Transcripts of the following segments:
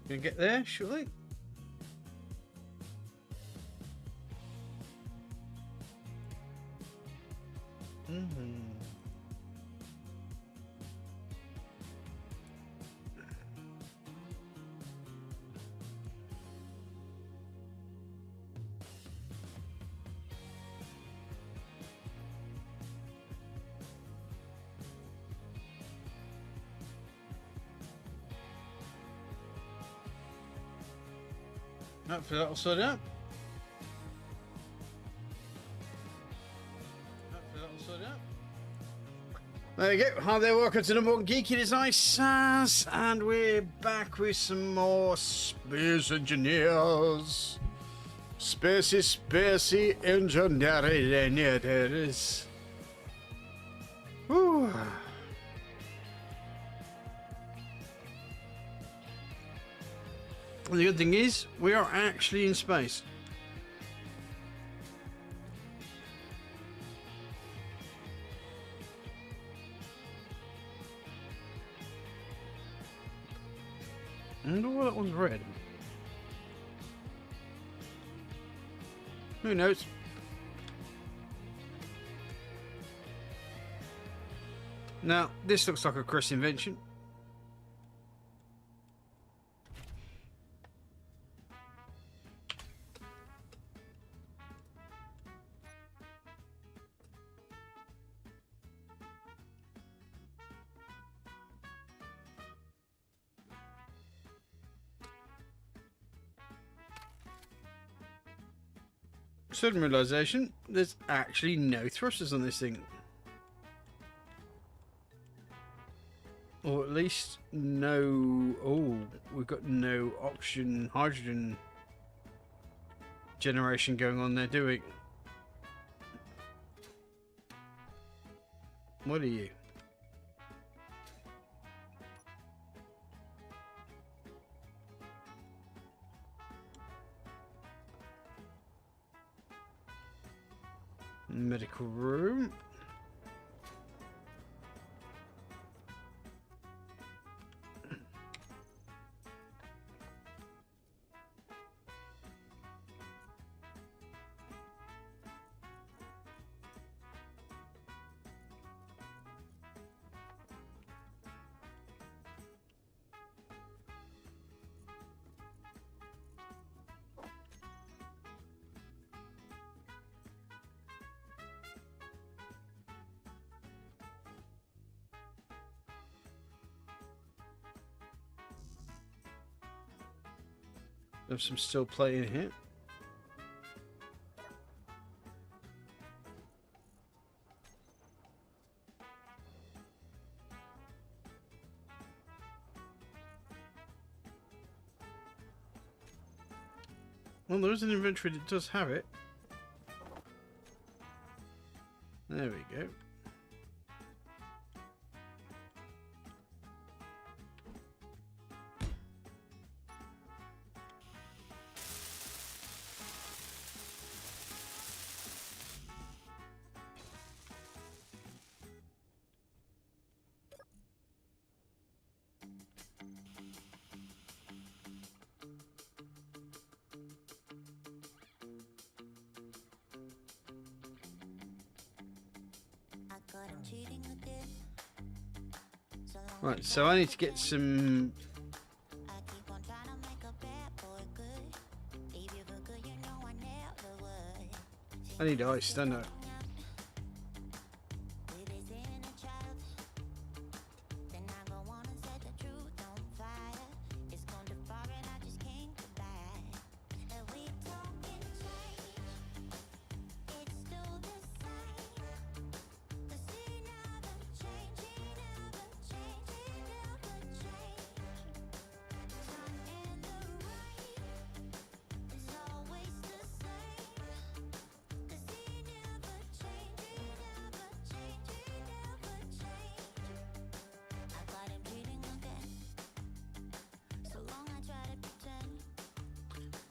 Gonna get there, surely. Hopefully that'll sort it out. There you go. Hi there, welcome to number one Geeky Design Sass, and we're back with some more Space Engineers. Spacey engineers. Whew. The good thing is, we are actually in space. I wonder why that one's red. Who knows? Now, this looks like a Chris invention. Sudden realization, there's actually no thrusters on this thing. Or at least no... Oh, we've got no oxygen, hydrogen generation going on there, do we? What are you? Medical room. There's some still play in here. Well, there is an inventory that does have it. There we go. Right, so I need to get some... I need ice, don't I?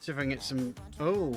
See if I can get some... Oh!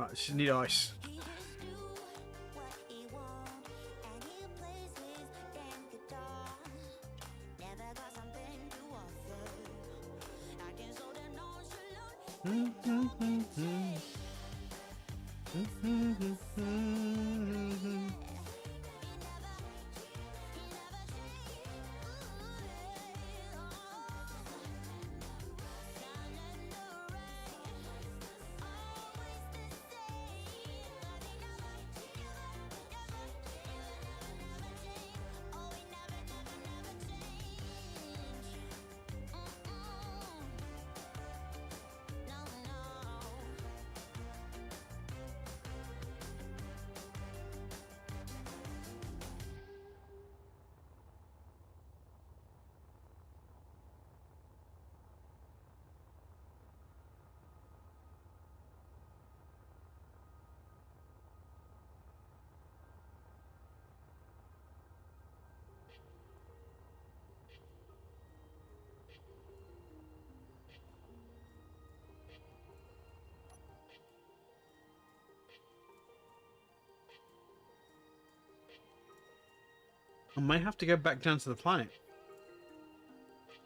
Right, just need ice. I may have to go back down to the planet.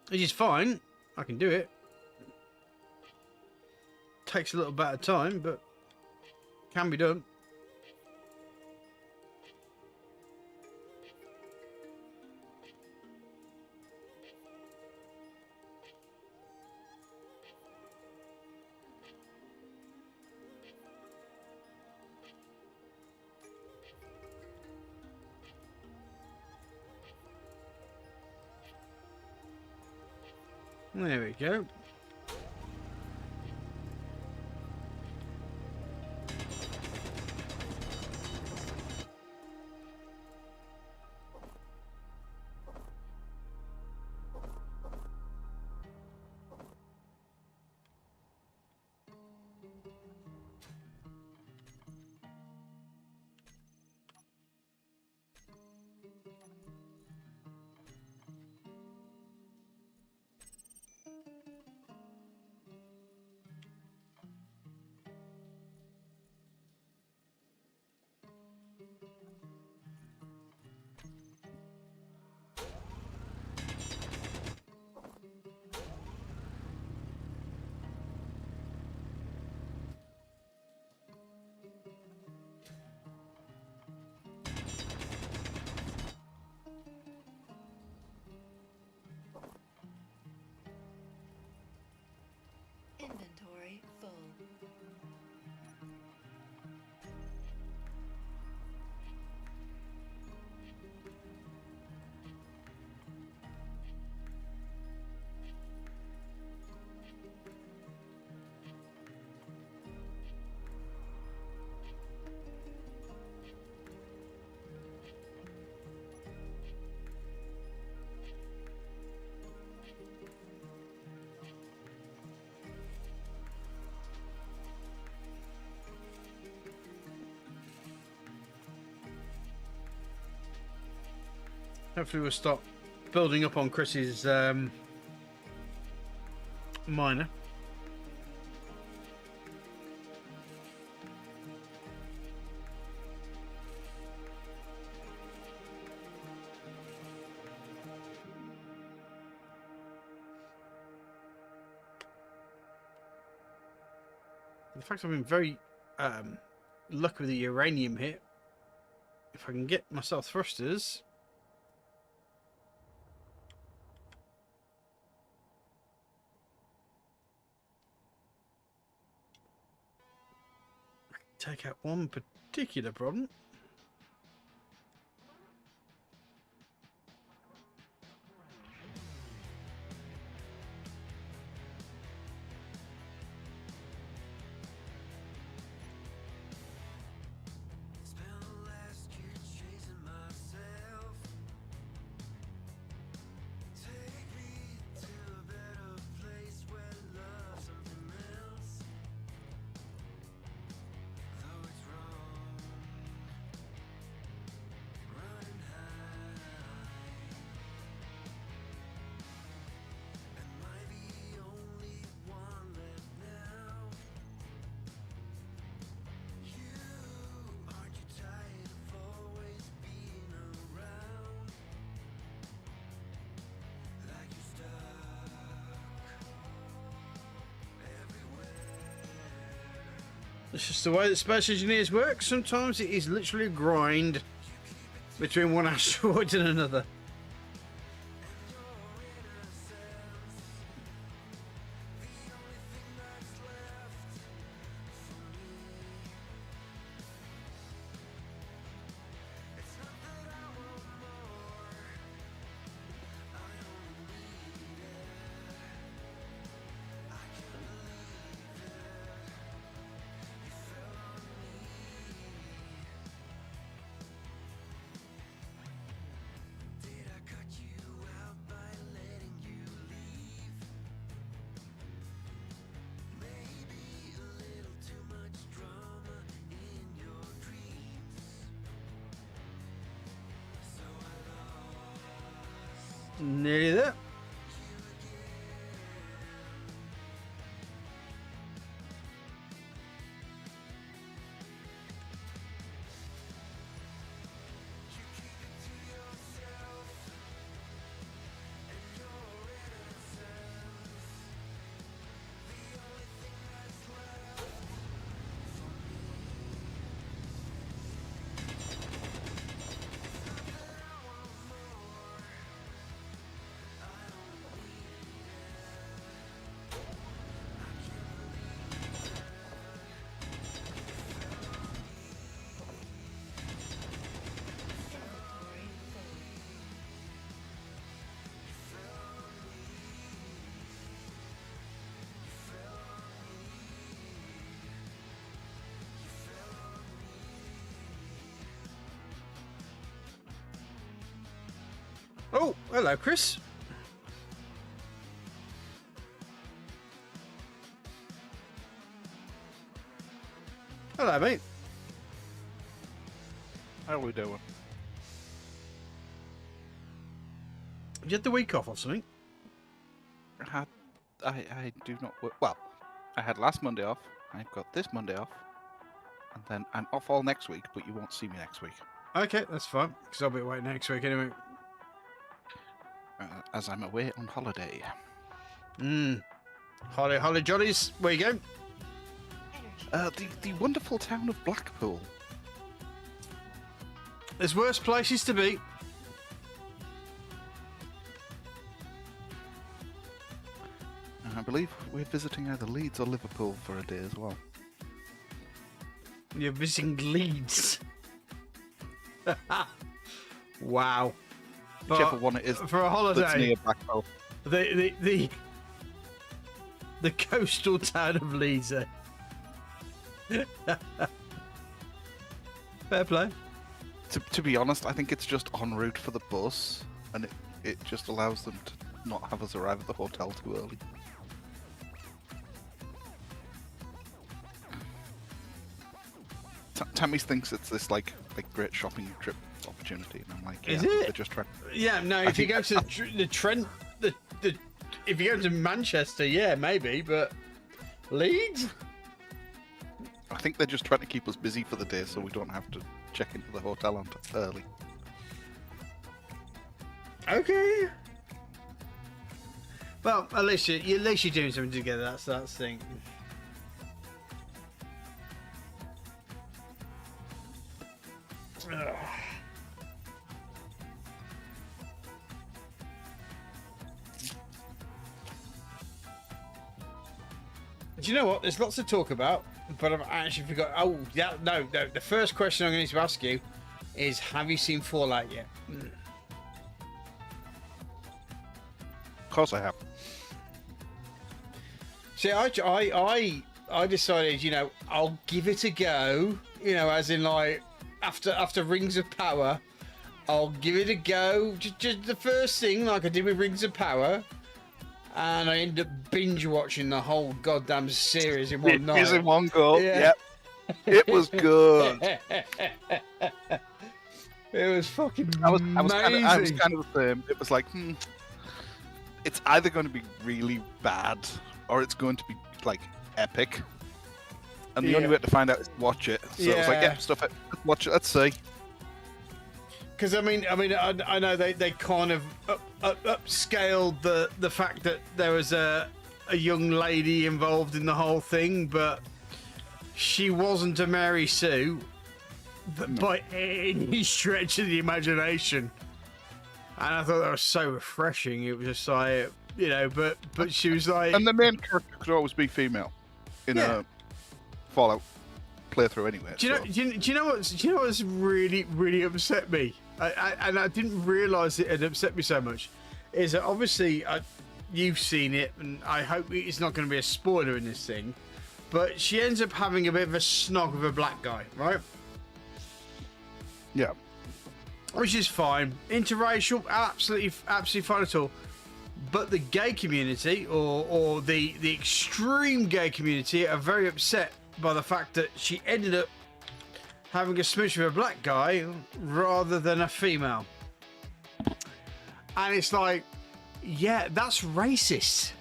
Which is fine. I can do it. Takes a little bit of time, but can be done. There we go. Inventory full. Hopefully we'll stop building up on Chris's miner. The fact I've been very lucky with the uranium hit. If I can get myself thrusters. Take out one particular problem. It's just the way that space engineers work. Sometimes it is literally a grind between one asteroid and another. Nearly there. Oh, hello, Chris. Hello, mate. How are we doing? Did you have the week off or something? I do not work. Well, I had last Monday off. I've got this Monday off. And then I'm off all next week, but you won't see me next week. Okay, that's fine, because I'll be away next week anyway. As I'm away on holiday. Holly jollies, where you going? The wonderful town of Blackpool. There's worse places to be. I believe we're visiting either Leeds or Liverpool for a day as well. You're visiting Leeds. Wow. Whichever one it is for a holiday that's near Blackpool. The coastal town of Leeds. Fair play. To be honest, I think it's just en route for the bus, and it just allows them to not have us arrive at the hotel too early. Tammy thinks it's this like great shopping trip opportunity, and I'm like, yeah, is it? They're just trying. Yeah, no. If you go to the Trent, if you go to Manchester, yeah, maybe, but Leeds. I think they're just trying to keep us busy for the day, so we don't have to check into the hotel early. Okay. Well, at least you're doing something together. That's the thing. Ugh. Do you know what? There's lots to talk about, but I've actually forgot. Oh, yeah, no. The first question I'm going to ask you is: have you seen Fallout yet? Of course, I have. See, I decided, I'll give it a go. As in like after Rings of Power, I'll give it a go. Just the first thing, like I did with Rings of Power. And I ended up binge watching the whole goddamn series in one night. In one go. Yeah. Yep. It was good. It was fucking I was amazing. kind of the same. It was like, it's either going to be really bad or it's going to be like epic. And the only way to find out is to watch it. So it was like, stuff it. Watch it. Let's see. Because I know they kind of upscaled the fact that there was a young lady involved in the whole thing, but she wasn't a Mary Sue by any stretch of the imagination. And I thought that was so refreshing. It was just like, you know, but she was like... And the main character could always be female in a Fallout playthrough anyway. Do you know what's really, really upset me? And I didn't realise it had upset me so much. Is that obviously you've seen it, and I hope it's not going to be a spoiler in this thing. But she ends up having a bit of a snog with a black guy, right? Yeah. Which is fine. Interracial, absolutely fine at all. But the gay community, or the extreme gay community, are very upset by the fact that she ended up having a smooch with a black guy rather than a female. And it's like, yeah, that's racist.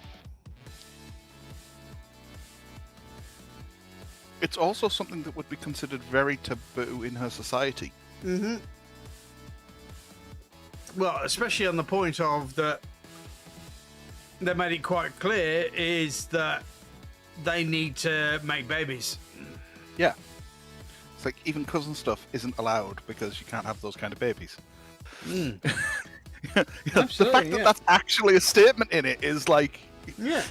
It's also something that would be considered very taboo in her society. Mm-hmm. Well, especially on the point of that they made it quite clear is that they need to make babies. Yeah. It's like even cousin stuff isn't allowed because you can't have those kind of babies. Mm. The fact that that's actually a statement in it is like... Yeah.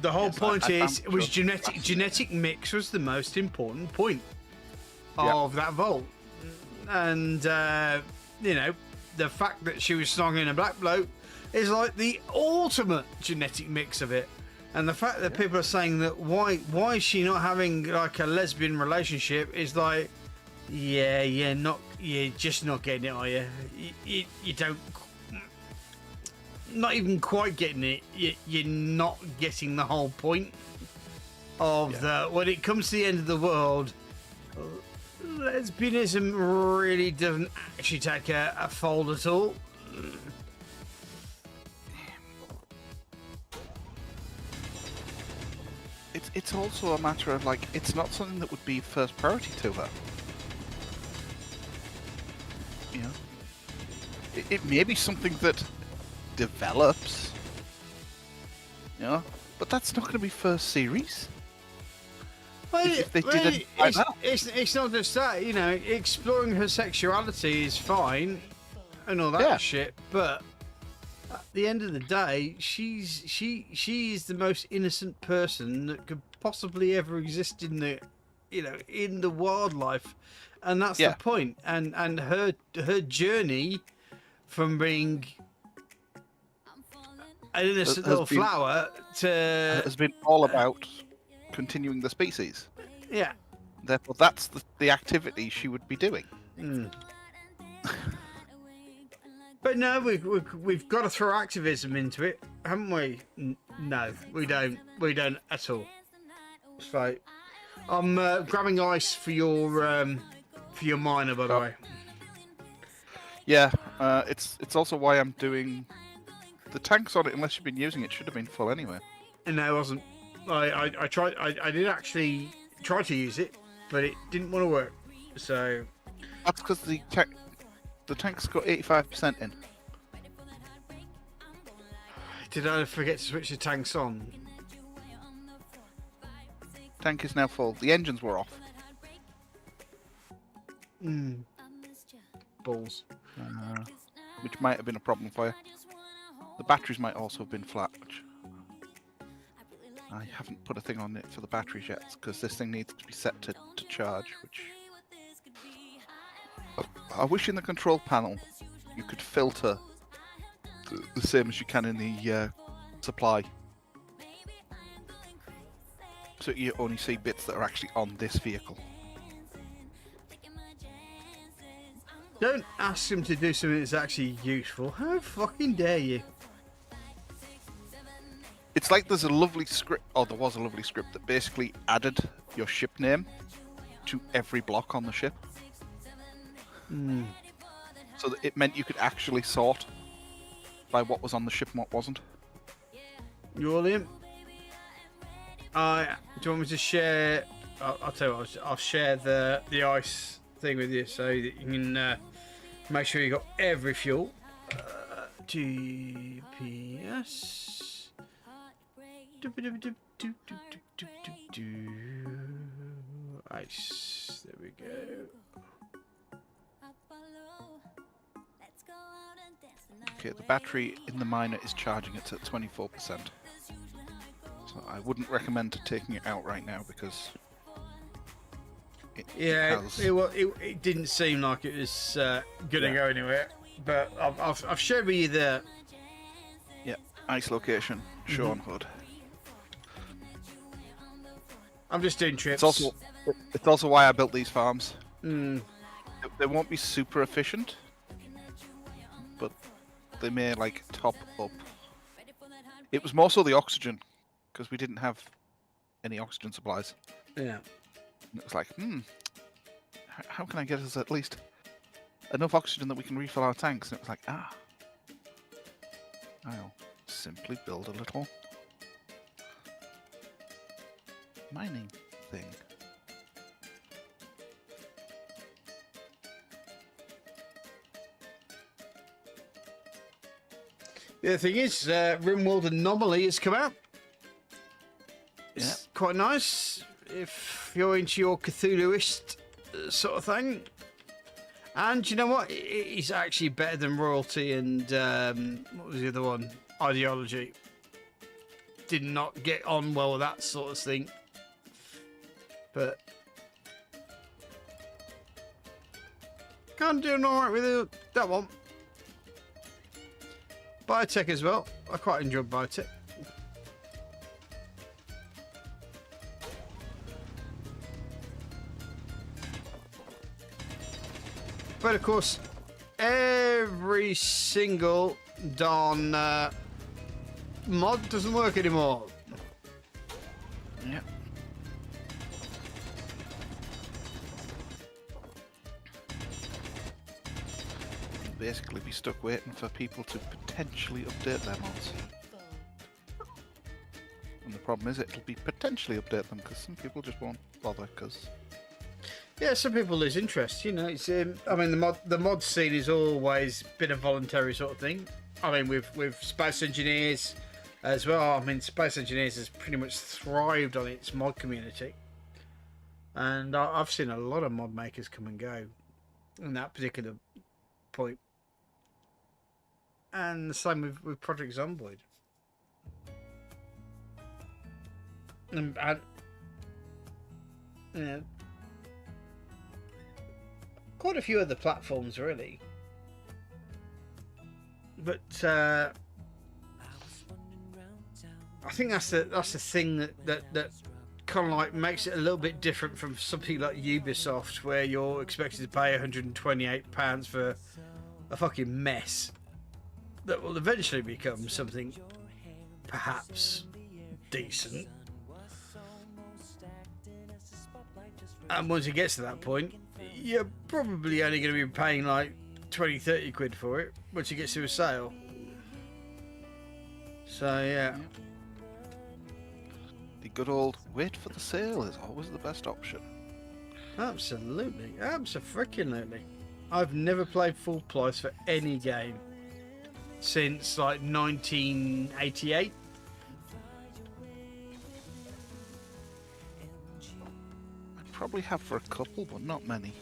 The whole point was genetic mix was the most important point of that vault. And, you know, the fact that she was snogging a black bloke is like the ultimate genetic mix of it. And the fact that people are saying that why is she not having like a lesbian relationship is like, you're just not getting it, are you? You don't, not even quite getting it. You're not getting the whole point of the, when it comes to the end of the world, lesbianism really doesn't actually take a fold at all. It's also a matter of like, it's not something that would be first priority to her. You know, it may be something that develops, you know, but that's not going to be first series. Well, if they didn't like that. It's not just that, you know, exploring her sexuality is fine and all that shit, but at the end of the day, she is the most innocent person that could possibly ever exist in the, you know, in the wildlife, and that's the point. And her journey from being an innocent little flower to has been all about continuing the species. Yeah. Therefore, that's the activity she would be doing. Mm. But no, we've got to throw activism into it, haven't we? No, we don't. We don't at all. So, I'm grabbing ice for your miner, by the way. Yeah, it's also why I'm doing the tanks on it. Unless you've been using it, should have been full anyway. No, it wasn't. I tried. I did actually try to use it, but it didn't want to work. So that's because the tank's got 85% in. Did I forget to switch the tanks on? Tank is now full. The engines were off. Balls. Which might have been a problem for you. The batteries might also have been flat, which I haven't put a thing on it for the batteries yet, because this thing needs to be set to charge, which I wish in the control panel you could filter the same as you can in the supply, so you only see bits that are actually on this vehicle. Don't ask him to do something that's actually useful. How fucking dare you? It's like there's a lovely script, or there was a lovely script that basically added your ship name to every block on the ship. So that it meant you could actually sort by what was on the ship and what wasn't. You all in? Do you want me to share? I'll tell you what, I'll share the ice thing with you so that you can make sure you got every fuel. GPS. Nice. There we go. Okay, the battery in the miner is charging. It's at 24%. So I wouldn't recommend taking it out right now because it didn't seem like it was gonna go anywhere. But I've shared with you the ice location, show on HUD. I'm just doing trips. It's also why I built these farms. Mm. They won't be super efficient, but they may like top up. It was more so the oxygen, because we didn't have any oxygen supplies. Yeah. And it was like, how can I get us at least enough oxygen that we can refill our tanks? And it was like, I'll simply build a little mining thing. The thing is, RimWorld Anomaly has come out. It's quite nice if you're into your Cthulhuist sort of thing. And you know what? It's actually better than Royalty and what was the other one? Ideology. Did not get on well with that sort of thing. But can't do alright with that one. Biotech as well. I quite enjoyed Biotech. But of course, every single darn mod doesn't work anymore. Yeah. Basically be stuck waiting for people to potentially update their mods. And the problem is it'll be potentially update them because some people just won't bother because... Yeah, some people lose interest, you know. It's I mean the mod scene has always been a voluntary sort of thing. I mean with Space Engineers as well. I mean Space Engineers has pretty much thrived on its mod community. And I've seen a lot of mod makers come and go in that particular point. And the same with Project Zomboid. And yeah, quite a few other platforms really. But I think that's the thing that kind of like makes it a little bit different from something like Ubisoft, where you're expected to pay £128 for a fucking mess that will eventually become something perhaps decent. And once it gets to that point, you're probably only going to be paying like 20-30 quid for it once it gets to a sale. So yeah. The good old wait for the sale is always the best option. Absolutely. Abso-freaking-lutely. I've never played full price for any game since like 1988. I probably have for a couple, but not many.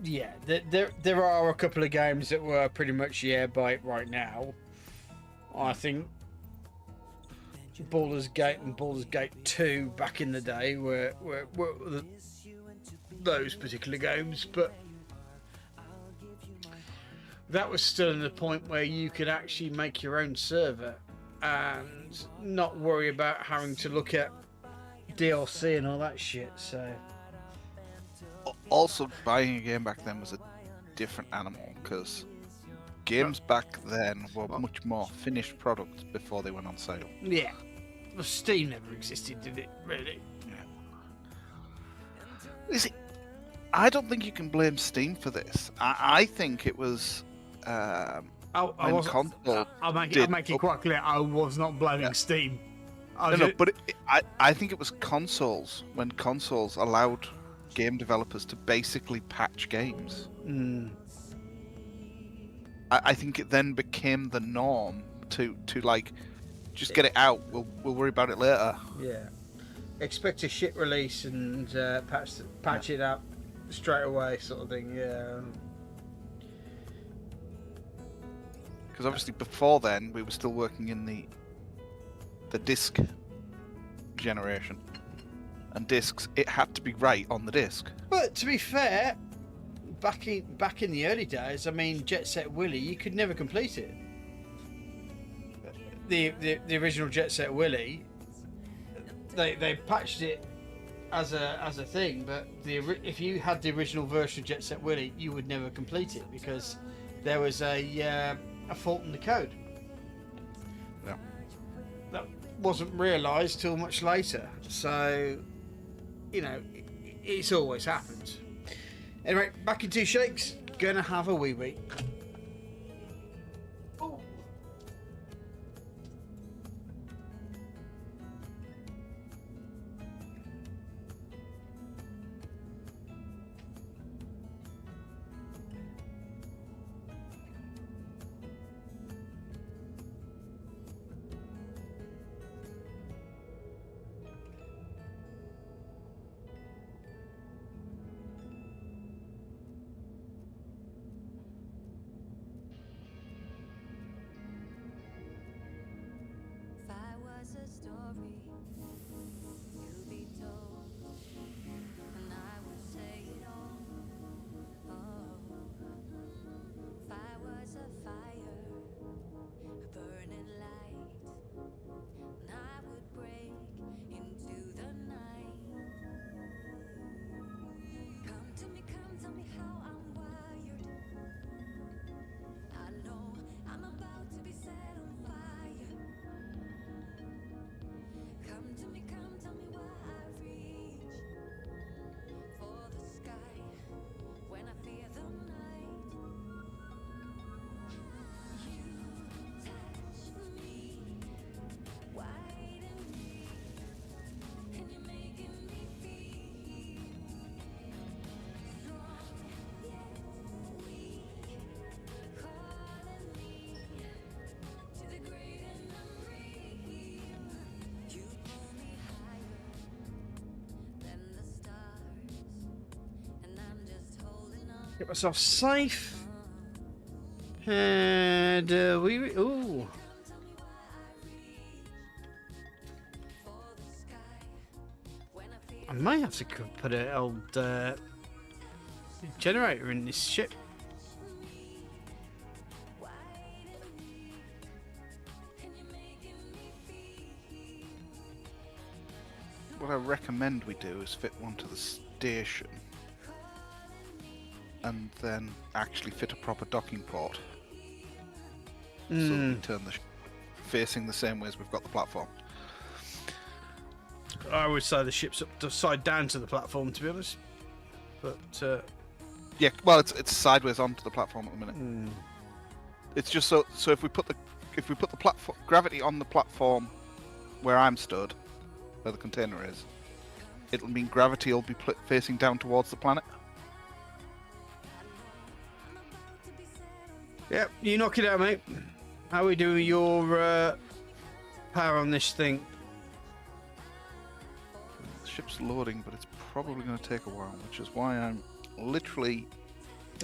Yeah, there are a couple of games that were pretty much buy it right now. I think Baldur's Gate and Baldur's Gate 2 back in the day were those particular games, but that was still in the point where you could actually make your own server and not worry about having to look at DLC and all that shit. So also, buying a game back then was a different animal because games back then were much more finished products before they went on sale. Yeah, well, Steam never existed, did it? Really? Yeah. You see, I don't think you can blame Steam for this. I think it was. I'll make it quite clear. I was not blaming Steam. But I think it was consoles, when consoles allowed game developers to basically patch games. I think it then became the norm to like just get it out. We'll worry about it later. Yeah. Expect a shit release and patch it up straight away, sort of thing. Yeah. Because obviously before then we were still working in the disc generation, and discs, it had to be right on the disc. But to be fair, back in the early days, I mean, Jet Set Willy, you could never complete it. The original Jet Set Willy, they patched it as a thing, but if you had the original version of Jet Set Willy, you would never complete it because there was a fault in the code. Yeah. That wasn't realised till much later. So, you know, it's always happened. Anyway, back in 2 shakes. Gonna have a wee wee. Get myself safe. And ooh. I may have to put an old generator in this ship. What I recommend we do is fit one to the station, and then actually fit a proper docking port. So we turn the facing the same way as we've got the platform. I would say the ship's upside down to the platform, to be honest. But yeah, well, it's sideways onto the platform at the minute. It's just so if we put the platform gravity on the platform where I'm stood, where the container is, it'll mean gravity will be facing down towards the planet. Yep, you knock it out, mate. How are we doing your power on this thing? The ship's loading, but it's probably going to take a while, which is why I'm literally...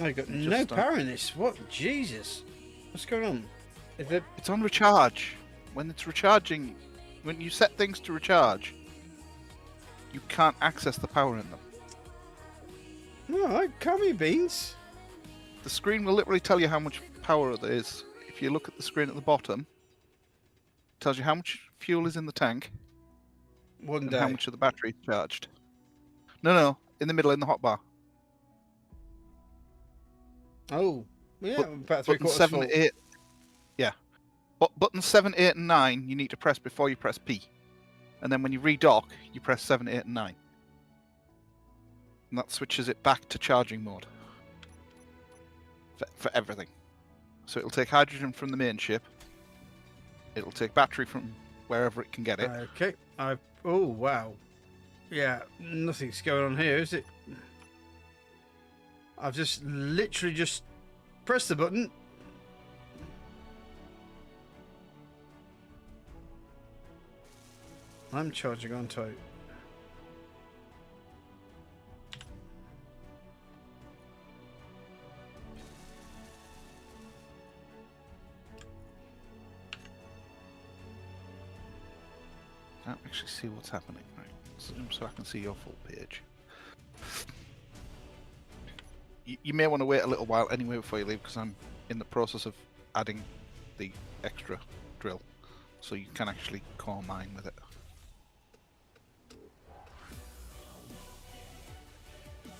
I've got no power in this. What? Jesus. What's going on? It's on recharge. When it's recharging, when you set things to recharge, you can't access the power in them. Alright, calm your beans. The screen will literally tell you how much power there is. If you look at the screen at the bottom, it tells you how much fuel is in the tank and how much of the battery is charged. No, in the middle, in the hotbar. Oh, yeah, about 3 quarters 7, full. 8, yeah. But buttons 7, 8, and 9 you need to press before you press P, and then when you redock, you press 7, 8, and 9, and that switches it back to charging mode for everything. So it'll take hydrogen from the main ship. It'll take battery from wherever it can get it. Okay. Oh wow. Yeah, nothing's going on here, is it? I've just literally just pressed the button I'm charging onto it. Can't actually see what's happening. Right, zoom so I can see your full page. You may want to wait a little while anyway before you leave, because I'm in the process of adding the extra drill, so you can actually core mine with it.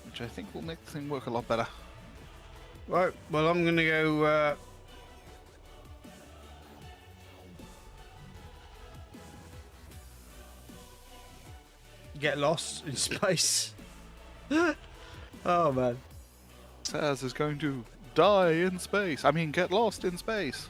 Which I think will make the thing work a lot better. Right, well, I'm going to go... get lost in space. Oh, man. Saz is going to die in space. I mean, get lost in space.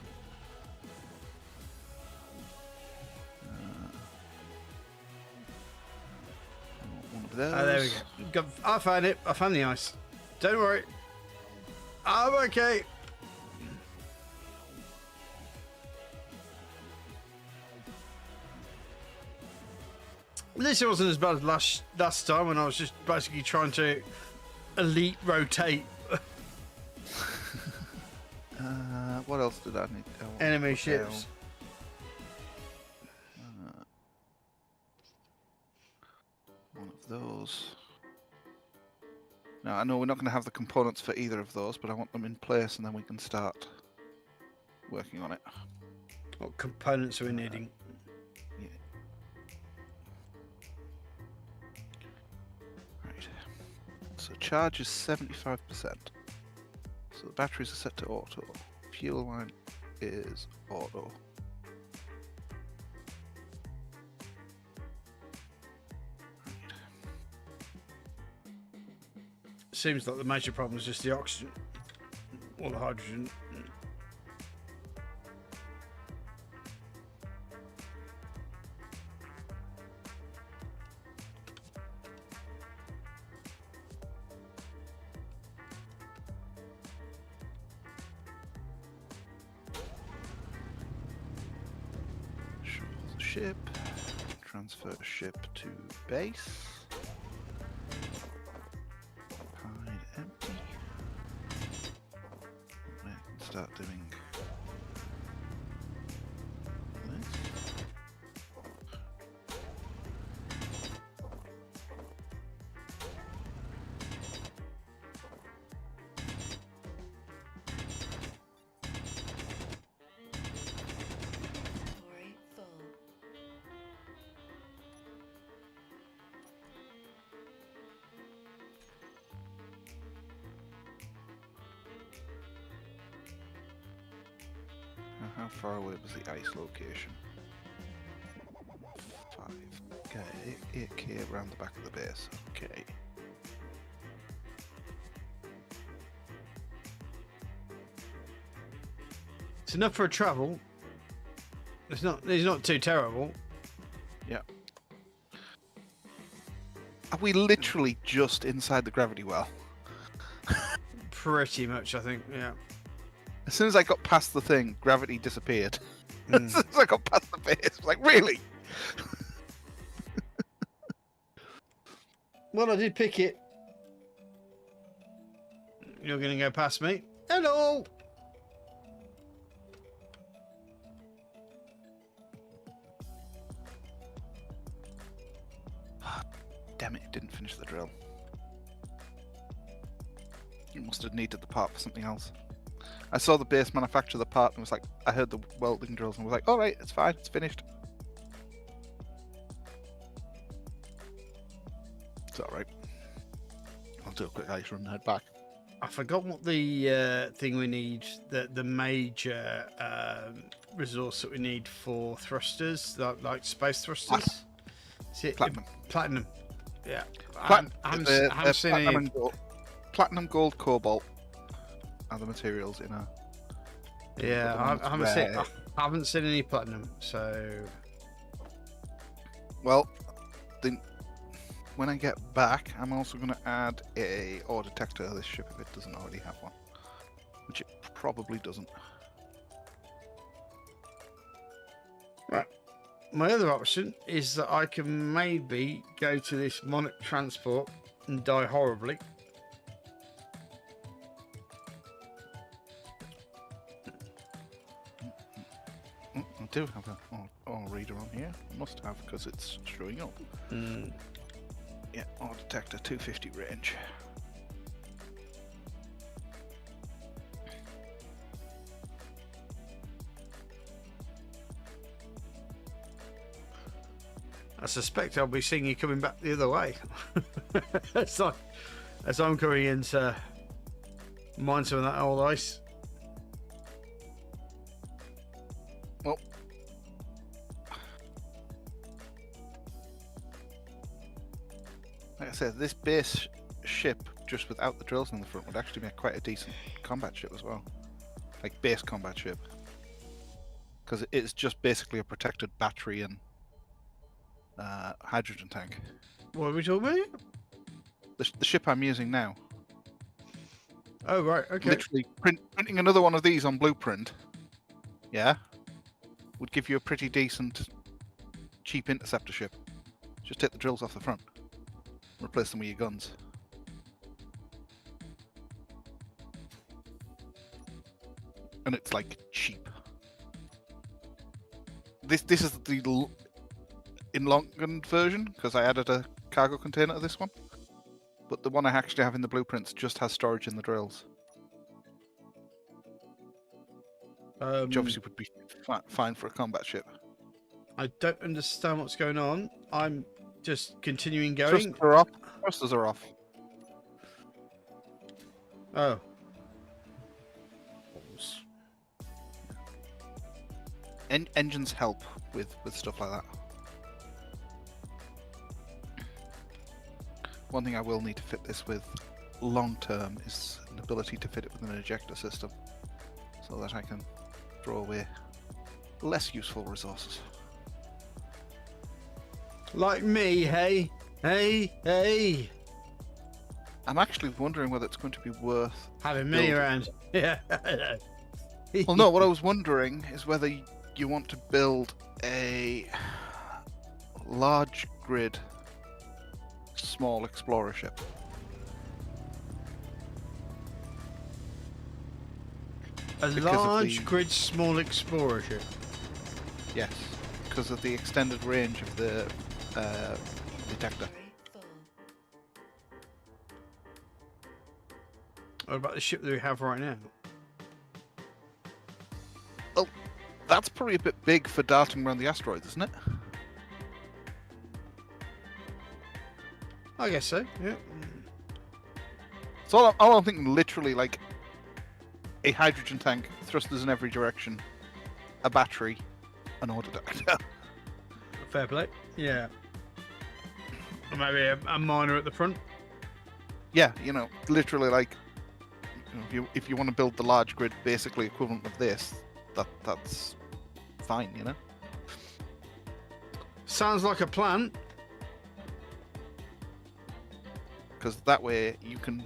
One of those. Oh, there we go. I found it. I found the ice. Don't worry. I'm okay. This wasn't as bad as last time when I was just basically trying to elite rotate. What else did I need? Enemy ships. One of those. Now, I know we're not going to have the components for either of those, but I want them in place and then we can start working on it. What components are we needing? Yeah. Right. So charge is 75%. So the batteries are set to auto. Fuel line is auto. Seems like the major problem is just the oxygen or the hydrogen. Show the ship. Transfer ship to base. Hide empty. We can start doing this. Inventory full. Now, how far away was the ice location? 5. Okay, 8k around the back of the base. Okay. It's enough for a travel. It's not too terrible. Yeah. Are we literally just inside the gravity well? Pretty much, I think. Yeah. As soon as I got past the thing, gravity disappeared. As soon as I got past the base, I was like, really? Well, I did pick it. You're going to go past me. Hello. Damn it, it didn't finish the drill. It must have needed the part for something else. I saw the base manufacture the part and was like, I heard the welding drills and was like, alright, it's fine, it's finished. It's alright. I'll do a quick ice run and head back. I forgot what the thing we need, the major resource that we need for thrusters, like space thrusters. Is it Platinum. Platinum. Yeah. I haven't seen platinum, any. and gold, platinum, gold, cobalt are the materials in a. Yeah, the ones I haven't seen any platinum. So. Well, then when I get back, I'm also going to add a ore detector to this ship if it doesn't already have one, which it probably doesn't. Right. my other option is that I can maybe go to this Monarch transport and die horribly. I do have a auto reader on here. Must have because it's showing up. Yeah, auto detector 250 range. I suspect I'll be seeing you coming back the other way. as I'm coming in to mine some of that old ice. Well, like I said, this base ship, just without the drills in the front, would actually make quite a decent combat ship as well. Like base combat ship. Because it's just basically a protected battery and hydrogen tank. What are we talking about? The ship I'm using now. Oh, right, okay. Literally printing another one of these on Blueprint, yeah, would give you a pretty decent, cheap interceptor ship. Just take the drills off the front, replace them with your guns. And it's like cheap. This is the enlongened version because I added a cargo container to this one. But the one I actually have in the blueprints just has storage in the drills. Which obviously would be fine for a combat ship. I don't understand what's going on. I'm just continuing going. Thrusters are off. Thrusters are off. Oh. Engines help with stuff like that. One thing I will need to fit this with long term is an ability to fit it with an ejector system so that I can throw away less useful resources. Like me, hey? Hey! I'm actually wondering whether it's going to be worth Having me building. around. Yeah. Well, no, what I was wondering is whether you want to build a large grid small explorer ship. A large grid small explorer ship. Yes, because of the extended range of the detector. What about the ship that we have right now? Well, that's probably a bit big for darting around the asteroids, isn't it? I guess so, yeah. So all I'm thinking, literally, like a hydrogen tank, thrusters in every direction, a battery, an auto detector. Fair play. Yeah. Or maybe a miner at the front. Yeah, you know, literally, like, you know, if you want to build the large grid, basically equivalent of this, that's fine, you know. Sounds like a plan. Because that way you can,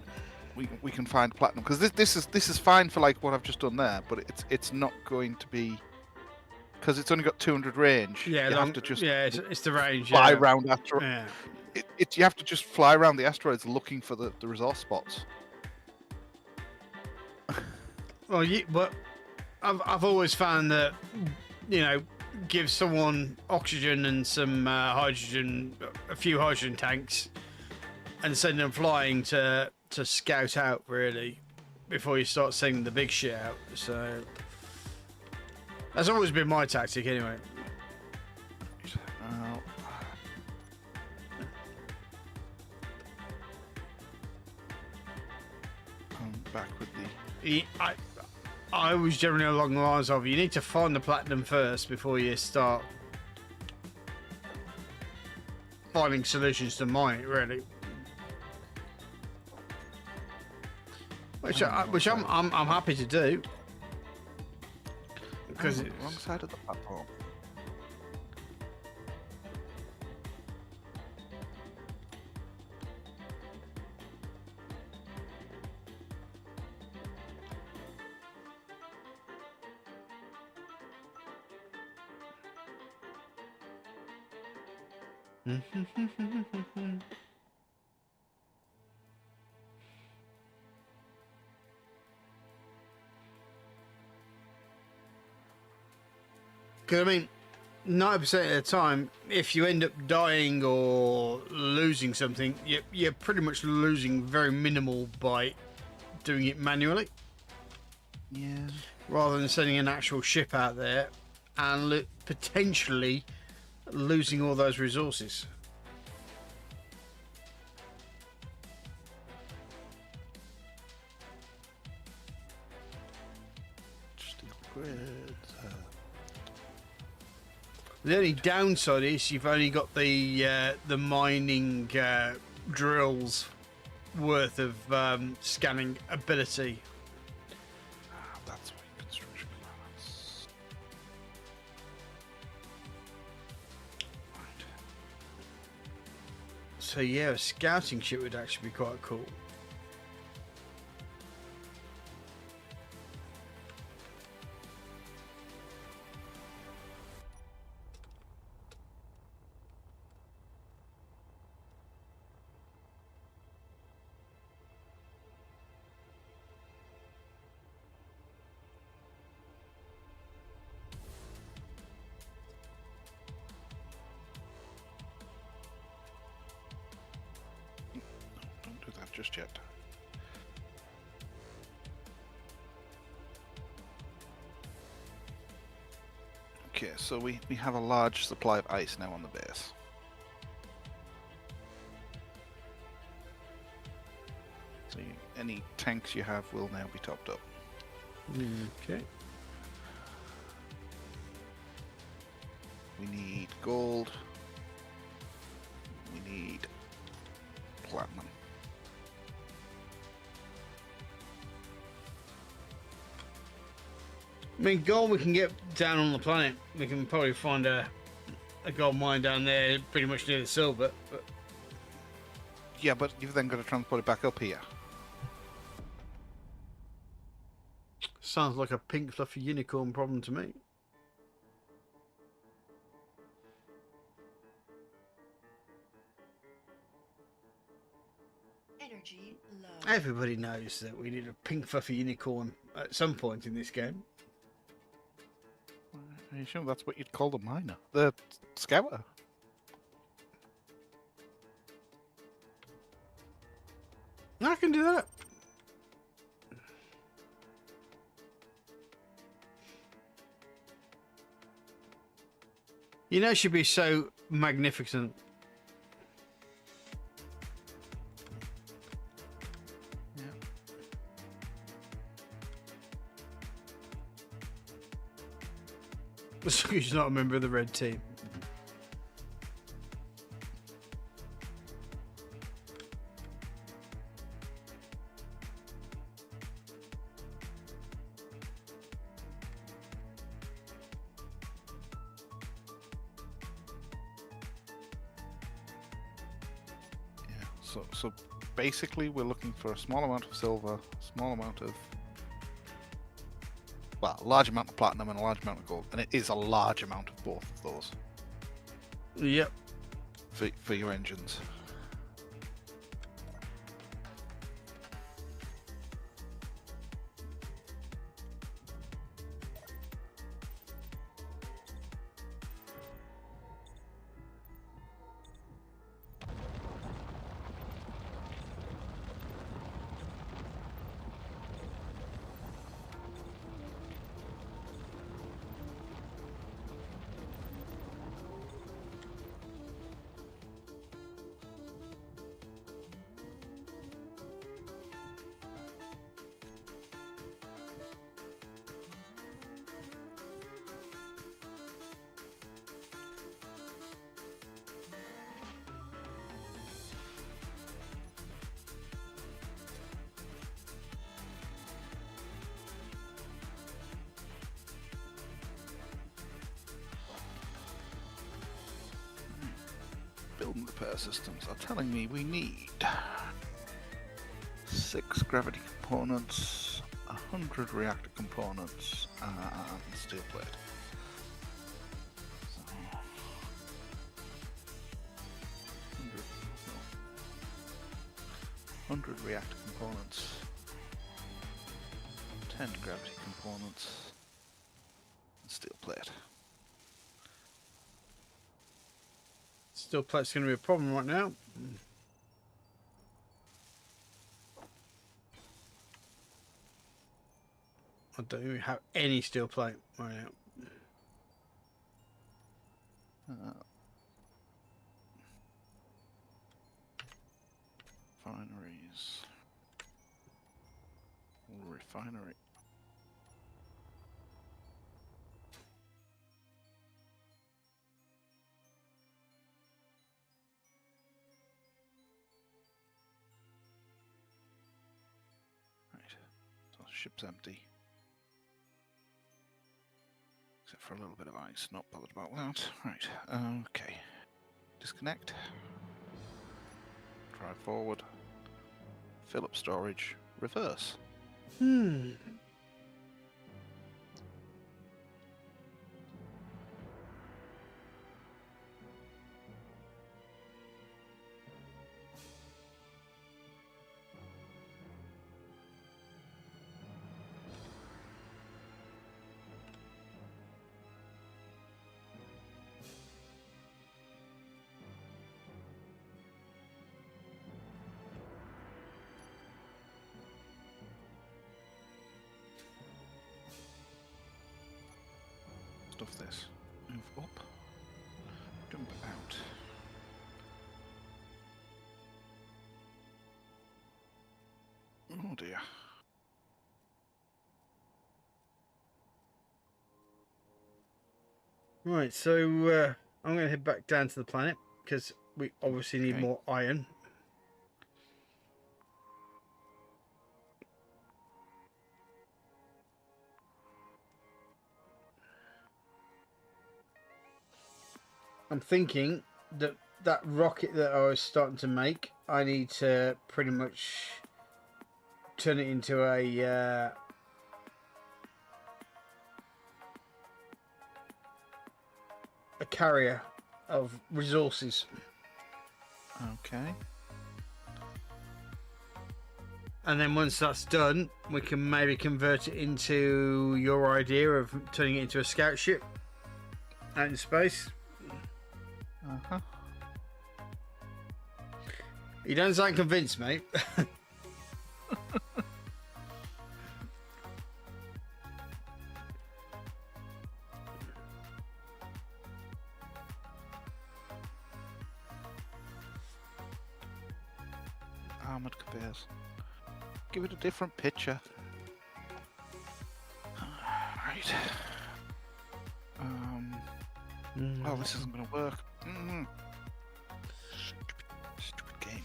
we can find platinum. Because this is fine for like what I've just done there, but it's not going to be, because it's only got 200 range. Yeah, you have to just it's the range. fly Yeah. around asteroids. Yeah. You have to just fly around the asteroids looking for the resource spots. Well, but I've always found that, you know, give someone oxygen and some hydrogen, a few hydrogen tanks, and send them flying to scout out, really, before you start sending the big shit out. So that's always been my tactic, anyway. I'm back with the. I was generally along the lines of, you need to find the platinum first before you start finding solutions to mine it, really. Which I'm happy to do, because Oh, it's wrong side of the platform. Because I mean, 90% of the time, if you end up dying or losing something, you're pretty much losing very minimal by doing it manually. Yeah. Rather than sending an actual ship out there and potentially losing all those resources. Steel grids. The only downside is you've only got the mining drills worth of scanning ability. That's why construction plants. Right. So yeah, a scouting ship would actually be quite cool. Don't do that just yet. Okay, so we have a large supply of ice now on the base. So any tanks you have will now be topped up. Okay. We need gold. We need platinum. I mean, gold we can get down on the planet. We can probably find a gold mine down there, pretty much near the silver. But Yeah, but you've then got to transport it back up here. sounds like a pink fluffy unicorn problem to me. Energy low. Everybody knows that we need a pink fluffy unicorn at some point in this game. Are you sure that's what you'd call the miner? The scouter? I can do that. You know, she'd be so magnificent. Yeah. She's not a member of the red team. So basically we're looking for a small amount of silver, small amount of, well, a large amount of platinum and a large amount of gold, and it is a large amount of both of those Yep. for your engines. Build and repair systems are telling me we need 6 gravity components, 100 reactor components, and steel plate. So, 100 reactor components. 10 gravity components. And steel plate. Steel plate's going to be a problem right now. I don't even have any steel plate right now. Refineries. Refinery. Right. So the ship's empty. Except for a little bit of ice. Not bothered about that. Right. Okay. Disconnect. Drive forward. Fill up storage. Reverse. Stuff this. Move up. Jump out. Oh dear. Right, so I'm going to head back down to the planet because we obviously need Okay. more iron. I'm thinking that that rocket that I was starting to make, I need to pretty much turn it into a carrier of resources. Okay. And then once that's done, we can maybe convert it into your idea of turning it into a scout ship out in space. Uh-huh. You don't sound convinced, mate. Armored conveyors. Give it a different picture. Right. Oh, this isn't going to work. Stupid game.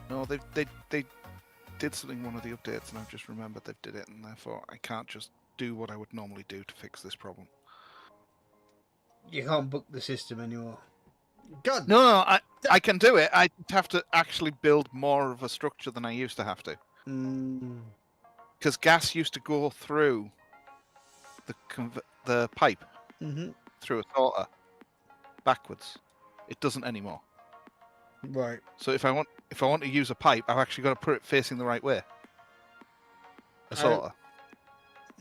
No, they did something in one of the updates, and I've just remembered they did it, and therefore I can't just do what I would normally do to fix this problem. You can't book the system anymore. God. No, I can do it. I have to actually build more of a structure than I used to have to. Because gas used to go through the pipe through a sorter backwards. It doesn't anymore. Right. So if I want to use a pipe, I've actually got to put it facing the right way. A sorter.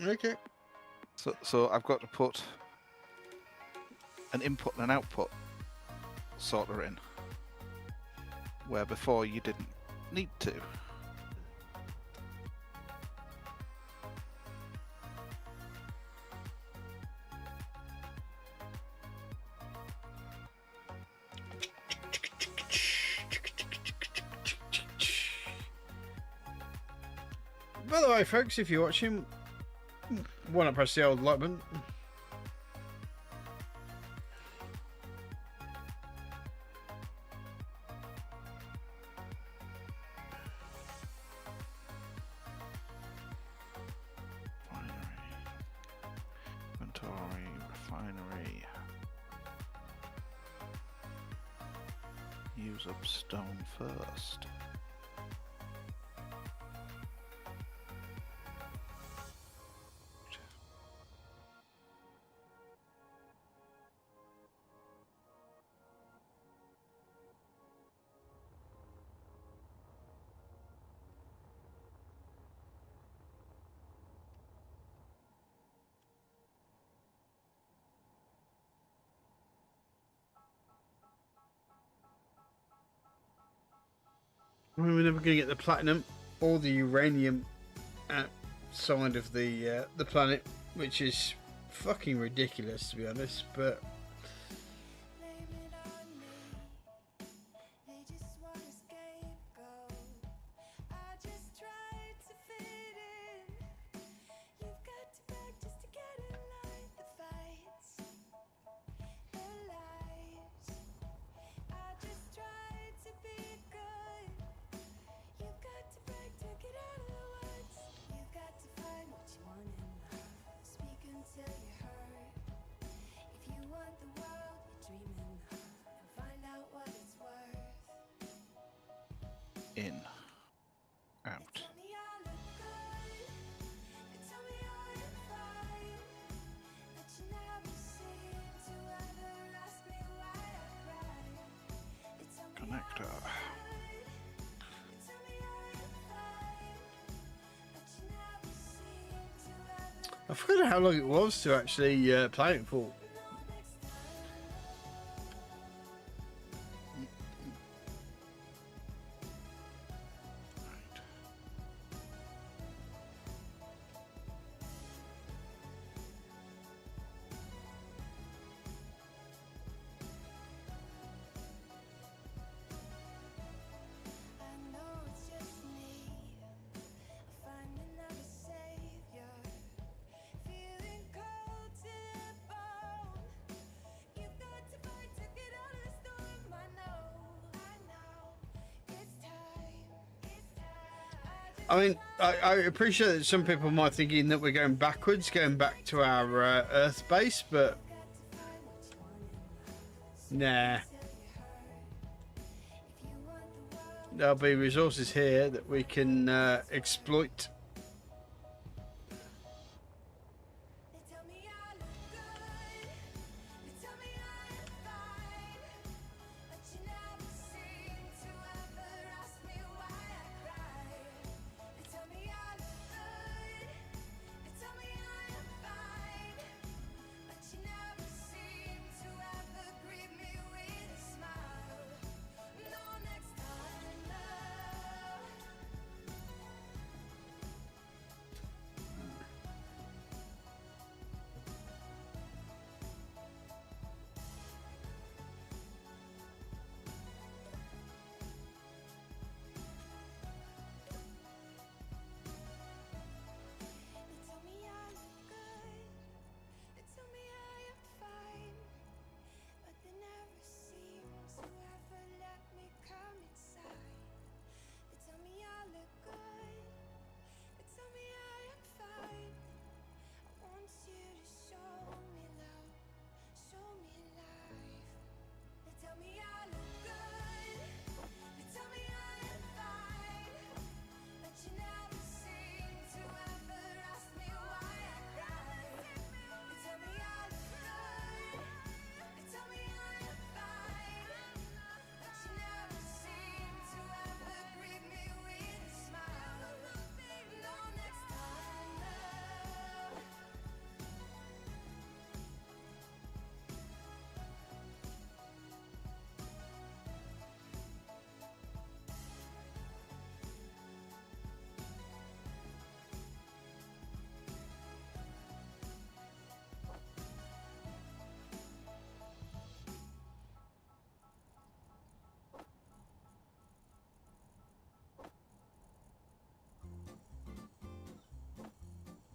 Okay. So I've got to put an input and an output sorter in, where before you didn't need to. By the way, folks, if you're watching, why not press the old like button? Inventory, refinery. Use up stone first. I mean, we're never going to get the platinum or the uranium outside of the planet, which is fucking ridiculous, to be honest. But In. Out. Connector. I forgot how long it was to actually play it for. I mean, I appreciate that some people might thinking that we're going backwards, going back to our Earth base, but nah. There'll be resources here that we can exploit.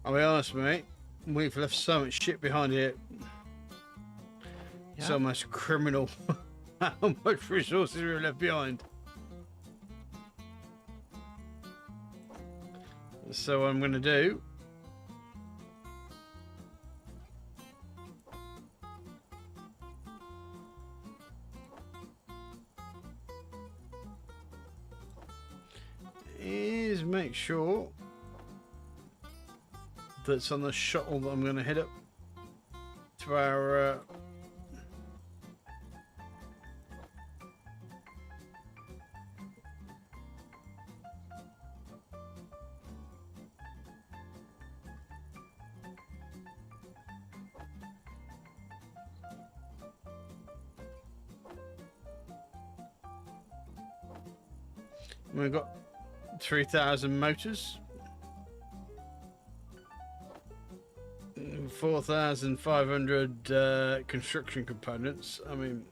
I'll be honest, mate. We've left so much shit behind here. It's almost criminal how much resources we've left behind. So what I'm going to do is make sure that's on the shuttle that I'm going to head up to our We've got 3,000 motors. 4,500 construction components. I mean,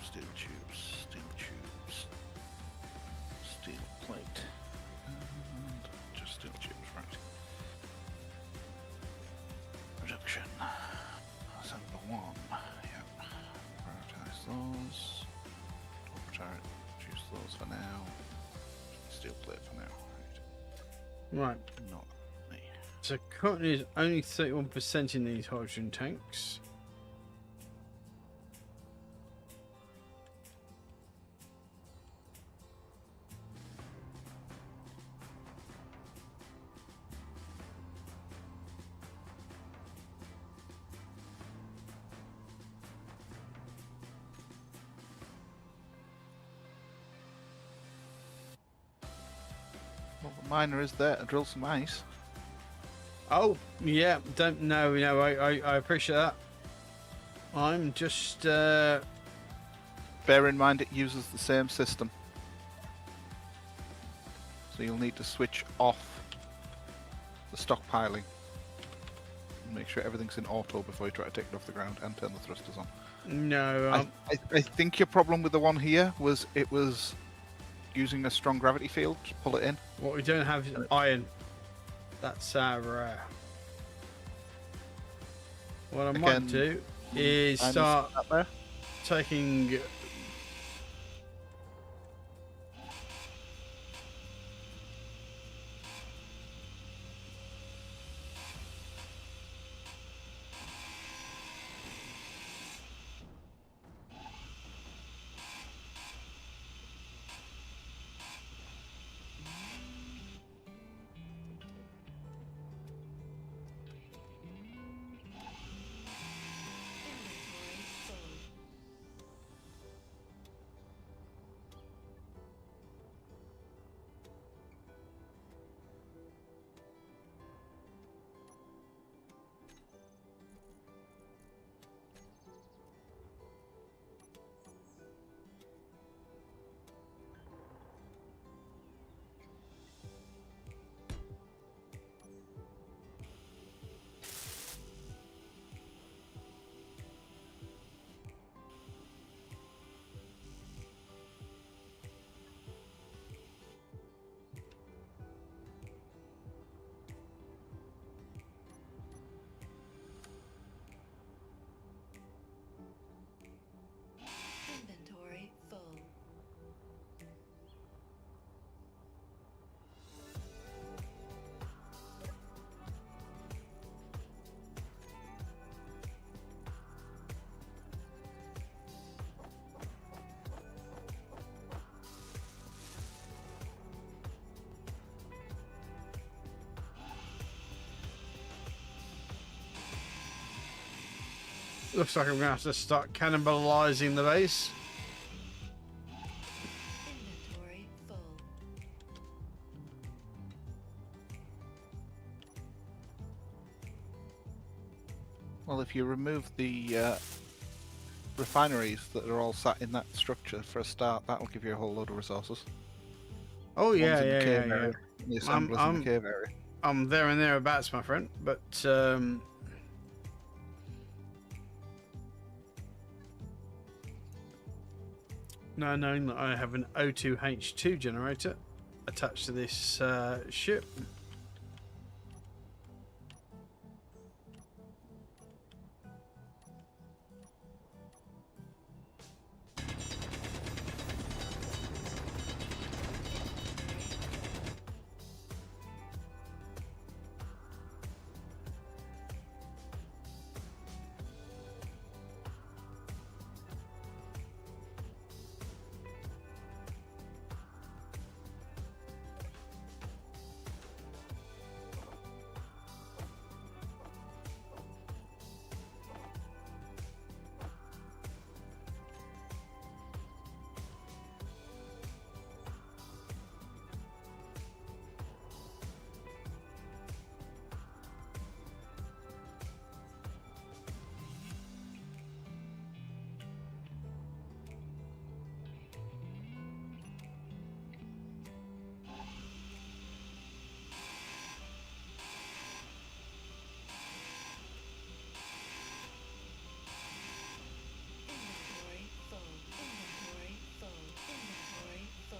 Steel tubes, steel plate, and just steel tubes, right. Production. Assembly 1, yep. Prioritize those. Don't reduce those for now. Steel plate for now, right. Not me. So currently is only 31% in these hydrogen tanks. Well, the miner is there to drill some ice. Oh, yeah, don't know. You know, I appreciate that. I'm just. Bear in mind it uses the same system. So you'll need to switch off the stockpiling. Make sure everything's in auto before you try to take it off the ground and turn the thrusters on. No. I think your problem with the one here was it was using a strong gravity field to pull it in. What we don't have is iron. That's our. What I might do is start taking. Inventory full. Inventory full. Looks like I'm gonna have to start cannibalizing the base. Inventory full. Well, if you remove the refineries that are all sat in that structure for a start, that'll give you a whole load of resources. Oh One's yeah, in the yeah, cave yeah, area, yeah. and the assemblers in the cave area. I'm there and thereabouts, my friend. But now knowing that I have an O2H2 generator, attached to this ship. Inventory full. Inventory full. Inventory full.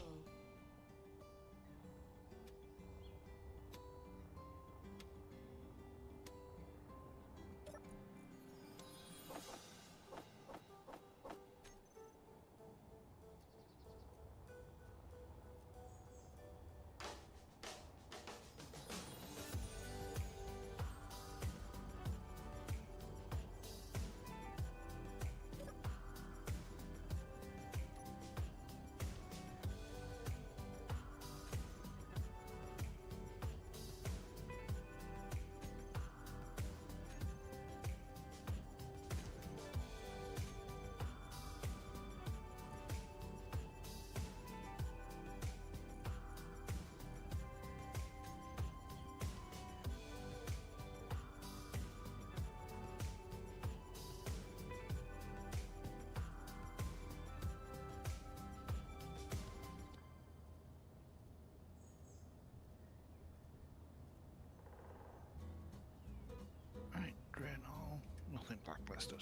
Right, drain all, nothing blacklisted,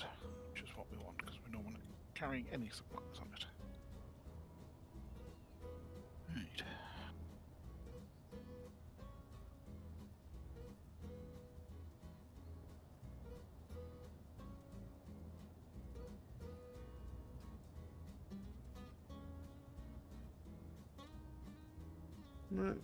which is what we want because we don't want it carrying any supplies on it. Right. No.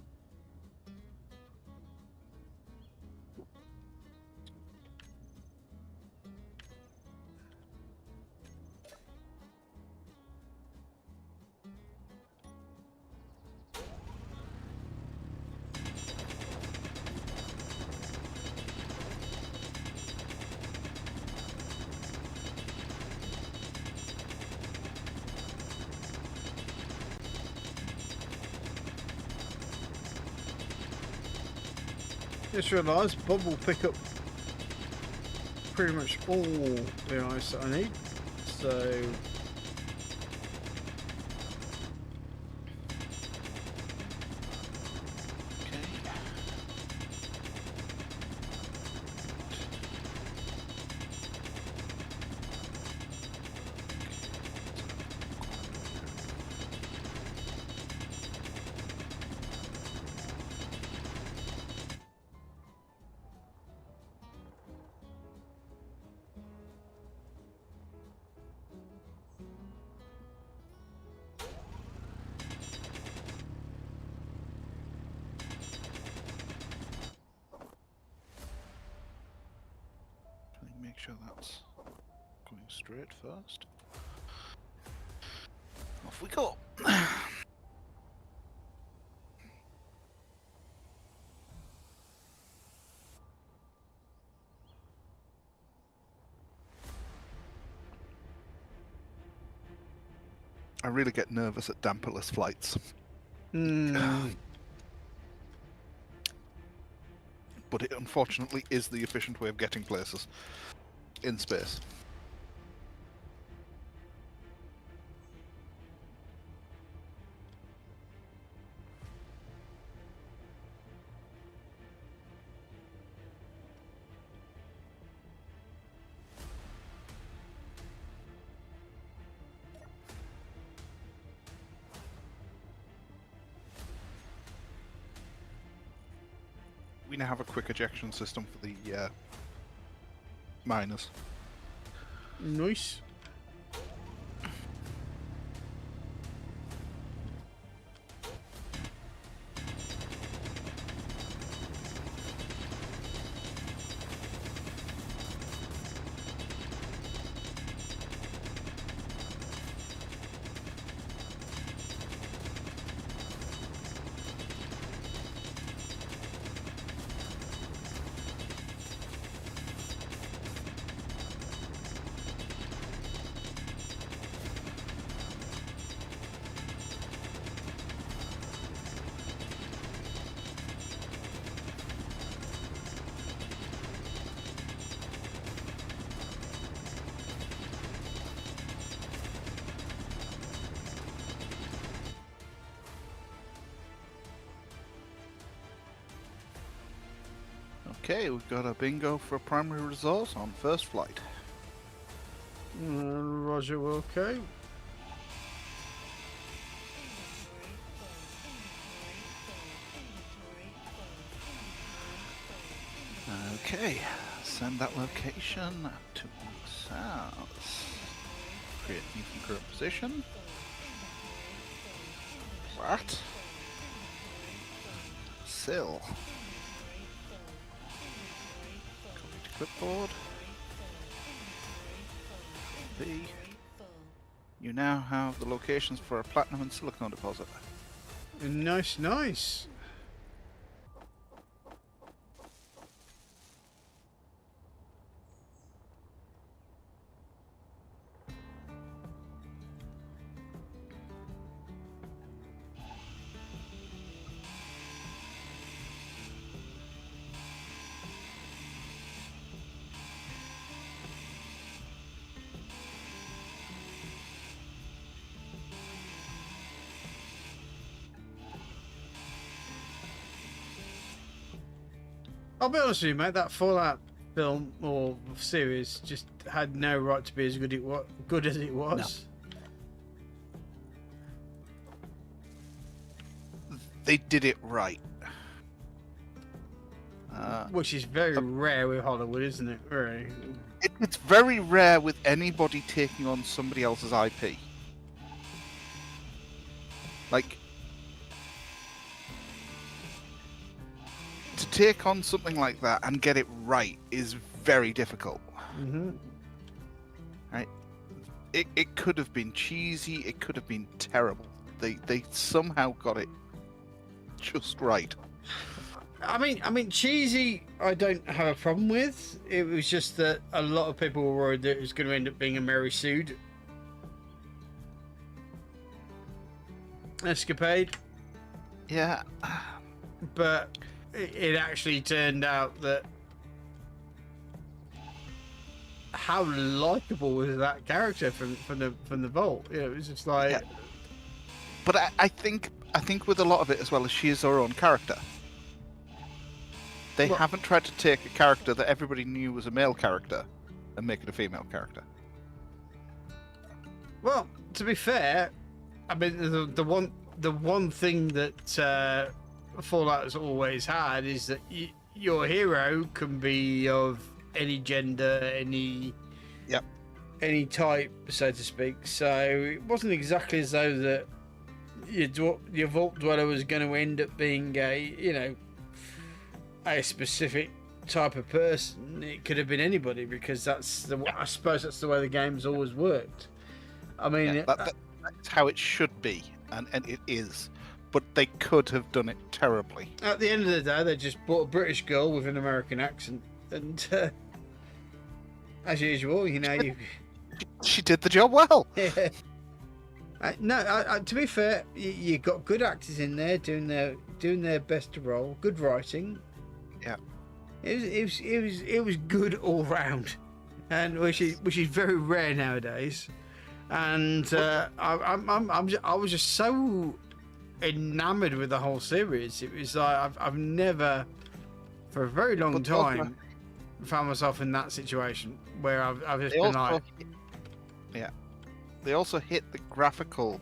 Just realised Bob will pick up pretty much all the ice that I need. So Make sure that's going straight first. Off we go. I really get nervous at damperless flights. But it unfortunately is the efficient way of getting places in space. to have a quick ejection system for the miners. Nice. Okay, we've got a bingo for a primary resource on first flight. Roger, okay. Okay, send that location to south. Create new from current position. What? Sill. Copy to clipboard. Copy. You now have the locations for a platinum and silicon deposit. Nice, nice. I'll be honest with you, mate. That Fallout film or series just had no right to be as good as it was. They did it right. Which is very rare with Hollywood, isn't it? Really. It's very rare with anybody taking on somebody else's IP. Like, to take on something like that and get it right is very difficult. Mm-hmm. Right? It could have been cheesy. It could have been terrible. They somehow got it just right. I mean, cheesy. I don't have a problem with. It was just that a lot of people were worried that it was going to end up being a Mary Sue escapade. Yeah. But it actually turned out that how likable was that character from the vault? You know, it was just like. Yeah. But I think with a lot of it as well as she is her own character. They haven't tried to take a character that everybody knew was a male character and make it a female character. Well, to be fair, I mean the one thing that Fallout has always had is that your hero can be of any gender, any type, so to speak. So it wasn't exactly as though that your vault dweller was going to end up being a specific type of person. It could have been anybody, because I suppose that's the way the game's always worked. I mean, that's how it should be, and it is. But they could have done it terribly. At the end of the day, they just bought a British girl with an American accent, and as usual, she did the job well. Yeah. To be fair, you got good actors in there doing their best to roll. Good writing. Yeah. It was good all round, and which is very rare nowadays. And I was just so enamored with the whole series. It was like I've never, for a very long time, found myself in that situation where I've just been like. Yeah. They also hit the graphical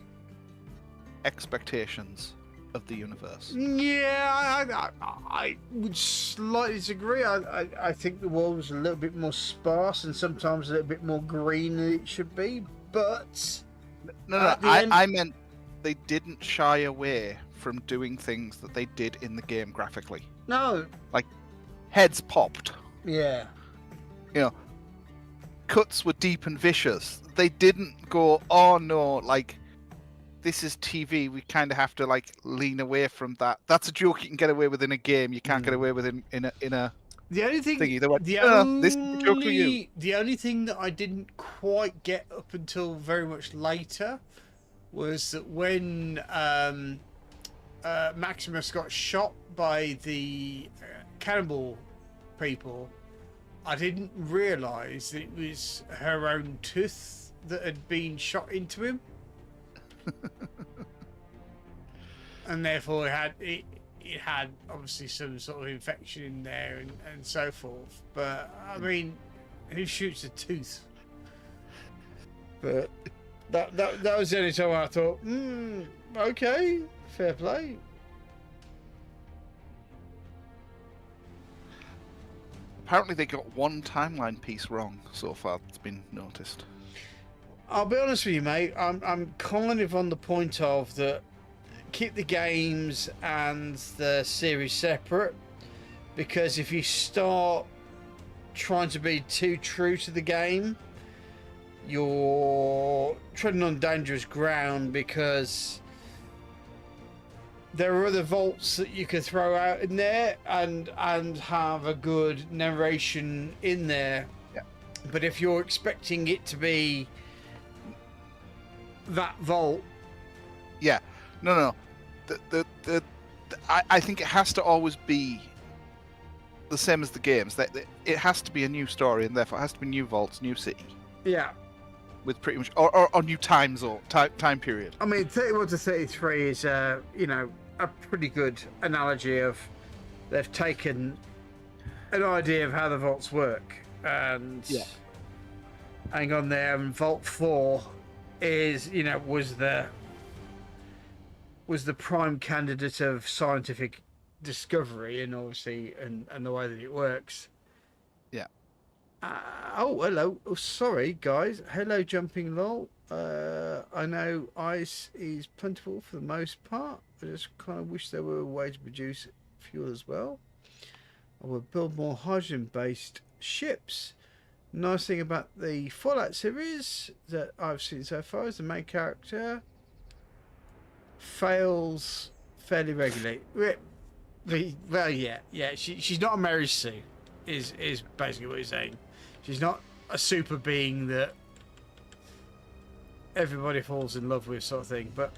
expectations of the universe. Yeah, I would slightly disagree. I think the world was a little bit more sparse and sometimes a little bit more green than it should be. But No, at the end- I meant they didn't shy away from doing things that they did in the game graphically. no, Heads popped. yeah, You know, cuts were deep and vicious. They didn't go, oh no, like, this is TV. We kind of have to like lean away from that. That's a joke you can get away with in a game. You can't get away with in a the only thing, thingy. They went, the "No, this is a joke for you." only, the only thing that I didn't quite get up until very much later was that when Maximus got shot by the cannibal people, I didn't realise that it was her own tooth that had been shot into him. And therefore it had obviously some sort of infection in there and so forth. But I mean, who shoots a tooth? But that was the only time I thought, okay, fair play. Apparently, they got one timeline piece wrong so far. It's been noticed. I'll be honest with you, mate. I'm kind of on the point of that. Keep the games and the series separate, because if you start trying to be too true to the game, you're treading on dangerous ground, because there are other vaults that you can throw out in there and have a good narration in there. Yeah. But if you're expecting it to be that vault, Yeah, no. I think it has to always be the same as the games. That it has to be a new story, and therefore it has to be new vaults, new city, yeah. with pretty much or new time zone, time period. I mean, 31 to 33 is, you know, a pretty good analogy of they've taken an idea of how the vaults work and hang on there. And Vault 4 is, you know, was the prime candidate of scientific discovery and obviously and the way that it works. Yeah. Oh, hello. Oh, sorry, guys. Hello, Jumping Lol. I know ice is plentiful for the most part. I just kind of wish there were a way to produce fuel as well. I would build more hydrogen-based ships. Nice thing about the Fallout series that I've seen so far is the main character fails fairly regularly. Well, yeah. She's not a Mary Sue, is basically what he's saying. She's not a super being that everybody falls in love with, sort of thing. But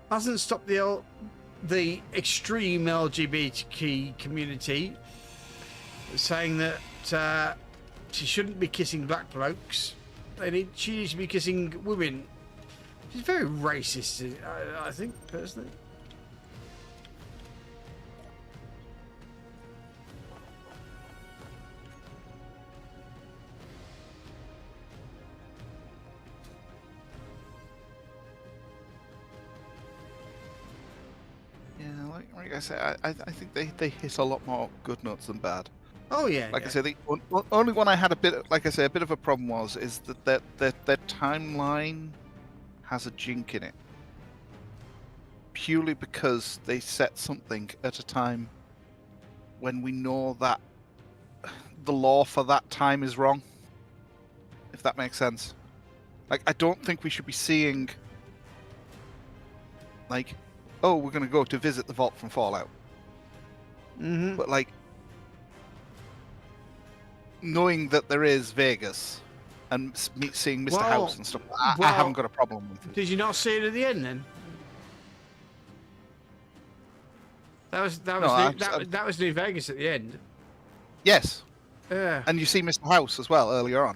hasn't stopped the extreme LGBT community saying that she shouldn't be kissing black blokes. She needs to be kissing women. She's very racist, I think, personally. Yeah, like I say, I think they hit a lot more good notes than bad. Oh yeah. Like I say, the only one I had a bit of a problem is that their timeline has a jink in it, purely because they set something at a time when we know that the law for that time is wrong. If that makes sense. Like, I don't think we should be seeing, like, oh, we're going to go to visit the vault from Fallout. Mm-hmm. But, like, knowing that there is Vegas and seeing Mr. Well, House and stuff, I haven't got a problem with it. Did you not see it at the end then? That was New Vegas at the end. Yes, Yeah. and you see Mr. House as well earlier on.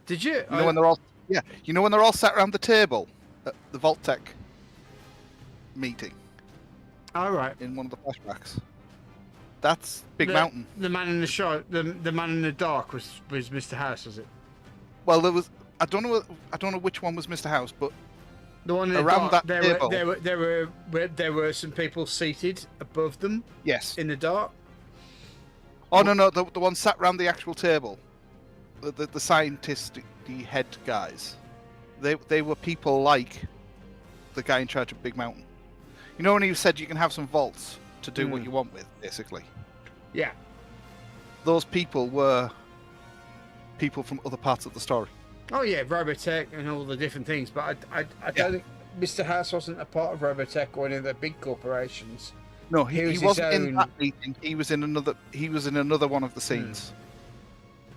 Did you? You know when they're all when they're all sat around the table at the Vault Tech meeting All right. in one of the flashbacks. That's Big the, Mountain. The man in the shot. The man in the dark was Mr. House, was it? Well, there was I don't know which one was Mr. House, but The one in the Around dark, that table. there were some people seated above them Yes. in the dark. Oh no, the one sat round the actual table. The scientist, the head guys. They were people like the guy in charge of Big Mountain. You know when he said you can have some vaults to do what you want with, basically. Yeah. Those people were people from other parts of the story. Oh yeah, Robotech and all the different things, but I don't think Mr. House wasn't a part of Robotech or any of the big corporations. No, he was his wasn't in own- that meeting. He was in another one of the scenes,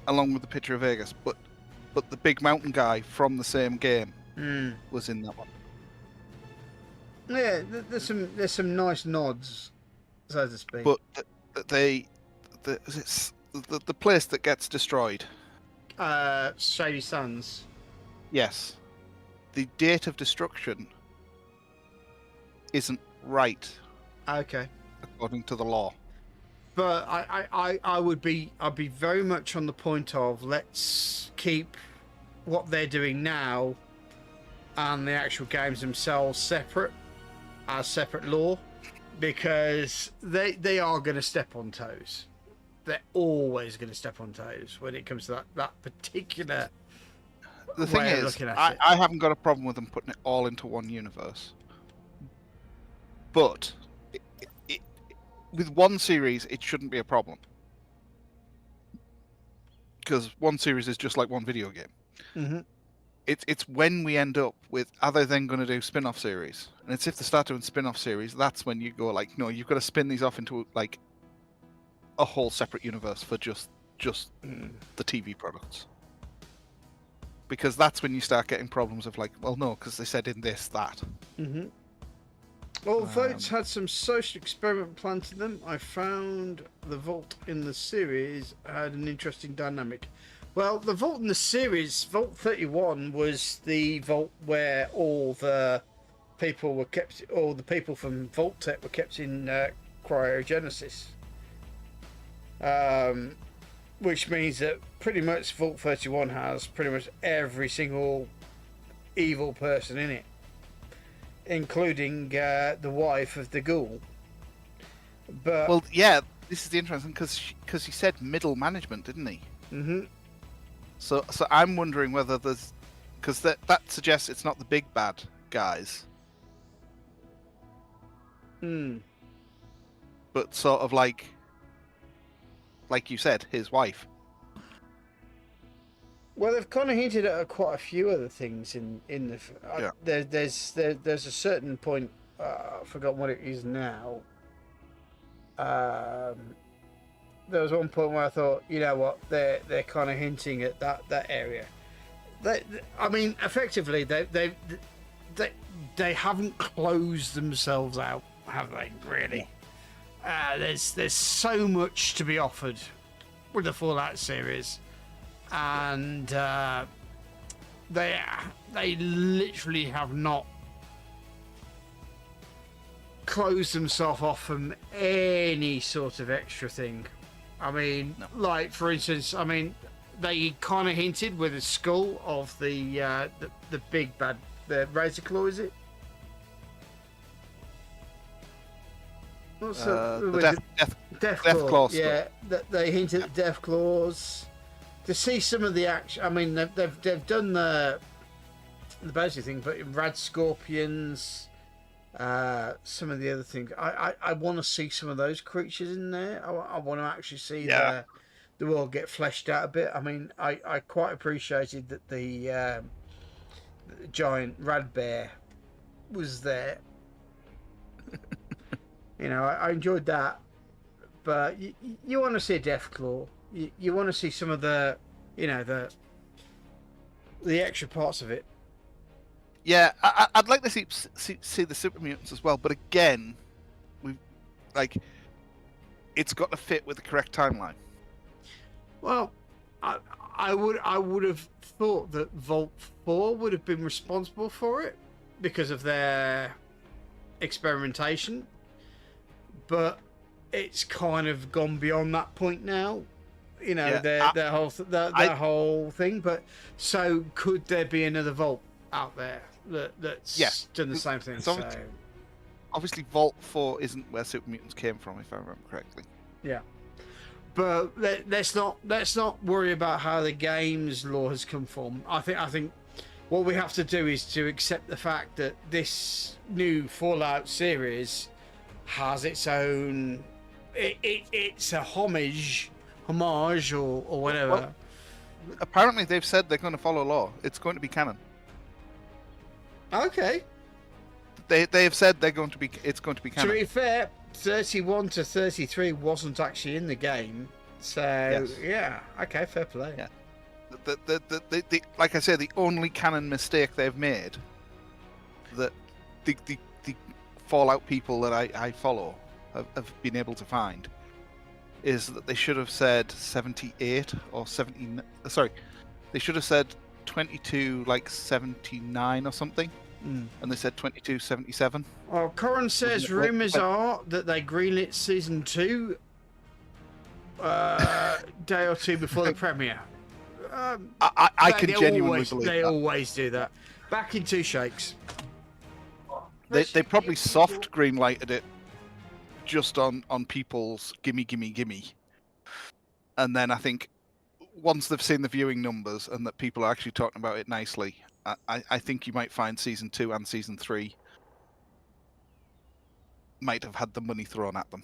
along with the picture of Vegas. But the Big Mountain guy from the same game was in that one. Yeah, there's some nice nods, so to speak. But the place that gets destroyed. Shady Suns. Yes, the date of destruction isn't right Okay. according to the law. But I'd be very much on the point of let's keep what they're doing now and the actual games themselves separate, as separate law, because they are going to step on toes. They're always going to step on toes when it comes to that particular. The thing way of is, looking at it. I haven't got a problem with them putting it all into one universe. But with one series, it shouldn't be a problem. Because one series is just like one video game. Mm-hmm. It's when we end up with, are they then going to do spin-off series? And it's if they start doing spin-off series, that's when you go like, no, you've got to spin these off into like a whole separate universe for just the TV products. Because that's when you start getting problems of like, well, no, because they said in this, that. Mm-hmm. Although it's had some social experiment planned to them, I found the vault in the series had an interesting dynamic. Well, the vault in the series, Vault 31, was the vault where all the people were kept, all the people from Vault Tech were kept in cryogenesis. Which means that pretty much Vault 31 has pretty much every single evil person in it, including the wife of the ghoul. But Well, yeah, this is the interesting because he said middle management, didn't he? Mhm. So I'm wondering whether there's, because that suggests it's not the big bad guys, but sort of like you said, his wife. Well, they've kind of hinted at quite a few other things in the. Yeah. There's a certain point. I've forgotten what it is now. There was one point where I thought, you know what, they're kind of hinting at that area. I mean, effectively, they haven't closed themselves out, have they? Really? There's so much to be offered with the Fallout series, and they literally have not closed themselves off from any sort of extra thing. I mean, like for instance, I mean, they kind of hinted with the skull of the big bad, the Razor Claw, is it? What's The Death Death Claw skull. Yeah, they hinted at Death Claws. To see some of the action, I mean, they've done the basic thing, but Rad Scorpions, some of the other things. I want to see some of those creatures in there. I want to actually see the world get fleshed out a bit. I mean, I quite appreciated that the giant Rad Bear was there. You know, I enjoyed that, but you want to see a Death Claw. You want to see some of the, you know, the extra parts of it. Yeah, I'd like to see the super mutants as well, but again, it's got to fit with the correct timeline. Well, I would have thought that Vault 4 would have been responsible for it because of their experimentation, but it's kind of gone beyond that point now. You know, their whole thing. But so could there be another Vault? out there that's Yeah. done the same thing. It's So obviously Vault 4 isn't where Super Mutants came from, if I remember correctly. yeah. But let's not worry about how the game's lore has come from. I think what we have to do is to accept the fact that this new Fallout series has its own. It's a homage or whatever. Well, apparently, they've said they're going to follow law. It's going to be canon. Okay. They have said they're going to be. It's going to be To canon. be fair, 31 to 33 wasn't actually in the game, so Yes. yeah. Okay, fair play. Yeah. The like I say, the only canon mistake they've made that the Fallout people that I follow have been able to find is that they should have said 78 or 70. Sorry, they should have said 22 like 79 or something, and they said 2277. Well, Corin says Wasn't it like- rumours are that they greenlit season 2 day or two before the premiere. I can They genuinely always, believe they that. always do that. Back in two shakes. They probably soft green lighted it just on people's gimme, and then I think once they've seen the viewing numbers and that people are actually talking about it nicely, I think you might find season 2 and season 3 might have had the money thrown at them.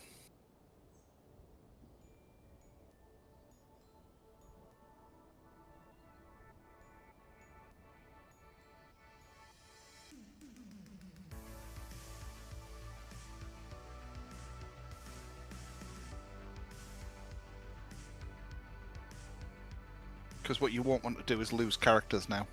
Because what you won't want to do is lose characters now.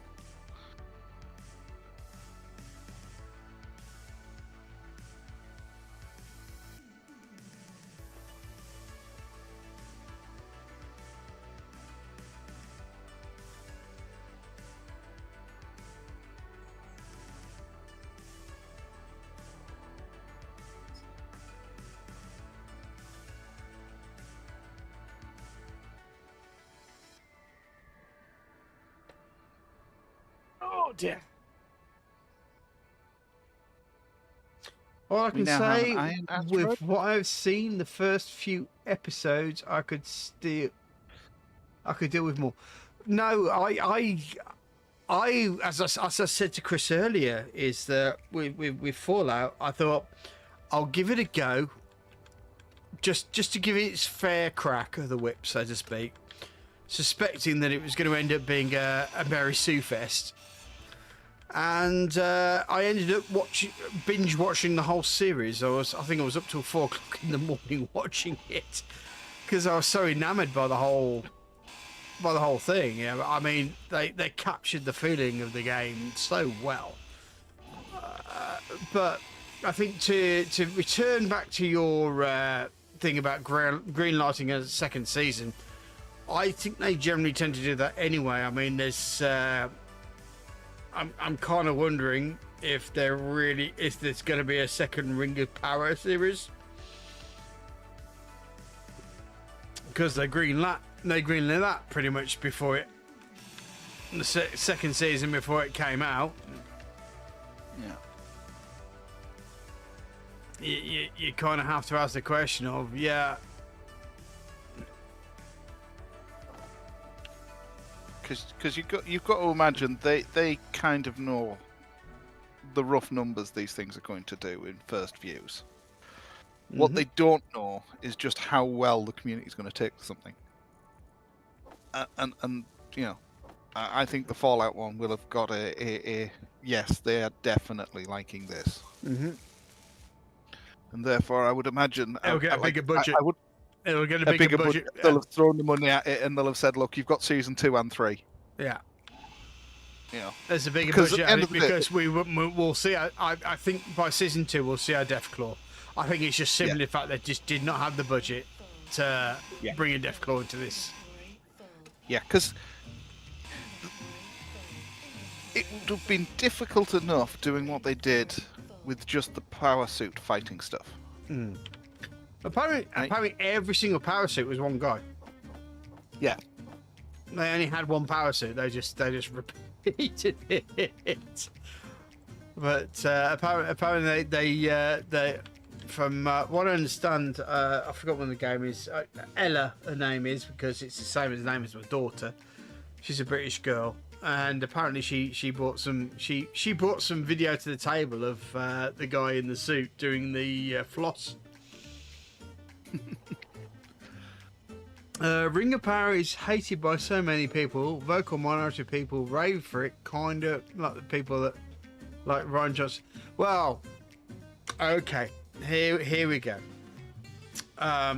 Oh dear. All I can now have say, an iron with asteroid? what I've seen, the first few episodes, I could deal with more. No, as I said to Chris earlier, is that with Fallout, I thought I'll give it a go, just to give it its fair crack of the whip, so to speak, suspecting that it was going to end up being a Mary Sue fest. And I ended up binge watching the whole series. I think I was up till 4 o'clock in the morning watching it because I was so enamoured by the whole thing. Yeah, I mean, they captured the feeling of the game so well. But I think to return back to your thing about green lighting a second season, I think they generally tend to do that anyway. I mean, there's. I'm kind of wondering if there's going to be a second Ring of Power series, because they greenlit that pretty much before it, the second season before it came out. Yeah. You kind of have to ask the question of Because you've got to imagine they kind of know the rough numbers these things are going to do in first views. What they don't know is just how well the community is going to take to something. And you know, I think the Fallout one will have got a yes, they are definitely liking this. And therefore, I would imagine it'll get a bigger budget. It'll get a bigger bigger budget. They'll have thrown the money at it, and they'll have said, "Look, you've got season 2 and 3." Yeah. You know, There's a bigger Because budget at the end at it of the day- because we'll see. I think by season 2 we'll see our Deathclaw. I think it's just simply the fact they just did not have the budget to bring a Deathclaw into this. yeah, because it would have been difficult enough doing what they did with just the power suit fighting stuff. Apparently, every single power suit was one guy. Yeah, They only had one power suit. They just he did it. But apparently they from what I understand, I forgot what the game is. Ella, her name is, because it's the same as the name as my daughter. She's a British girl, and apparently she brought some video to the table of the guy in the suit doing the floss. Ring of Power is hated by so many people. Vocal minority people rave for it, kind of like the people that like Ryan Johnson. Well, okay, here we go. I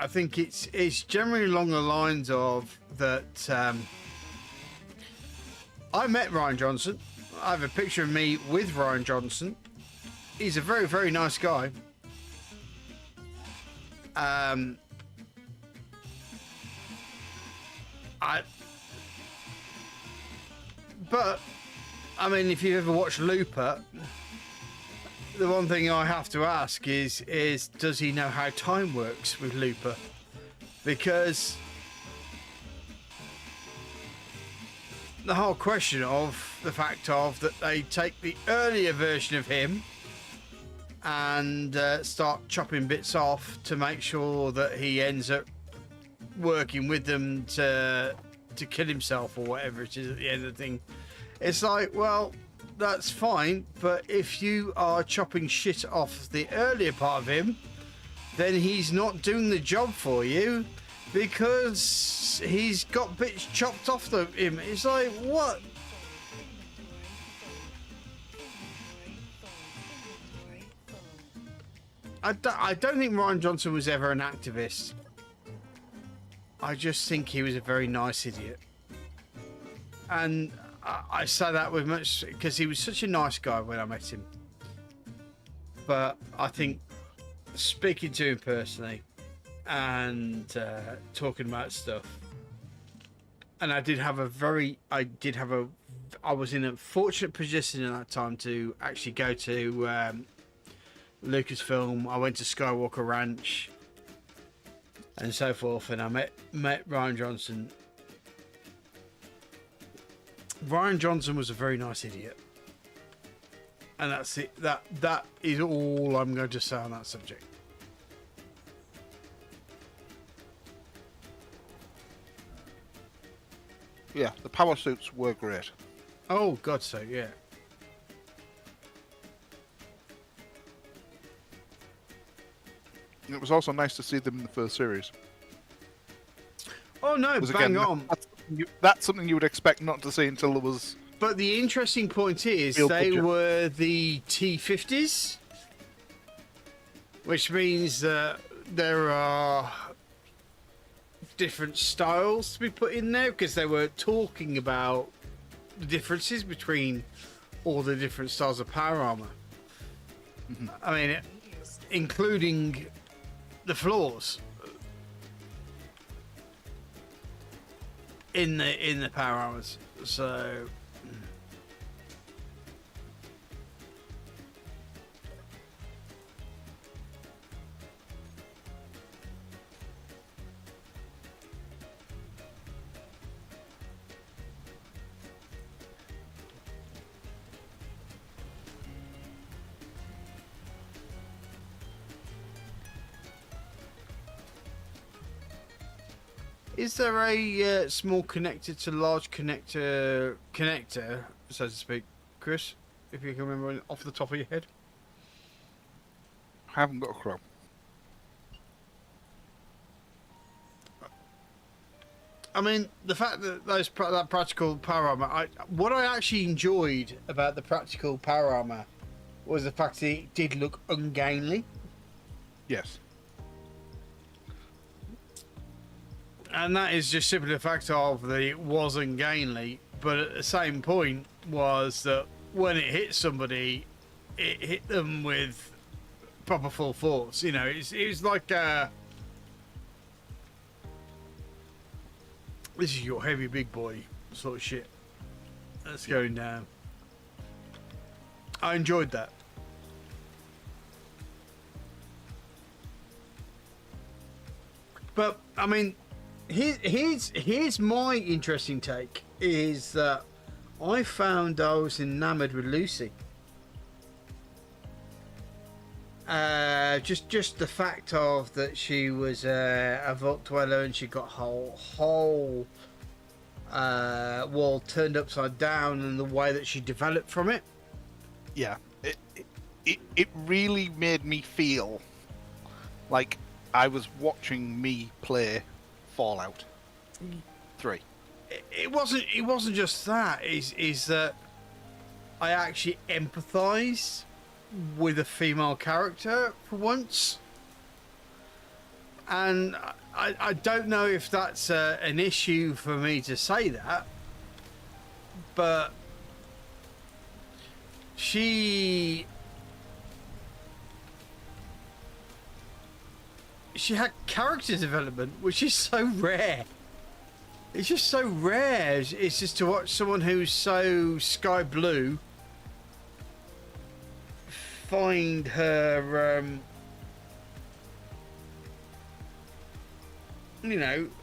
think it's generally along the lines of that. I met Ryan Johnson. I have a picture of me with Ryan Johnson. He's a very, very nice guy. But I mean, if you ever watch Looper, the one thing I have to ask is does he know how time works with Looper? Because the whole question of the fact of that they take the earlier version of him and start chopping bits off to make sure that he ends up working with them to kill himself or whatever it is at the end of the thing. It's like, well, that's fine, but if you are chopping shit off the earlier part of him, then he's not doing the job for you because he's got bits chopped off him. It's like, what? I don't think Ryan Johnson was ever an activist. I just think he was a very nice idiot. And I say that with much because he was such a nice guy when I met him. But I think speaking to him personally and talking about stuff, and I was in a fortunate position at that time to actually go to Lucasfilm. I went to Skywalker Ranch and so forth, and I met Ryan Johnson. Ryan Johnson was a very nice idiot, and that's it. That is all I'm going to say on that subject. Yeah, the power suits were great. Oh God, so yeah. And it was also nice to see them in the first series. Oh no, 'Cause bang again, on. That's something you would expect not to see until there was. But the interesting point is Real they budget. were the T-50s, which means that there are different styles to be put in there because they were talking about the differences between all the different styles of power armor. I mean, including the flaws in the power armors. So is there a small connector to large connector, so to speak, Chris? If you can remember off the top of your head. I haven't got a clue. I mean, the fact that that practical power armor. What I actually enjoyed about the practical power armor was the fact that it did look ungainly, Yes. and that is just simply the fact of that it was ungainly. But at the same point was that when it hit somebody, it hit them with proper full force. You know, it was like this is your heavy big boy sort of shit that's going down. I enjoyed that. But I mean, Here's my interesting take is that I found I was enamored with Lucy. Just the fact of that she was a vault dweller and she got whole wall turned upside down, and the way that she developed from it. Yeah, it really made me feel like I was watching me play Fallout 3. It wasn't just that. Is that I actually empathise with a female character for once, and I don't know if that's an issue for me to say that, but she had character development, which is so rare. It's just so rare. It's just to watch someone who's so sky blue find her,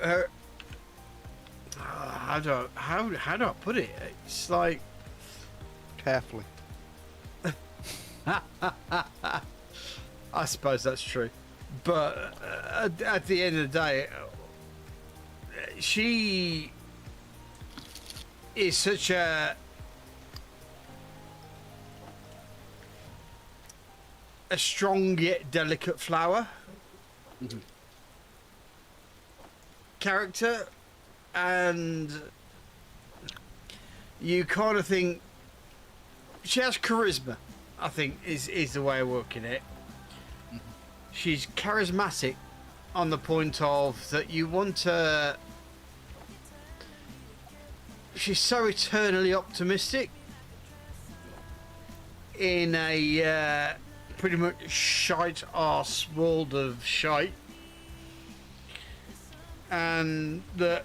her. How do I put it? It's like Carefully. I suppose that's true, but at the end of the day, she is such a strong yet delicate flower character, and you kind of think she has charisma. I think is the way of working it. She's charismatic on the point of that you want to. She's so eternally optimistic in a pretty much shite arse world of shite, and that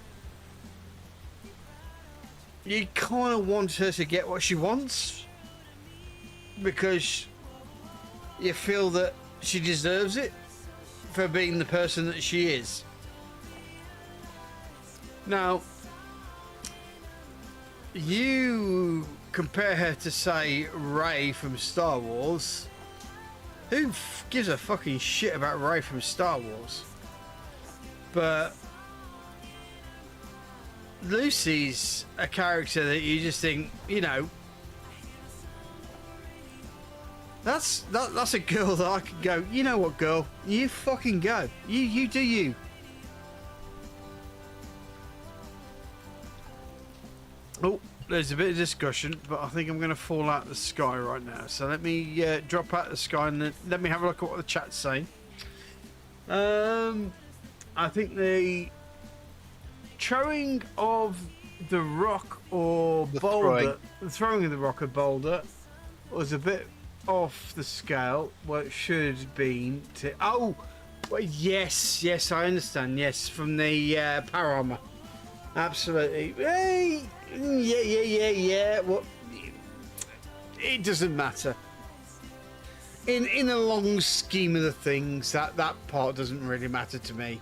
you kind of want her to get what she wants because you feel that she deserves it for being the person that she is. Now, you compare her to, say, Rey from Star Wars. Who gives a fucking shit about Rey from Star Wars? But Lucy's a character that you just think, that's a girl that I could go, you know what, girl, you fucking go, you do you. Oh, there's a bit of discussion, but I think I'm going to fall out of the sky right now. So let me drop out of the sky and let me have a look at what the chat's saying. I think the throwing of the rock or boulder, the throwing of the rock or boulder was a bit off the scale. What it should have been to. Oh, well, yes, I understand. Yes, from the power armor. Absolutely. Hey, yeah. Well, it doesn't matter. In the long scheme of the things, that part doesn't really matter to me.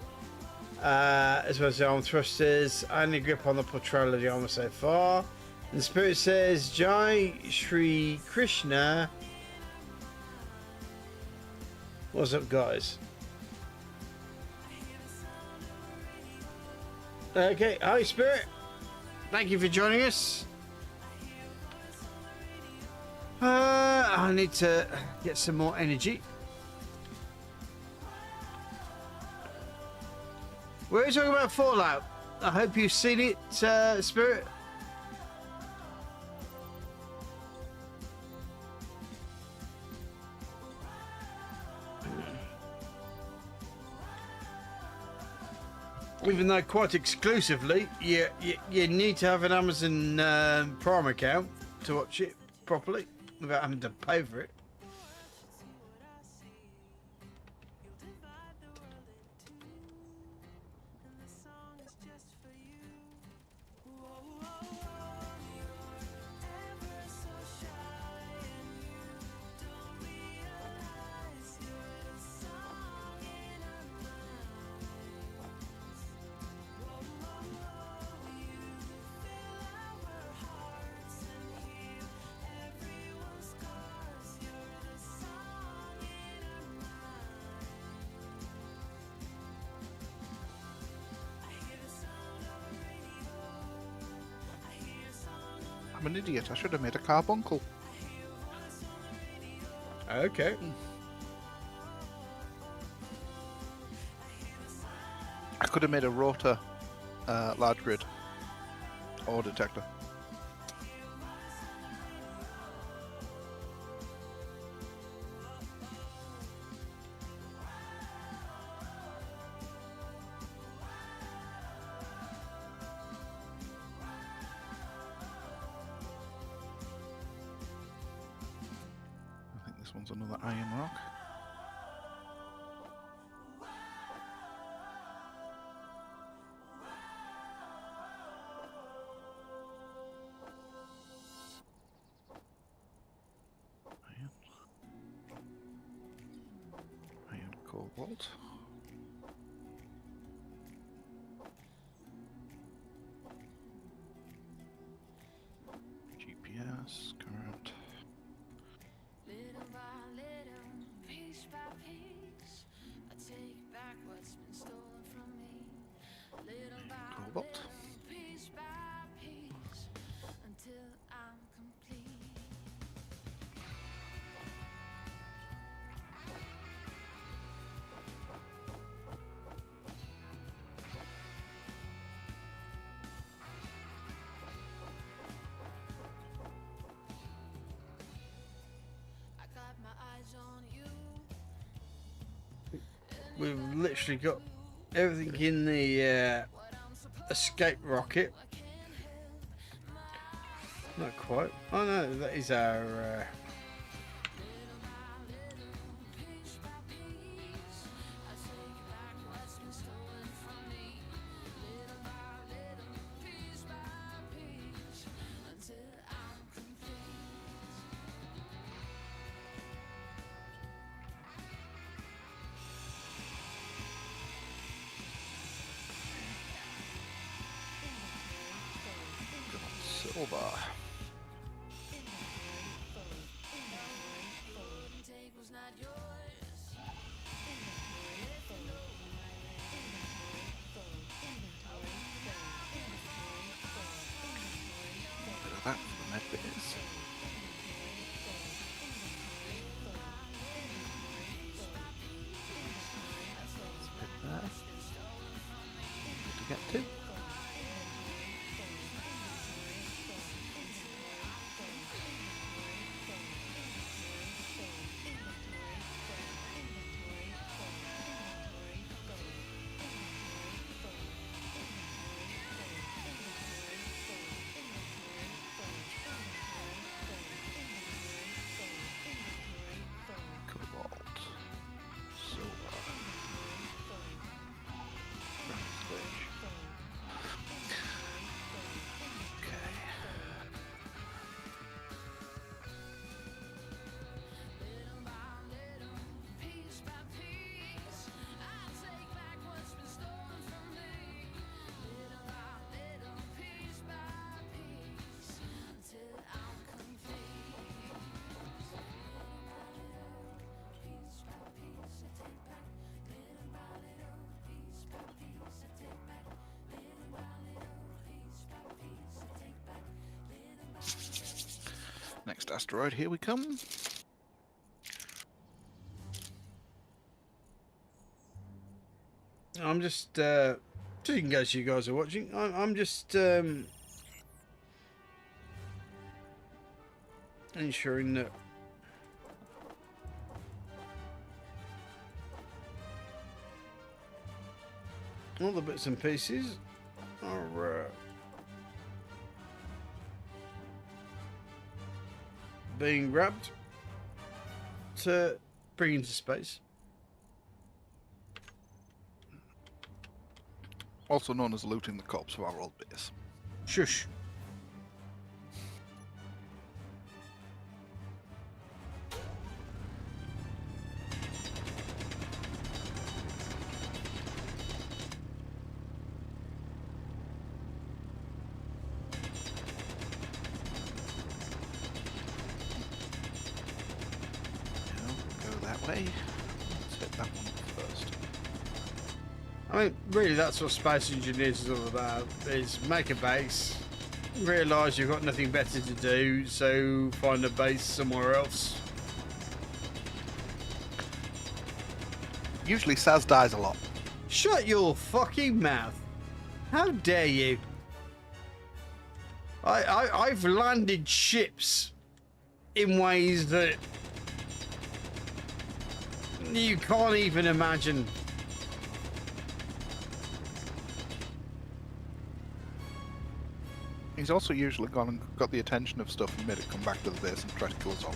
As well as the arm thrusters, I only grip on the portrayal of the armor so far. And the spirit says, Jai Shri Krishna. What's up, guys? Okay, hi, Spirit. Thank you for joining us. I need to get some more energy. We're talking about Fallout. I hope you've seen it, Spirit. Even though quite exclusively, you need to have an Amazon Prime account to watch it properly without having to pay for it. I'm an idiot. I should have made a carbuncle. Okay. I could have made a rotor large grid ore detector. I think this one's another iron rock. Iron cobalt. GPS, current. Little by little, piece by piece, I take back what's been stolen from me. Little by Cobalt. little, piece by piece, until I'm complete. I got my eyes on you. We've literally got everything in the escape rocket. Not quite. Oh no, that is our. Silver. Bit of that for the med bits. There's a bit there. Good to get to. Cobalt. Silver. Bridge. Okay. Next asteroid, here we come. I'm just in case you guys are watching. I'm just ensuring that all the bits and pieces are being grabbed to bring into space. Also known as looting the corpse of our old base. Shush. Go that way. Let's hit that one first. I mean, really, that's what space engineers is all about: is make a base, realise you've got nothing better to do, so find a base somewhere else. Usually Saz dies a lot. Shut your fucking mouth! How dare you? I've landed ships in ways that you can't even imagine. He's also usually gone and got the attention of stuff and made it come back to the base and try to kill us all.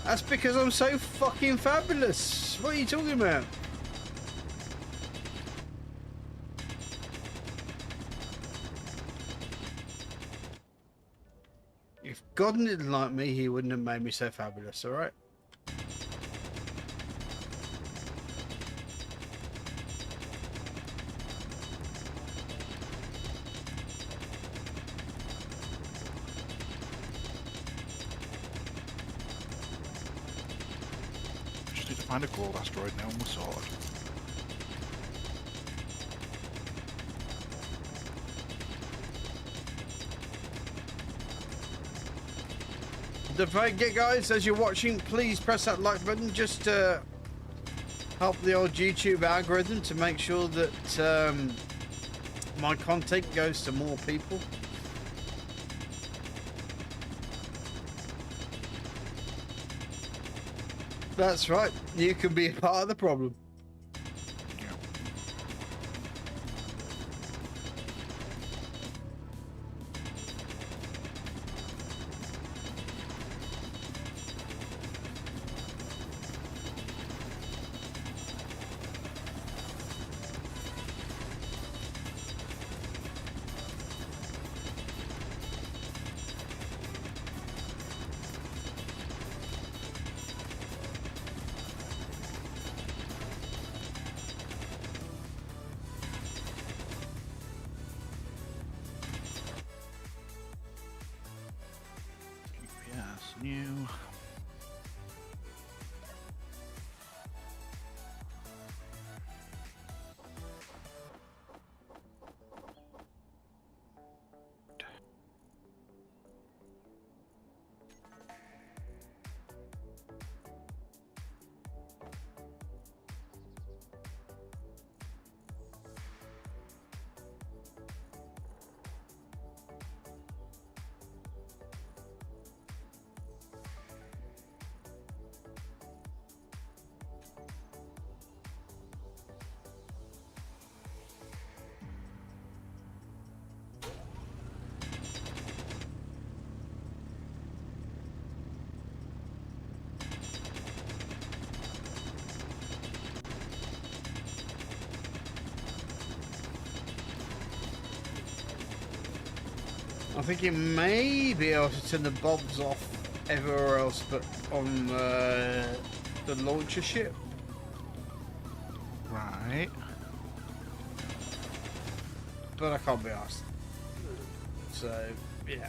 That's because I'm so fucking fabulous. What are you talking about? If God didn't like me, he wouldn't have made me so fabulous, alright? Just need to find a gold asteroid now and we're sorted. Don't forget, guys, as you're watching, please press that like button just to help the old YouTube algorithm to make sure that my content goes to more people. That's right, you can be a part of the problem. Yeah. GPS new. I think you may be able to turn the bobs off everywhere else but on the launcher ship. Right. But I can't be asked. So, yeah.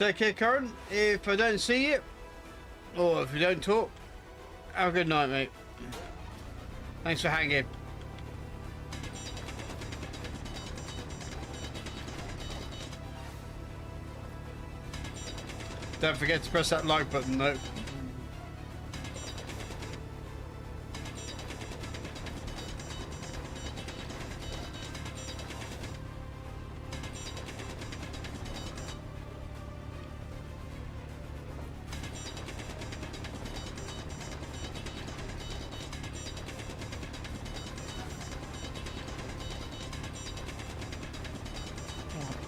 Take care, Karen. If I don't see you, or if we don't talk, have a good night, mate. Thanks for hanging. Don't forget to press that like button, though.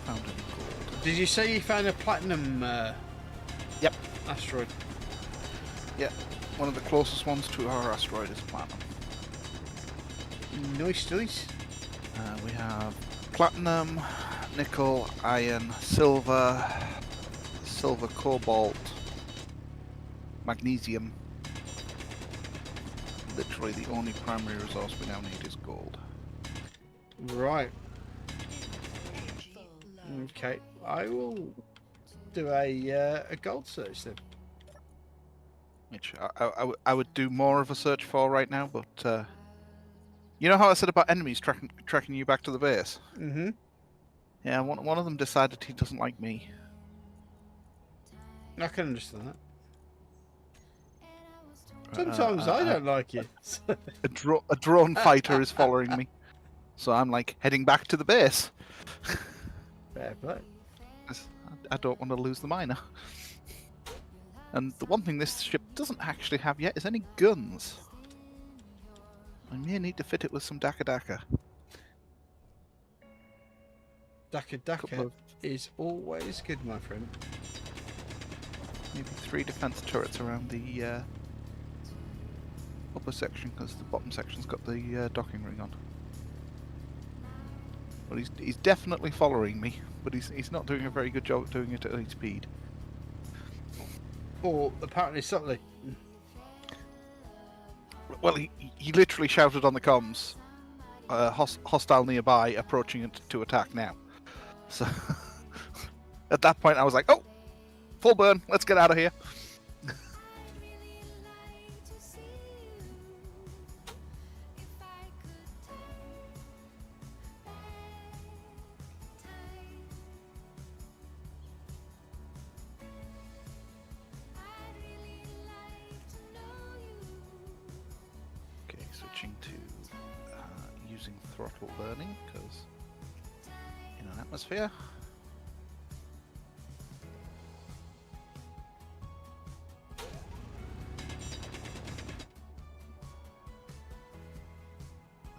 Found any gold. Did you say you found a platinum Yep. asteroid? Yeah. One of the closest ones to our asteroid is platinum. Nice, nice. We have platinum, nickel, iron, silver, cobalt, magnesium. Literally the only primary resource we now need is gold. Right. Okay, I will do a gold search then. Which I would do more of a search for right now, but you know how I said about enemies tracking you back to the base? Mm-hmm. Yeah, one of them decided he doesn't like me. I can understand that. Sometimes I don't like you. A drone fighter is following me, so I'm like heading back to the base. Fair play. I don't want to lose the miner. And the one thing this ship doesn't actually have yet is any guns. I may need to fit it with some Daka Daka. Daka Couple Daka of- is always good, my friend. Maybe 3 defense turrets around the upper section, because the bottom section's got the docking ring on. But he's definitely following me, but he's not doing a very good job at doing it at any speed. Or apparently subtly. Well, he literally shouted on the comms, hostile nearby, approaching it to attack now. So at that point I was like, oh, full burn, let's get out of here. Okay, switching to using throttle burning, because in an atmosphere.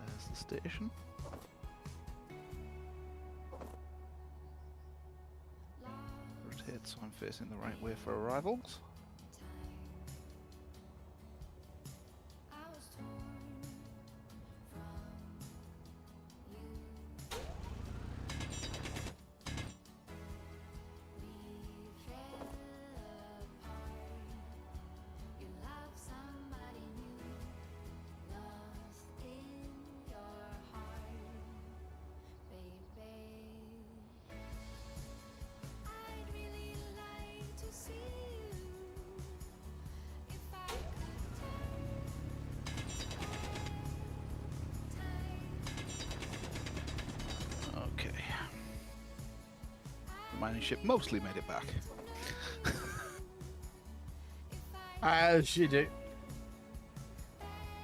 There's the station. Rotate so I'm facing the right way for arrivals. Okay. The mining ship mostly made it back. As you do.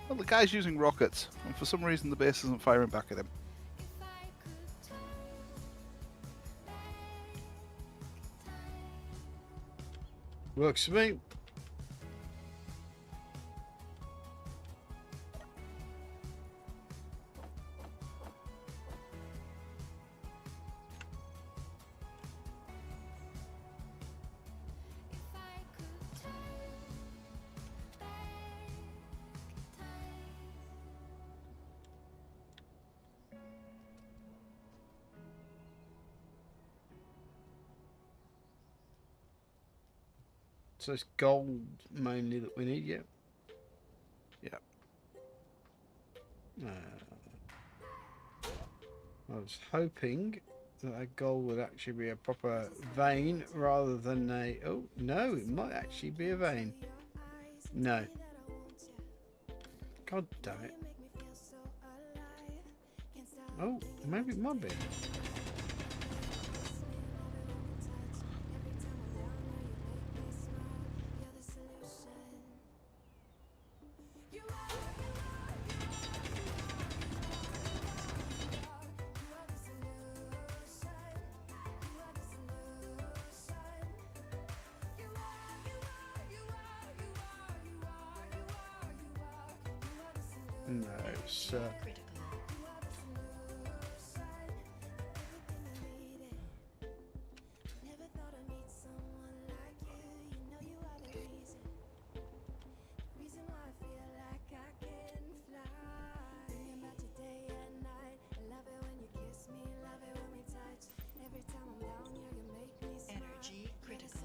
Well, the guy's using rockets, and for some reason the base isn't firing back at him. Works for me. So it's gold mainly that we need, yeah. Yeah. I was hoping that a goal would actually be a proper vein rather than a... Oh, no, it might actually be a vein. No. God damn it. Oh, maybe it might be. No, it's... Energy critical.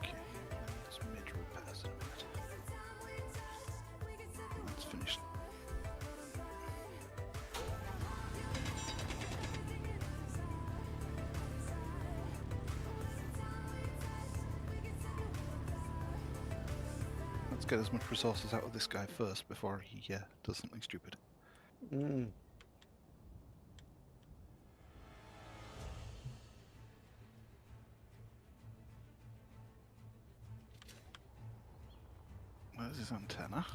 Okay, let's mid repairs in a minute. Let's finish. Let's get as much resources out of this guy first before he does something stupid. Mm. Where's his antenna?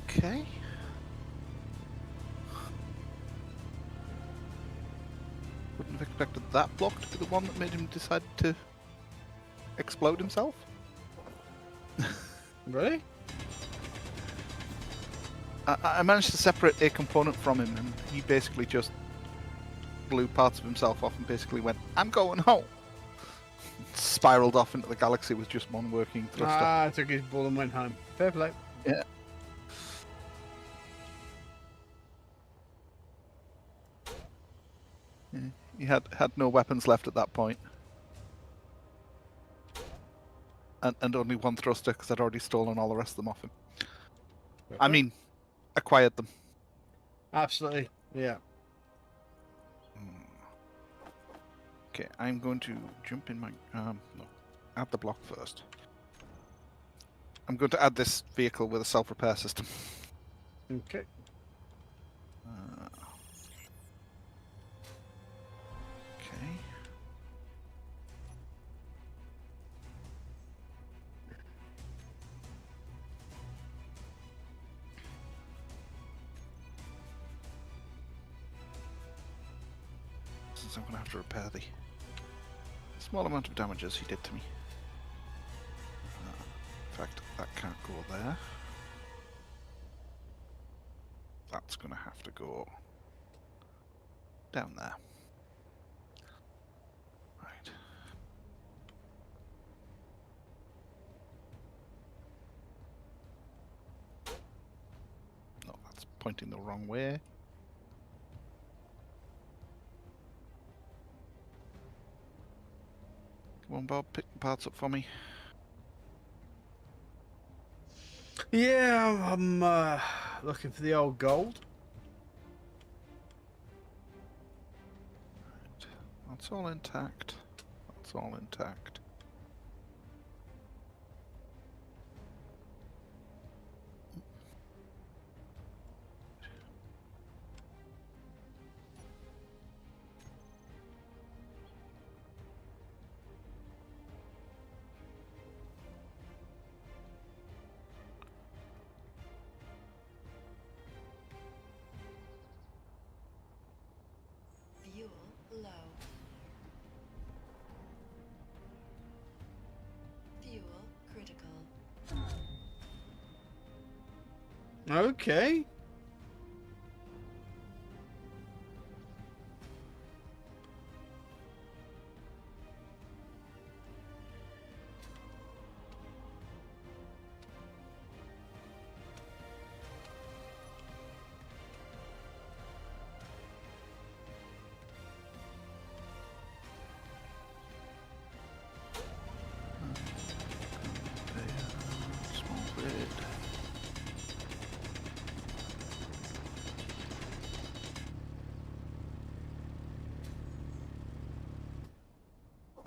Okay. Wouldn't have expected that block to be the one that made him decide to explode himself. Really? I managed to separate a component from him, and he basically just blew parts of himself off and basically went, "I'm going home." Spiraled off into the galaxy with just one working thruster. Ah, took his ball and went home. Fair play. Yeah. Yeah, he had no weapons left at that point. And only one thruster because I'd already stolen all the rest of them off him. I mean, acquired them. Absolutely. Yeah. Okay, I'm going to jump in my... no, add the block first. I'm going to add this vehicle with a self-repair system. Okay. Okay. instance, I'm going to have to repair the small amount of damages he did to me. In fact, that can't go there. That's going to have to go down there. Right. No, that's pointing the wrong way. Come on, Bob, pick the parts up for me. Yeah, I'm looking for the old gold. Right. That's all intact. That's all intact. Fuel low. Fuel critical. Okay. Small grid.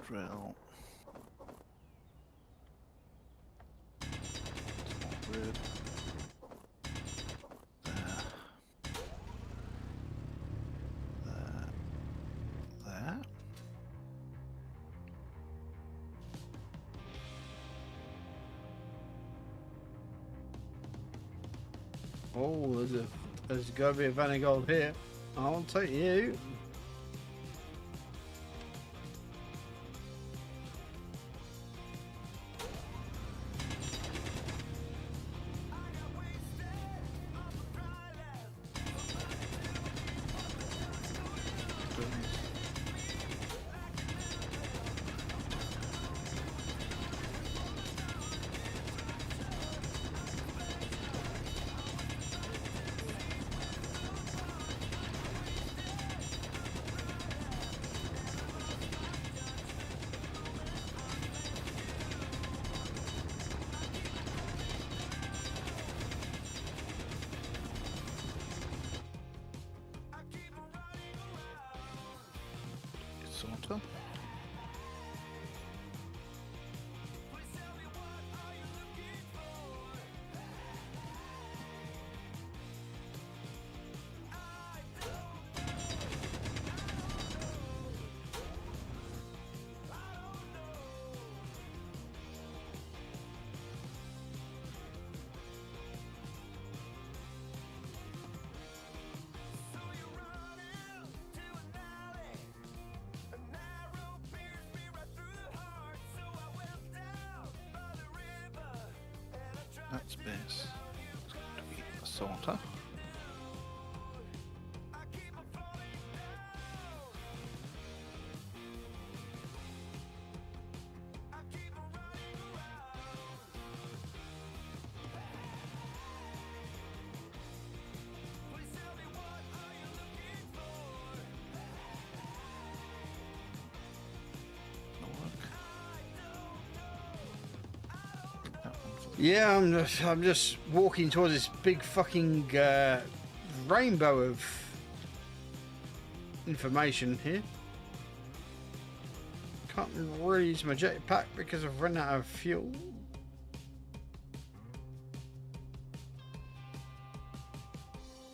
Drill. Small grid. There. There. There. Oh, there's got to be a vein of gold here. I'll take you. Sorta. That space is going to be a sorter. No work. That one's Yeah, I'm just walking towards this big fucking rainbow of information here. Can't really use my jetpack because I've run out of fuel.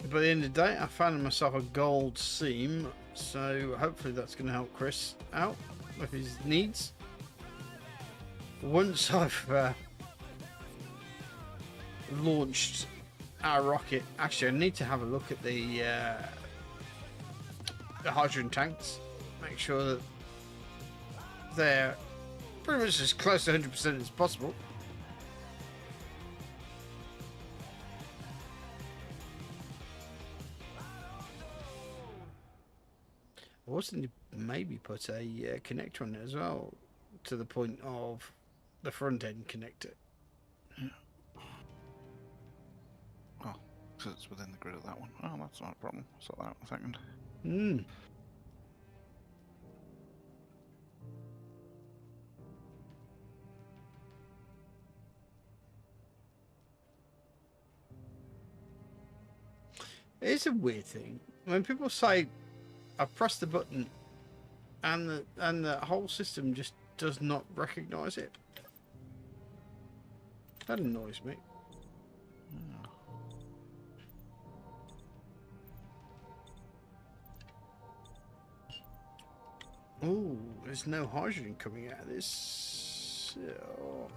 But at the end of the day, I found myself a gold seam, so hopefully that's going to help Chris out with his needs. Once I've launched our rocket, actually, I need to have a look at the hydrogen tanks make sure that they're pretty much as close to 100% as possible. I was thinking maybe put a connector on it as well, to the point of the front end connector. Oh, because it's within the grid of that one. Oh, that's not a problem. Sort that out in a second. Hmm. It's a weird thing when people say, "I pressed the button," and the whole system just does not recognise it. That annoys me. Oh, there's no hydrogen coming out of this. Oh.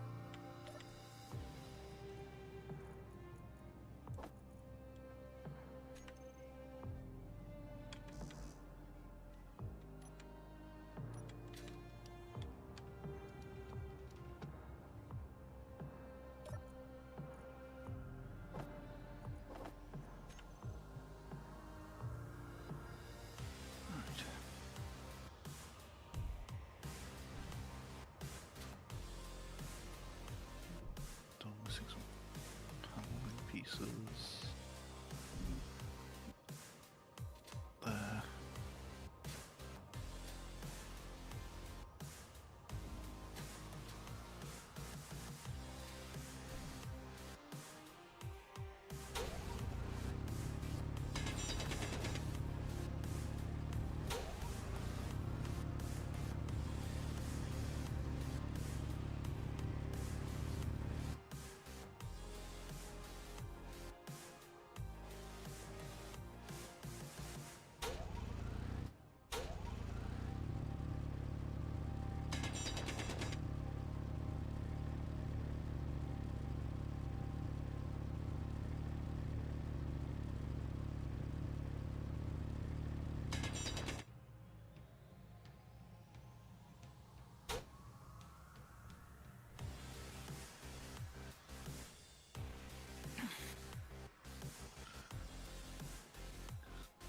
Done missing some paneling pieces. There.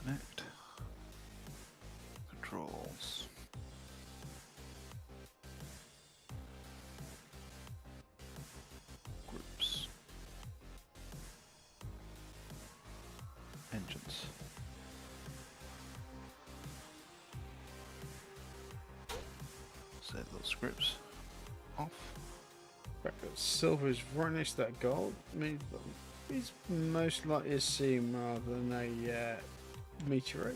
Connect. Controls. Groups. Engines. Set those scripts off. Right, but silver is right next to that gold. Means that it's most likely a seam rather than a meteorite.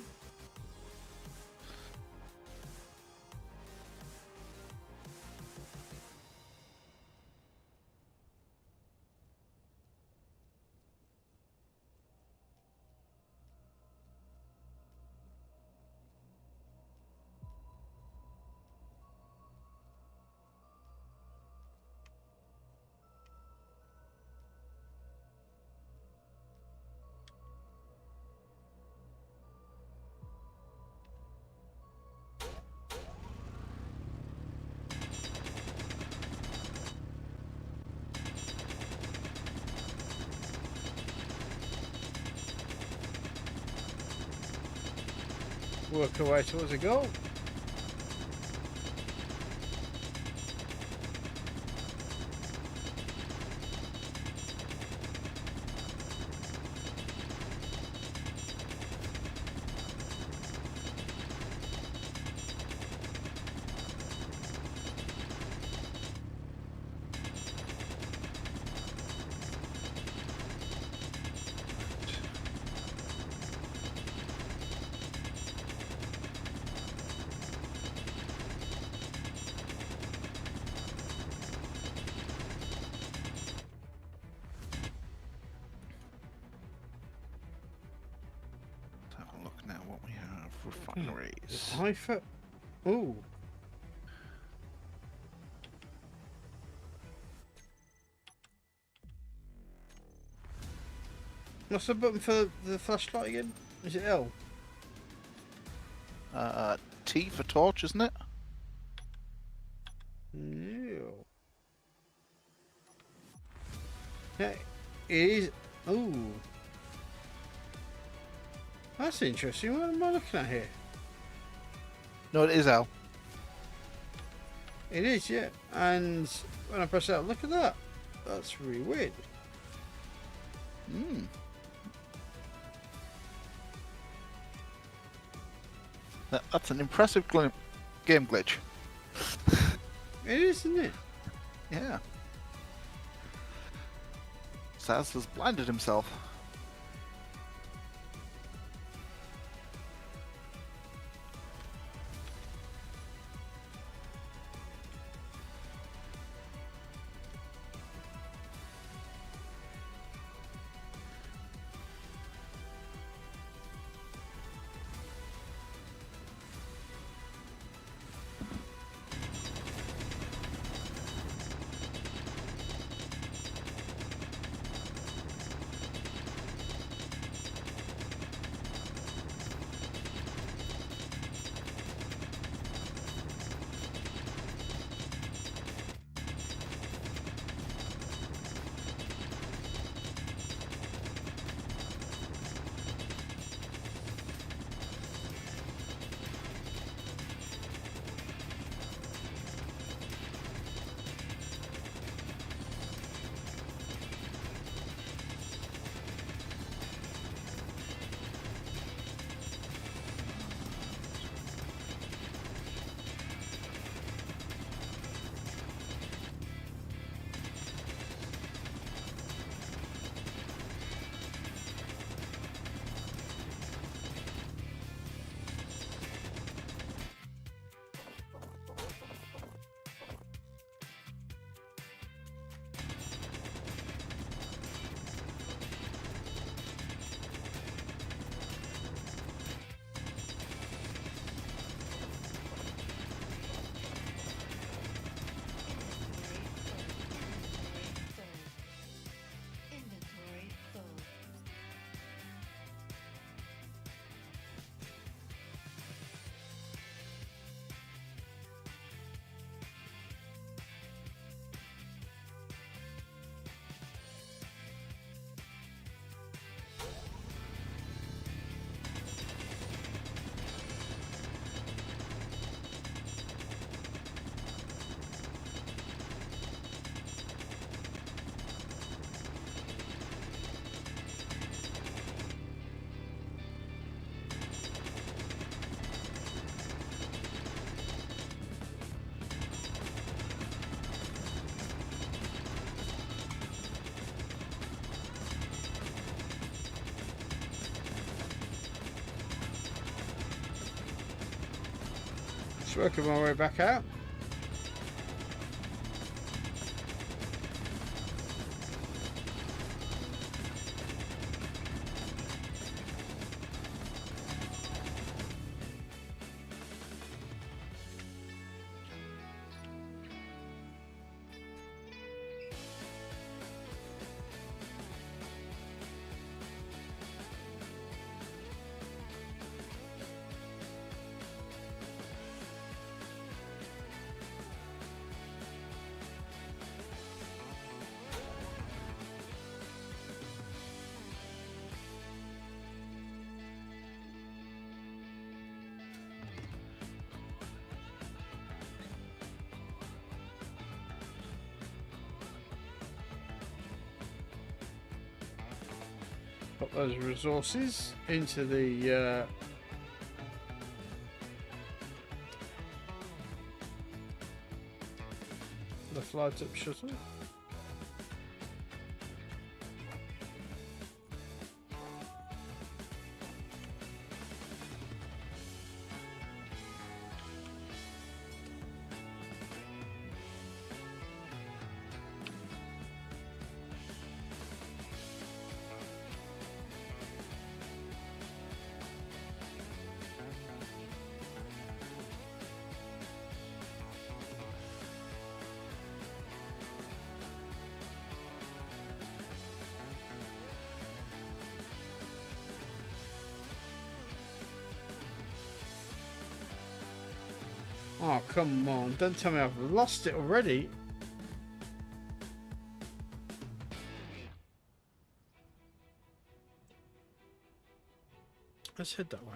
Work our way towards a goal. Let's have a look now what we have. Refineries. Hypha. Ooh. What's the button for the flashlight again? Is it L? T for torch, isn't it? No. Yeah, it is. Ooh. That's interesting. What am I looking at here? No, it is L. It is, yeah. And when I press that, look at that. That's really weird. Hmm. That's an impressive game glitch. It is, isn't it? Yeah. Saz has blinded himself. Inventory full. Just working my way back out. Put those resources into the flight up shuttle. Oh, come on. Don't tell me I've lost it already. Let's head that way.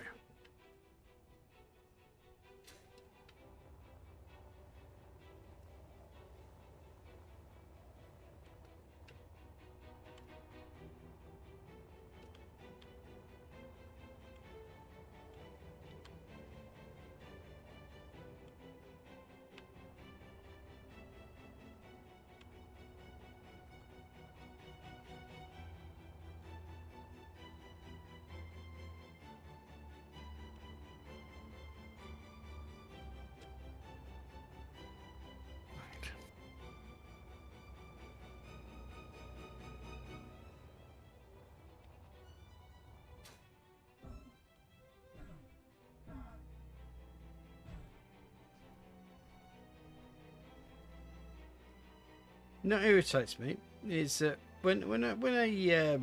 What irritates me is that when a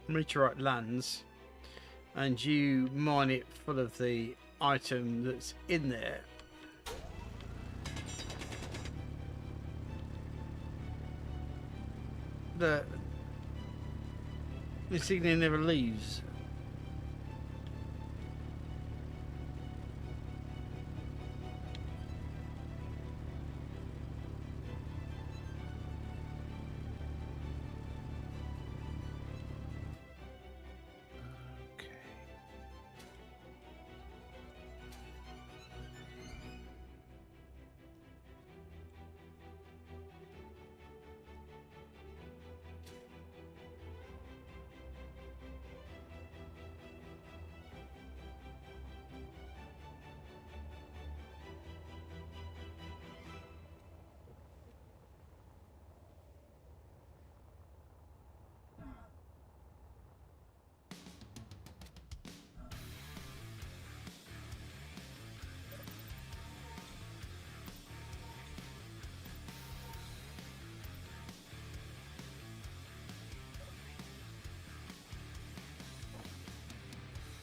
meteorite lands and you mine it full of the item that's in there, the insignia never leaves. Okay.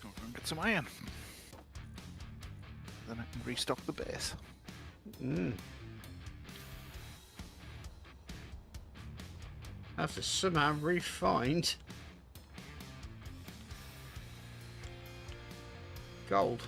Go and get some iron. Then I can restock the base. Have to somehow re-find gold.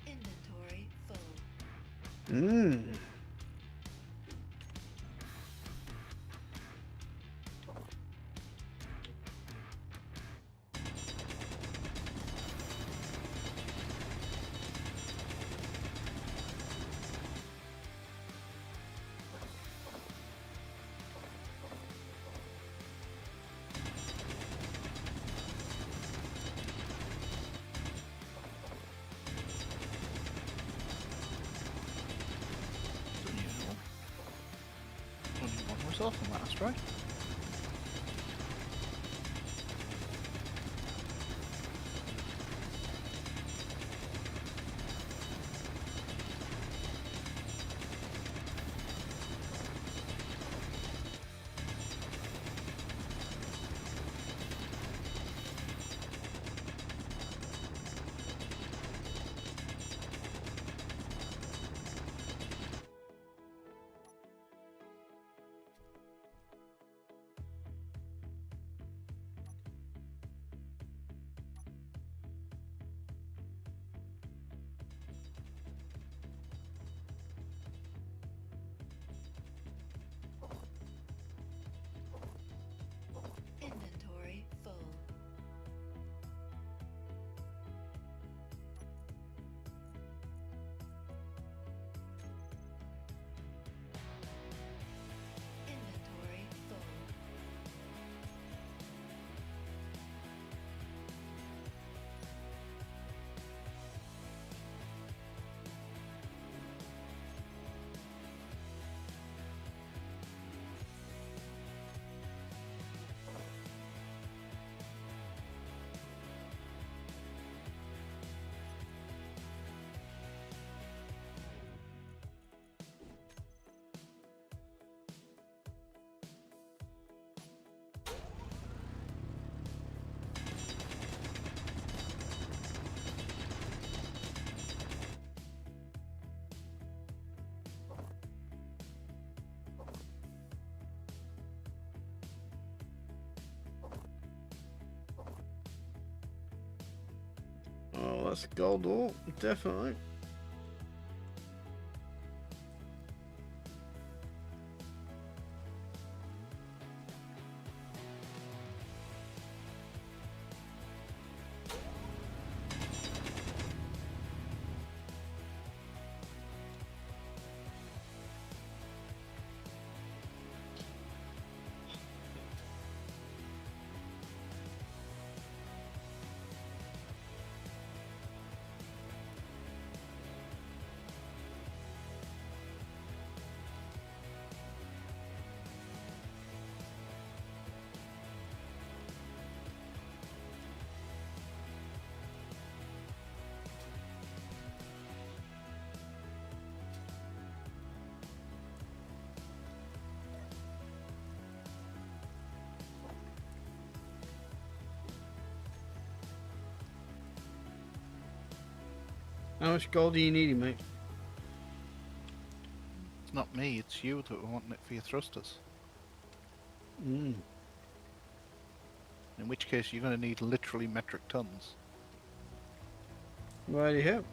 Inventory full. Only one was off on last destroy? Inventory full. Inventory full. Oh, that's gold ore, definitely. How much gold do you need, mate? It's not me, it's you that are wanting it for your thrusters. Mm. In which case, you're going to need literally metric tons. Righty ho.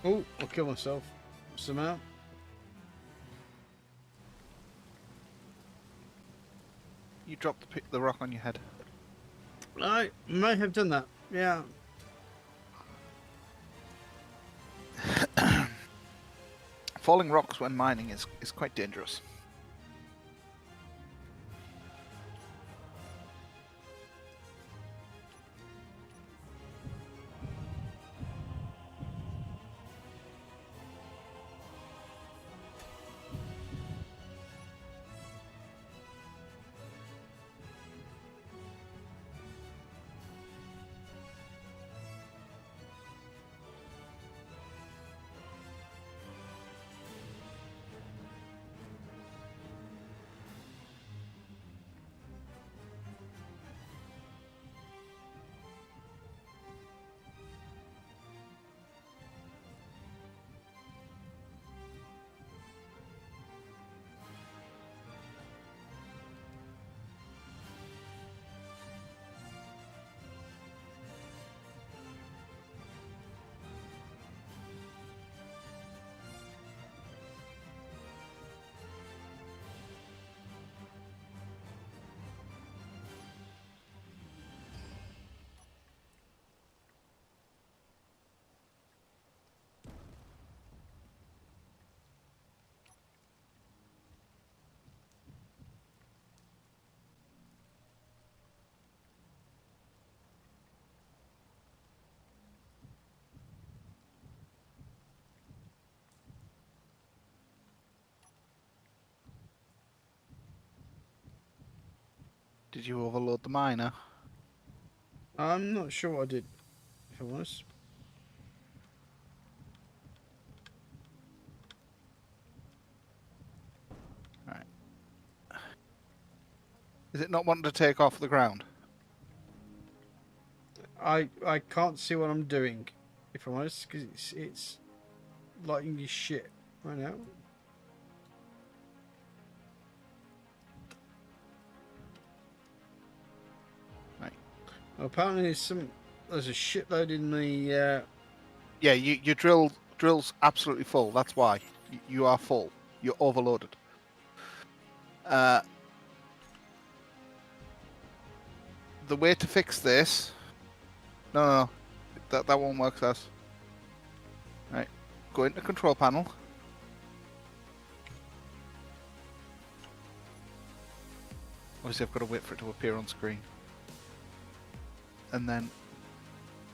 Oh, I'll kill myself somehow. You dropped the rock on your head. I may have done that. Yeah. Falling rocks when mining is quite dangerous. Did you overload the miner? I'm not sure what I did, if I'm honest. Right. Is it not wanting to take off the ground? I can't see what I'm doing, if I'm honest, because it's lighting your shit right now. Right. Well, apparently there's a shitload in the. Yeah, your drill's absolutely full. That's why you are full. You're overloaded. The way to fix this. No. That won't work, Saz. Right. Go into control panel. Obviously, I've got to wait for it to appear on screen. And then,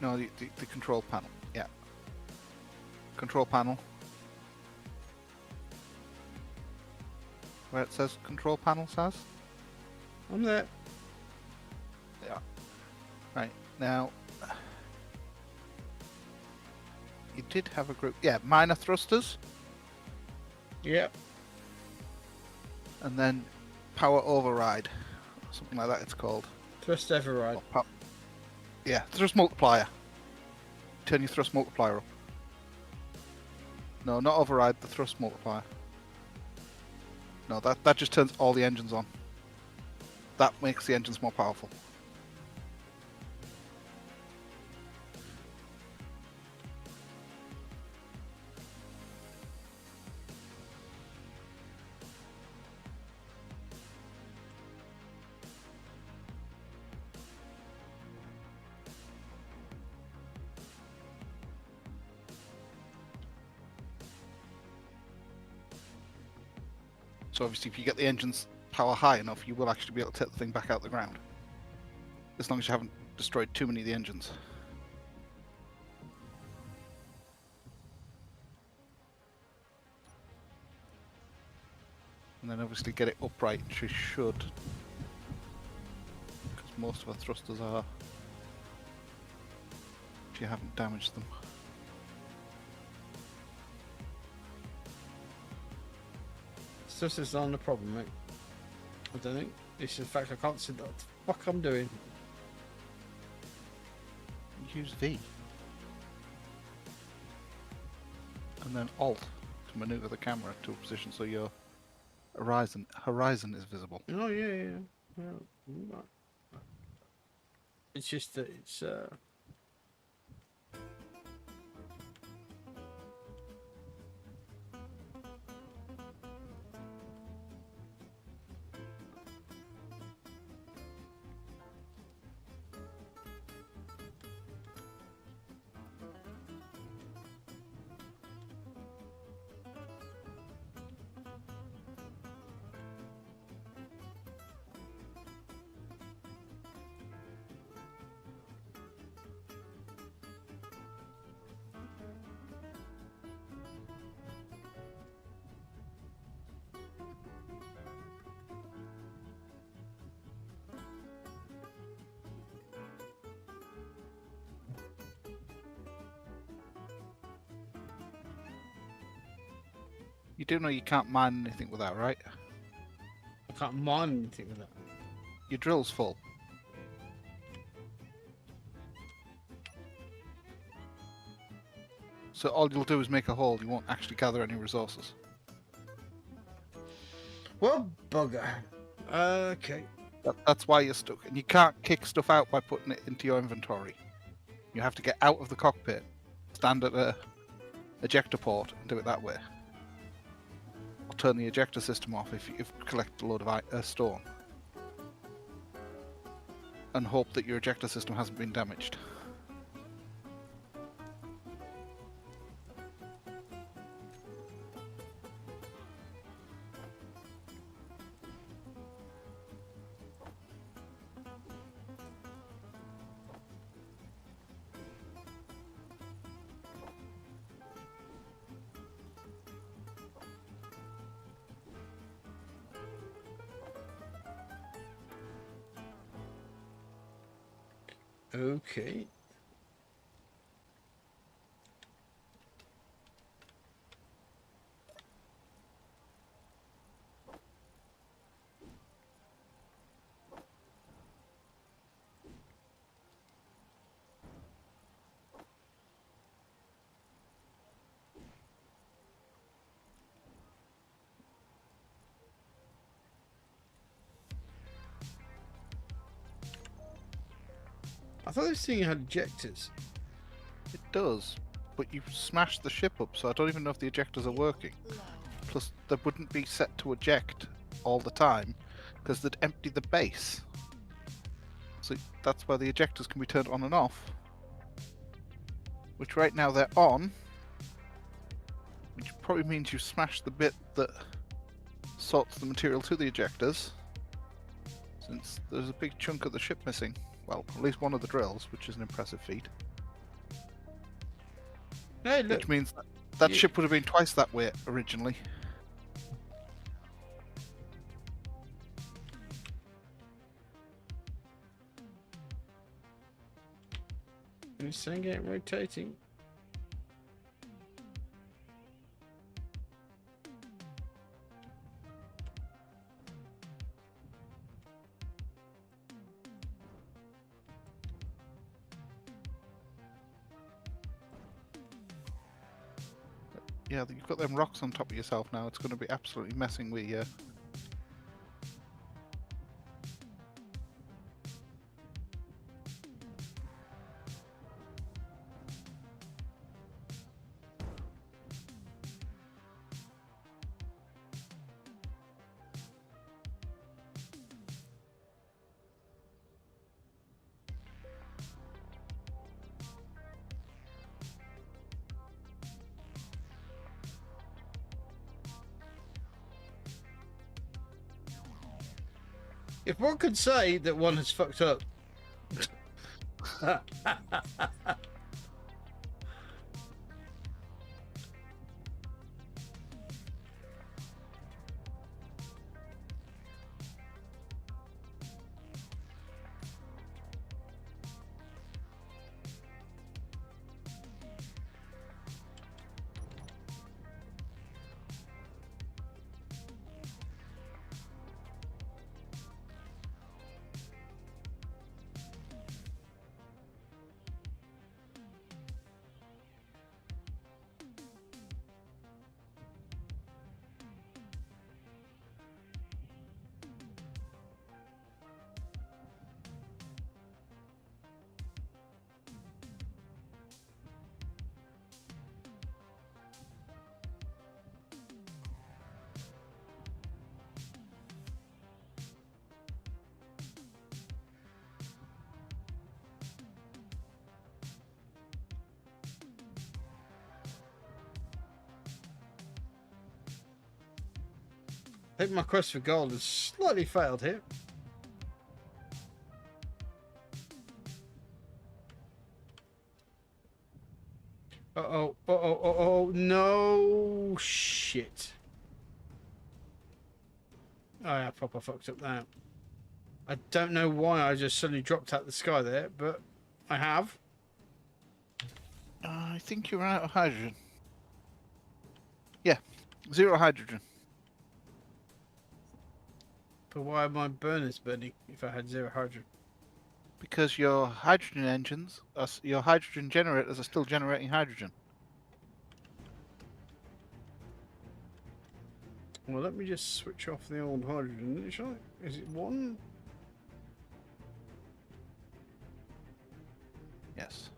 no, the control panel. Yeah. Control panel. Where it says control panel, Saz? I'm there. Yeah. Right. Now, you did have a group. Yeah, minor thrusters. Yep. And then power override. Something like that it's called. Thrust override. Yeah, thrust multiplier. Turn your thrust multiplier up. No, not override, the thrust multiplier. No, that just turns all the engines on. That makes the engines more powerful. So obviously if you get the engine's power high enough, you will actually be able to take the thing back out the ground. As long as you haven't destroyed too many of the engines. And then obviously get it upright, which you should. Because most of our thrusters are. If you haven't damaged them. Thrusters aren't a problem, mate. I don't think. It's the fact I can't see what the fuck I'm doing. Use V. And then Alt to maneuver the camera to a position so your horizon is visible. Oh yeah. Right. It's just that it's You do know you can't mine anything with that, right? I can't mine anything with that. Your drill's full. So all you'll do is make a hole. You won't actually gather any resources. Well, bugger. Okay. That's why you're stuck. And you can't kick stuff out by putting it into your inventory. You have to get out of the cockpit, stand at a ejector port, and do it that way. Or turn the ejector system off if you've collected a load of stone. And hope that your ejector system hasn't been damaged. Okay. I thought this thing had ejectors. It does, but you smashed the ship up, so I don't even know if the ejectors are working. Low. Plus, they wouldn't be set to eject all the time, because they'd empty the base. So that's where the ejectors can be turned on and off. Which right now they're on, which probably means you smashed the bit that sorts the material to the ejectors, since there's a big chunk of the ship missing. Well, at least one of the drills, which is an impressive feat. Hey, look. Which means that You- ship would have been twice that weight originally. This thing ain't rotating. Yeah, you've got them rocks on top of yourself now. It's going to be absolutely messing with you. If one could say that one has fucked up. I think my quest for gold has slightly failed here. Uh-oh, uh-oh, uh-oh, no shit. Oh yeah, proper fucked up now. I don't know why I just suddenly dropped out the sky there, but I have. I think you're out of hydrogen. Yeah, Zero hydrogen. But why are my burners burning if I had zero hydrogen? Because your hydrogen engines, your hydrogen generators are still generating hydrogen. Well, let me just switch off the old hydrogen, shall I? Is it 1? Yes.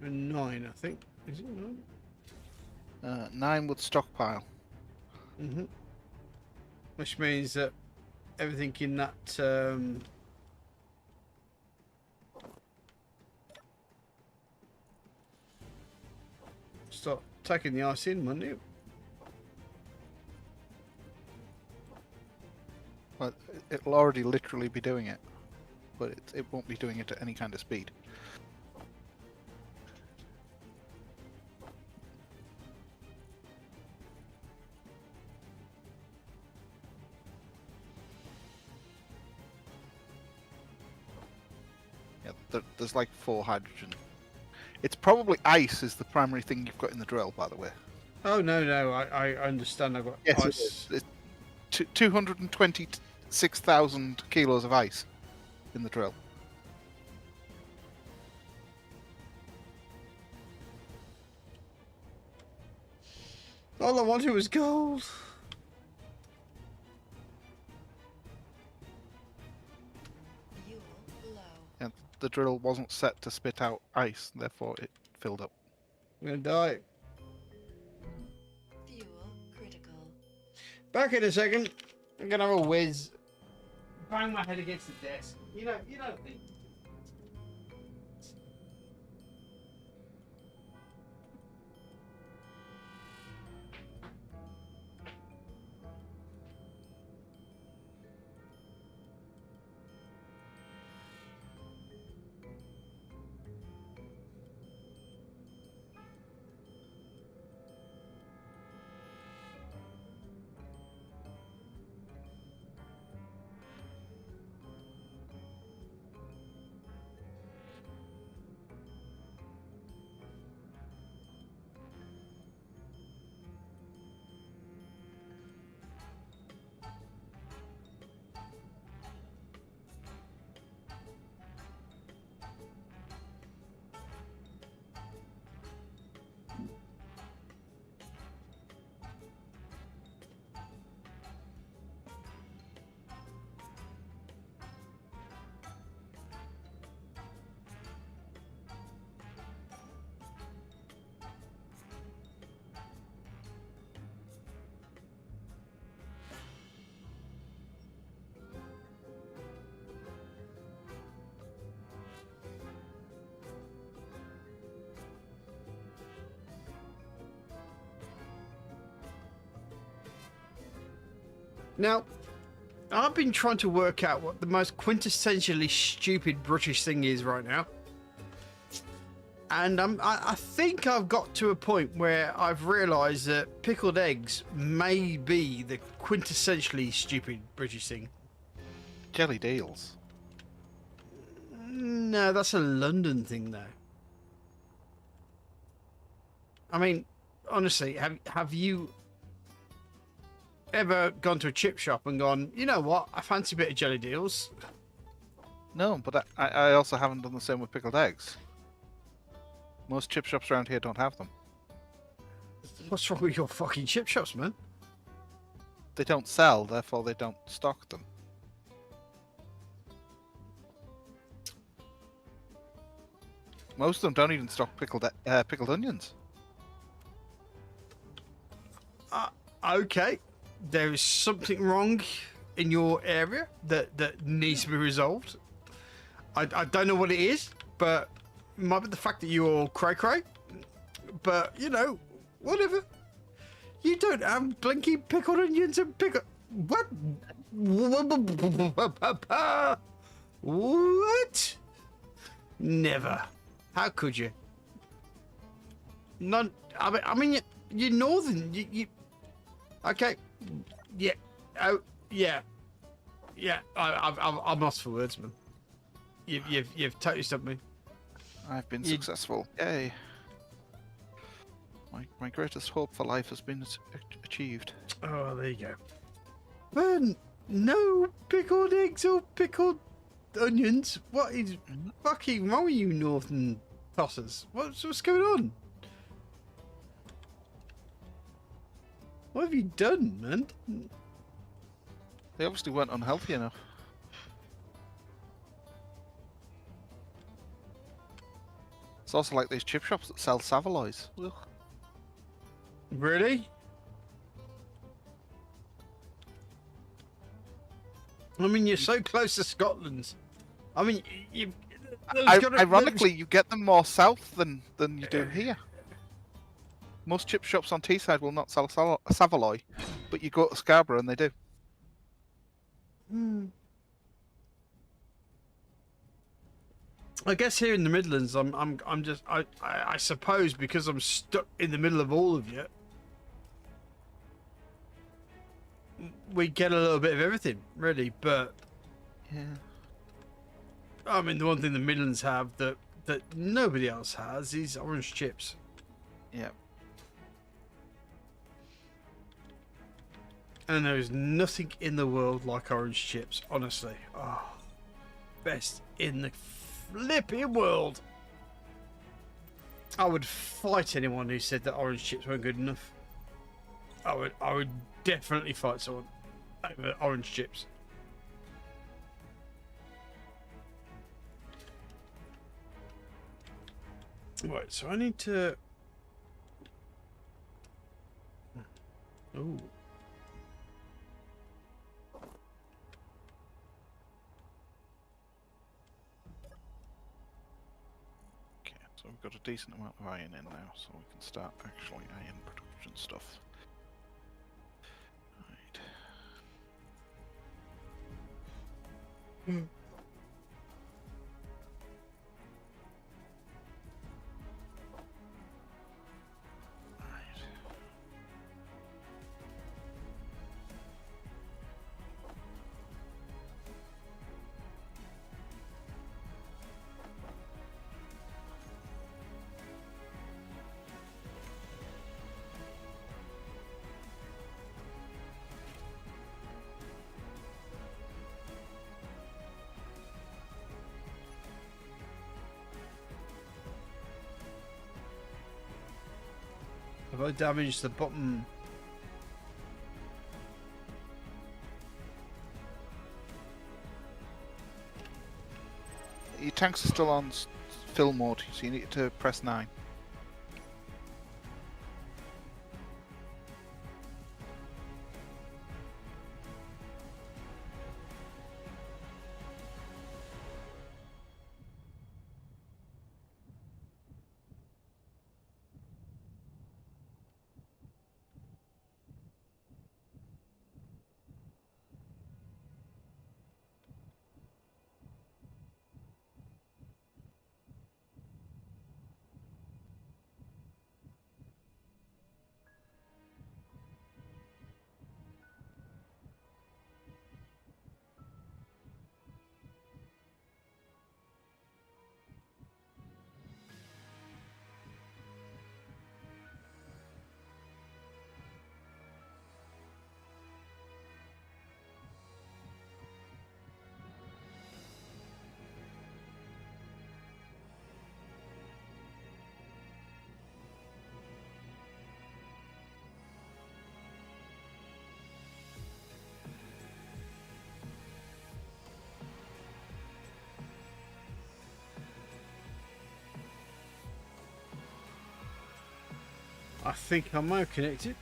And 9, I think. Is it 9? 9 would stockpile. Mm-hmm. Which means that everything in that start taking the ice in, wouldn't it? Well, it'll already literally be doing it, but it won't be doing it at any kind of speed. Yeah, there's like 4 hydrogen. It's probably ice is the primary thing you've got in the drill, by the way. Oh no, I understand. I've got Yes, ice. it's 226,000 kilos of ice in the drill. All I wanted was gold. Fuel low. And the drill wasn't set to spit out ice, therefore it filled up. I'm gonna die. Fuel critical. Back in a second. I'm gonna have a whiz. Bang my head against the desk. You know think. Now, I've been trying to work out what the most quintessentially stupid British thing is right now. And I think I've got to a point where I've realised that pickled eggs may be the quintessentially stupid British thing. Jelly deals. No, that's a London thing, though. I mean, honestly, have you ever gone to a chip shop and gone, you know what, I fancy a bit of jelly deals? No, but I also haven't done the same with pickled eggs. Most chip shops around here don't have them. What's wrong with your fucking chip shops, man? They don't sell, therefore they don't stock them. Most of them don't even stock pickled onions. Okay, there is something wrong in your area that needs to be resolved. I don't know what it is, but it might be the fact that you're cray-cray. But, you know, whatever. You don't have blinky pickled onions and pickled... What? What? Never. How could you? None. I mean, you're northern. You. Okay. Yeah. Oh. Yeah. Yeah. I'm lost for words, man. You've totally stumped me. I've been successful. Yay. My greatest hope for life has been achieved. Oh, there you go. Man, no pickled eggs or pickled onions. What is fucking wrong with you, northern tossers? What's going on? What have you done, man? They obviously weren't unhealthy enough. It's also like these chip shops that sell Savaloys. Ugh. Really? I mean, you're so close to Scotland. I mean, you. Ironically, you get them more south than you do here. Most chip shops on Teesside will not sell Savaloy, but you go to Scarborough and they do. I guess here in the Midlands, I suppose because I'm stuck in the middle of all of you, we get a little bit of everything, really. But Yeah. I mean, the one thing the Midlands have that nobody else has is orange chips. Yeah. And there is nothing in the world like orange chips, honestly. Oh, best in the flipping world. I would fight anyone who said that orange chips weren't good enough. I would definitely fight someone over orange chips. Right, so I need to. Ooh. Okay, so we've got a decent amount of iron in now, so we can start actually iron production stuff. Right. Right. Have I damaged the bottom? Your tanks are still on fill mode, so you need to press 9. I think I might have connected.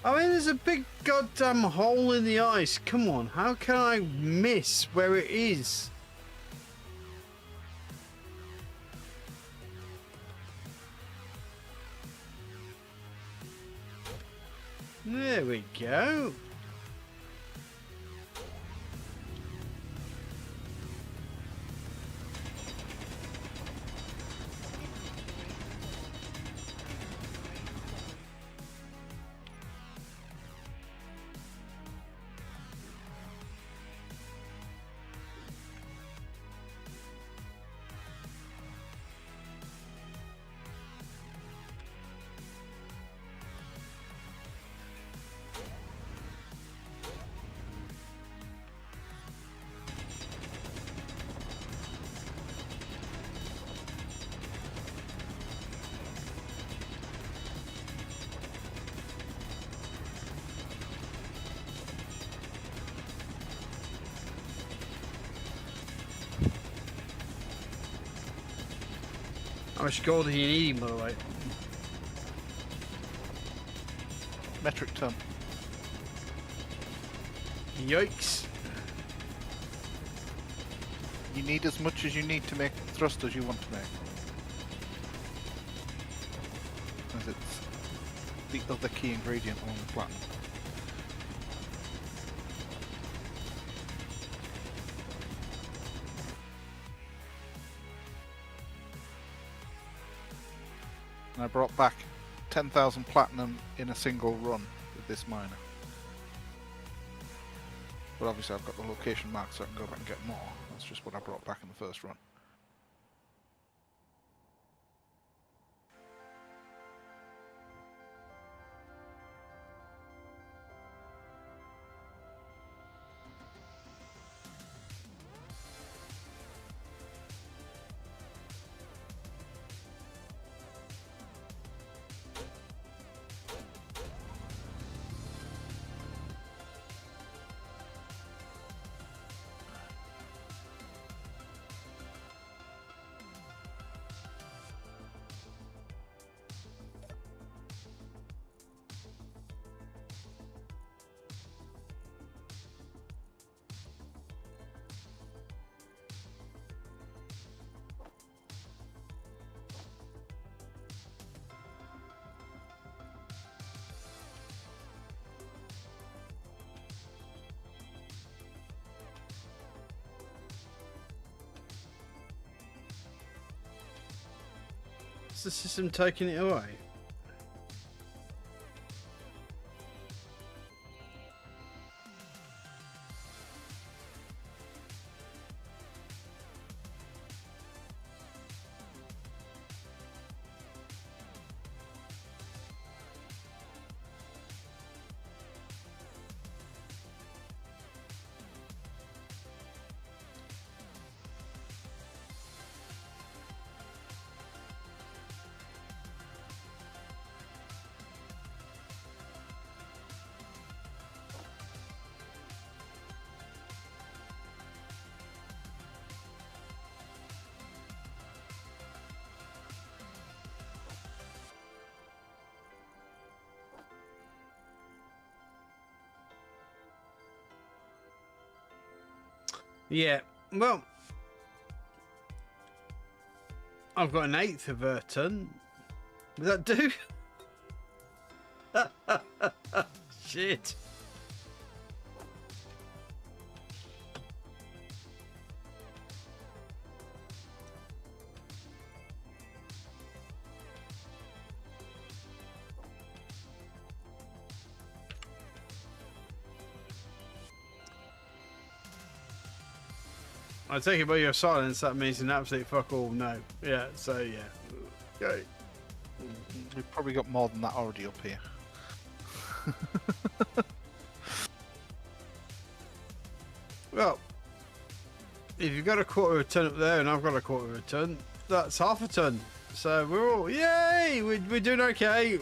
I mean, there's a big goddamn hole in the ice. Come on, how can I miss where it is? There we go. How much gold are you needing, by the way? Metric ton. Yikes. You need as much as you need to make the thrusters you want to make. As it's the other key ingredient on the platinum. And I brought back 10,000 platinum in a single run with this miner. But obviously I've got the location marked so I can go back and get more. That's just what I brought back in the first run. Is the system taking it away? Yeah, well, I've got an eighth of a ton. Does that do? Shit. I take it by your silence, that means an absolute fuck all no. Yeah, so yeah. Okay. We've probably got more than that already up here. Well, if you've got a quarter of a ton up there and I've got a quarter of a ton, that's half a ton. So we're all, yay, we're doing okay.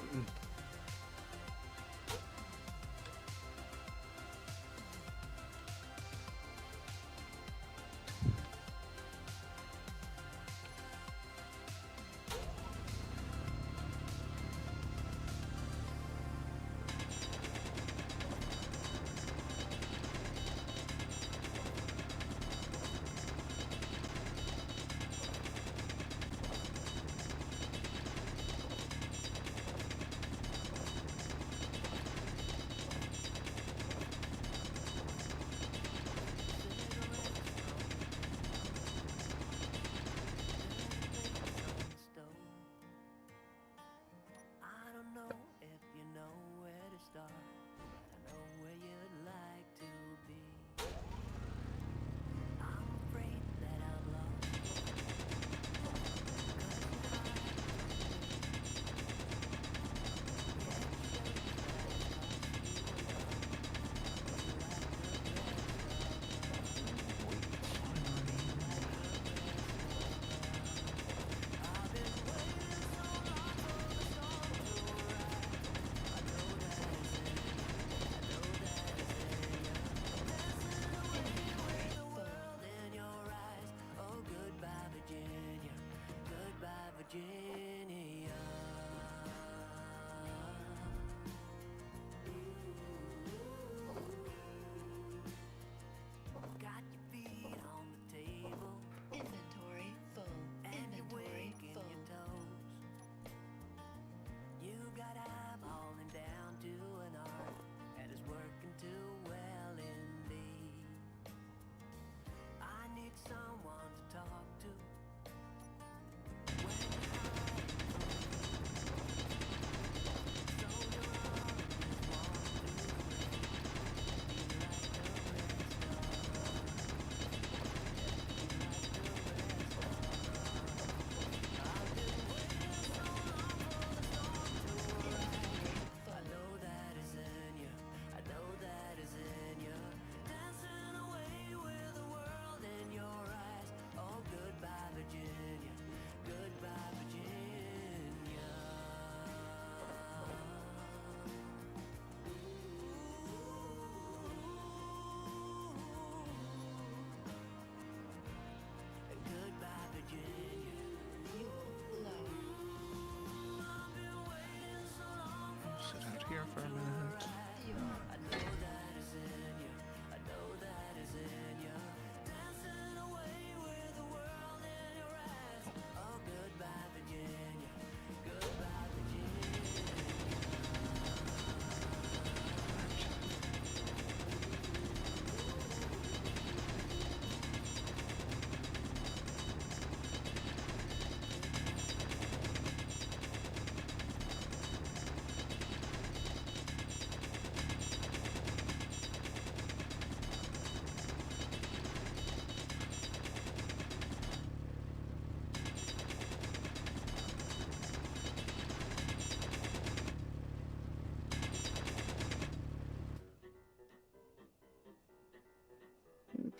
here for a minute.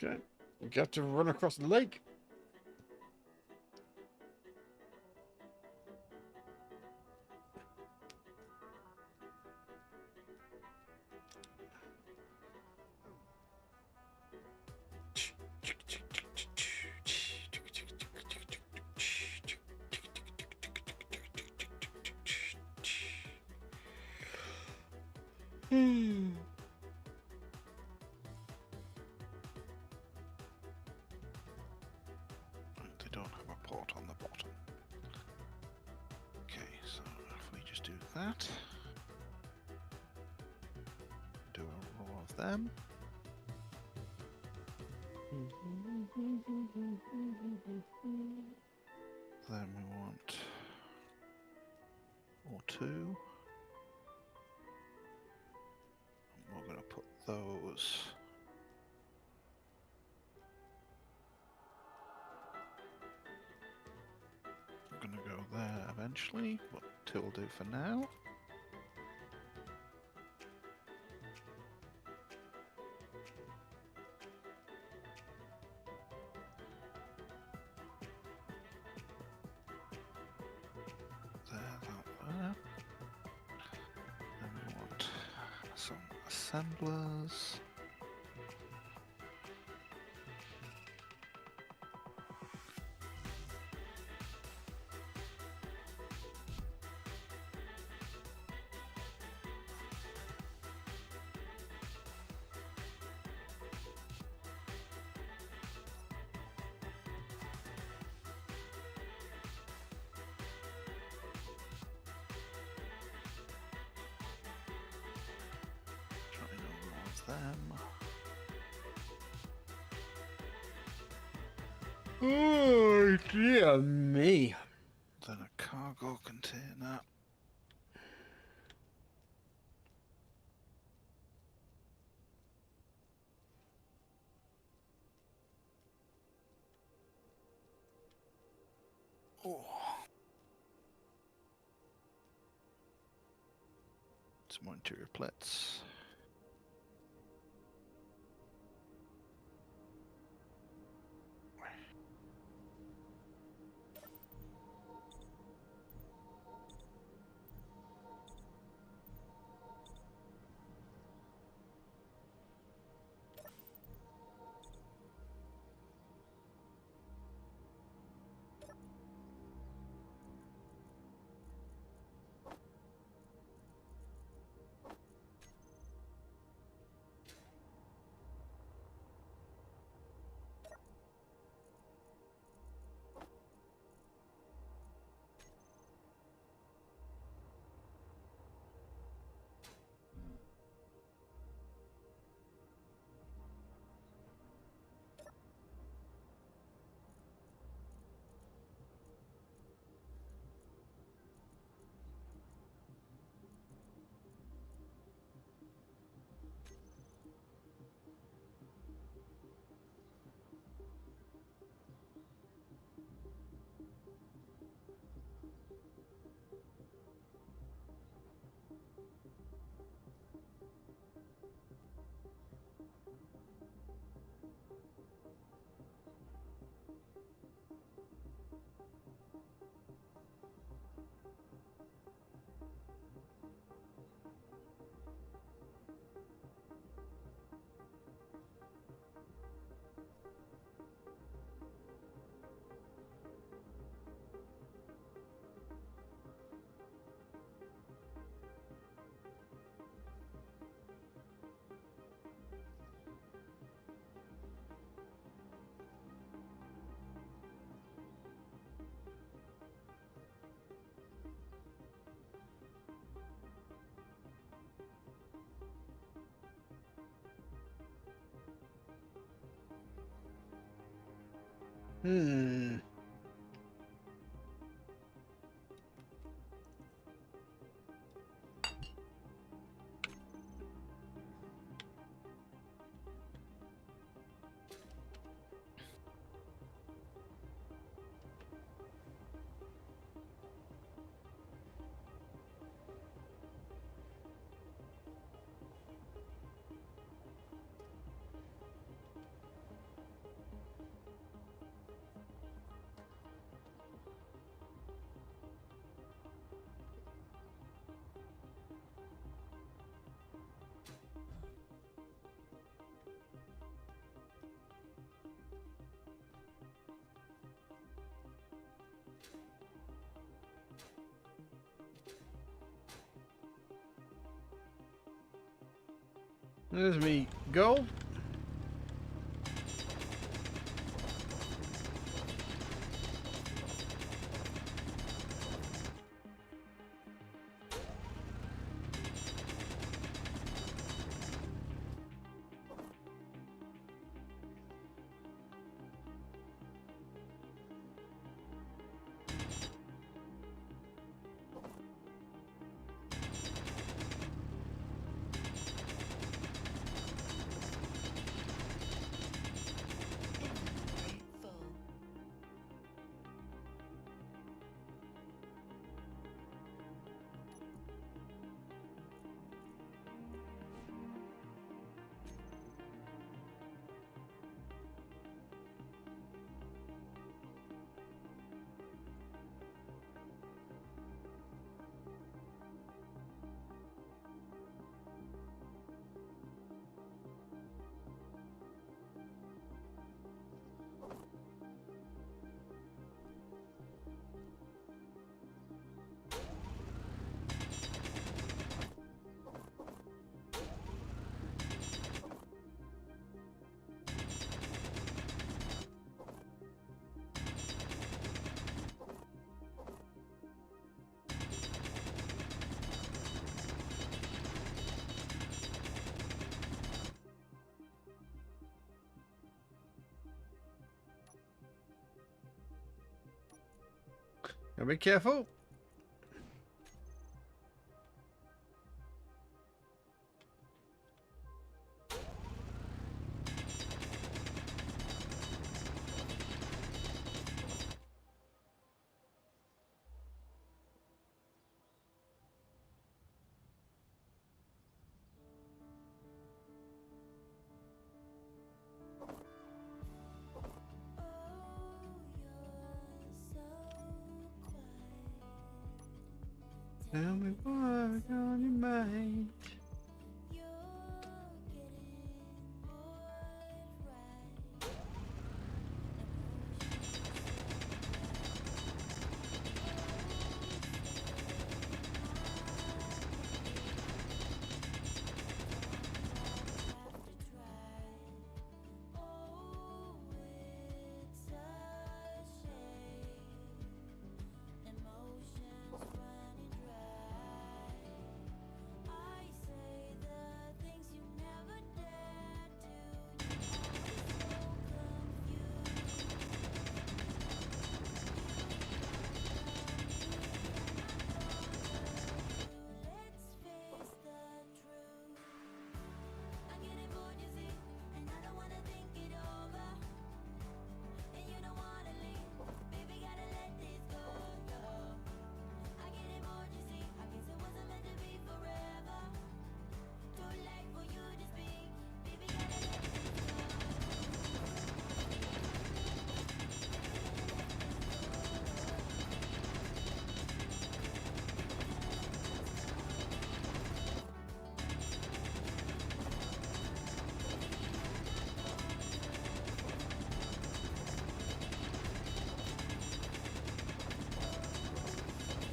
Okay. We have to run across the lake. They don't have a port on the bottom. Okay, so if we just do that, do a row of them. Then we want O2. And we're going to put those. I'm going to go there eventually, but two will do for now. There. And we want some assemblers. Trying to roll them. Oh dear me. Then a cargo container. Oh. Some more interior plates. Hmm. There's me gold. Inventory full. Gotta be careful. Tell me what's on your mind.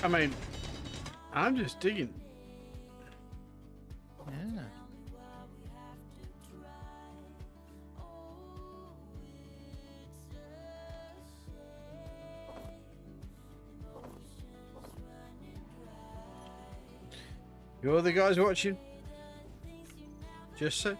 I mean, I'm just digging. Yeah. You're the guys watching. Just so.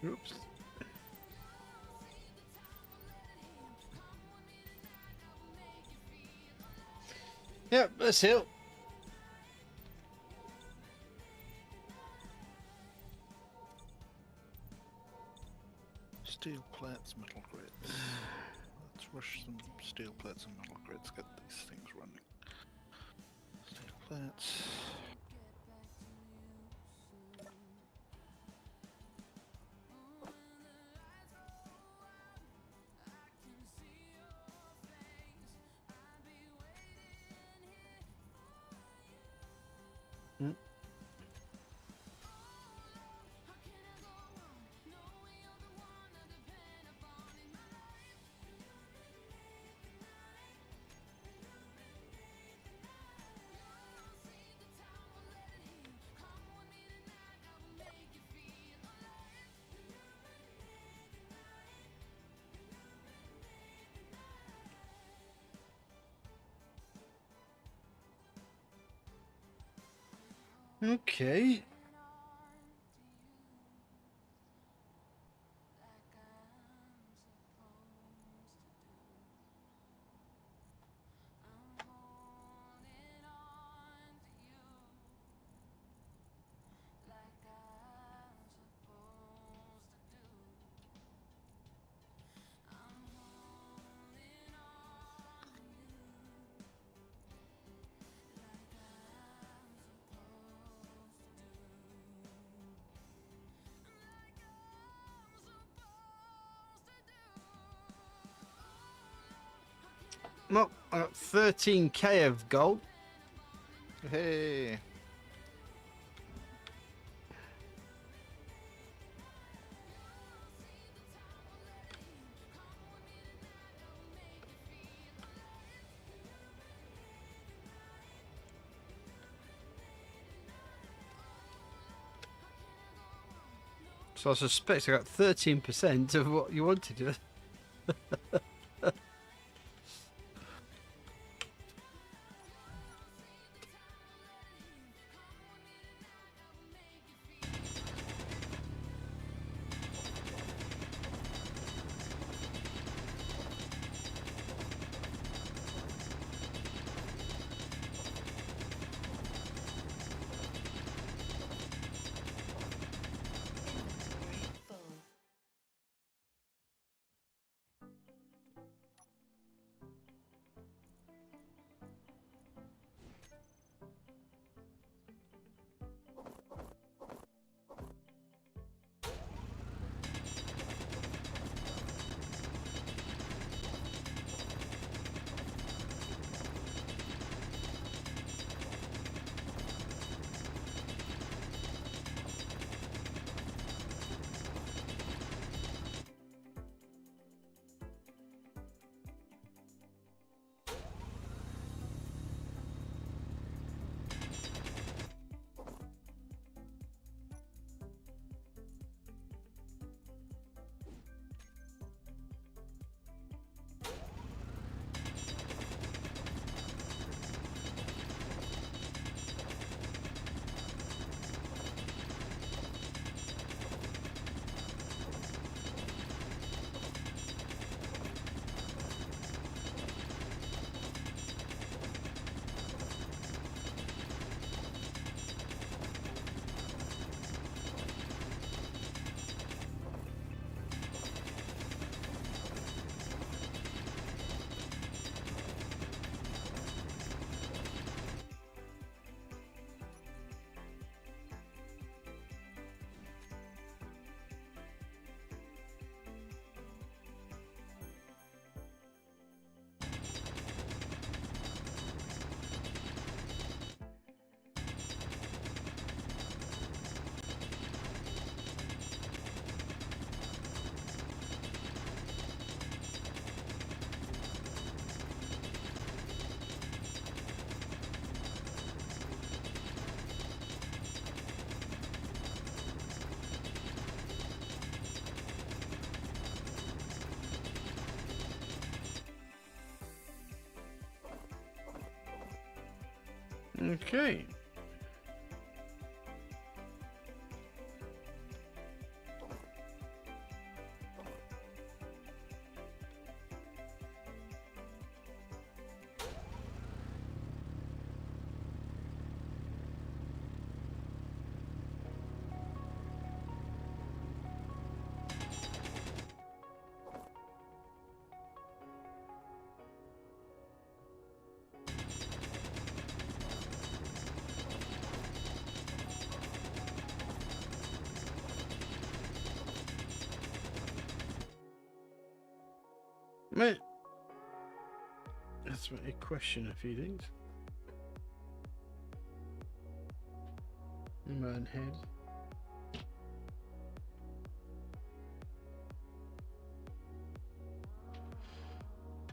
Oops. Yep, that's it. Steel plates, metal grids. Let's rush some steel plates and metal grids, get these things running. Steel plates. Okay. Well, I got 13k of gold. Hey. So I suspect I got 13% of what you wanted. Inventory full. Okay. Man, that's a question. A few things. In my own head.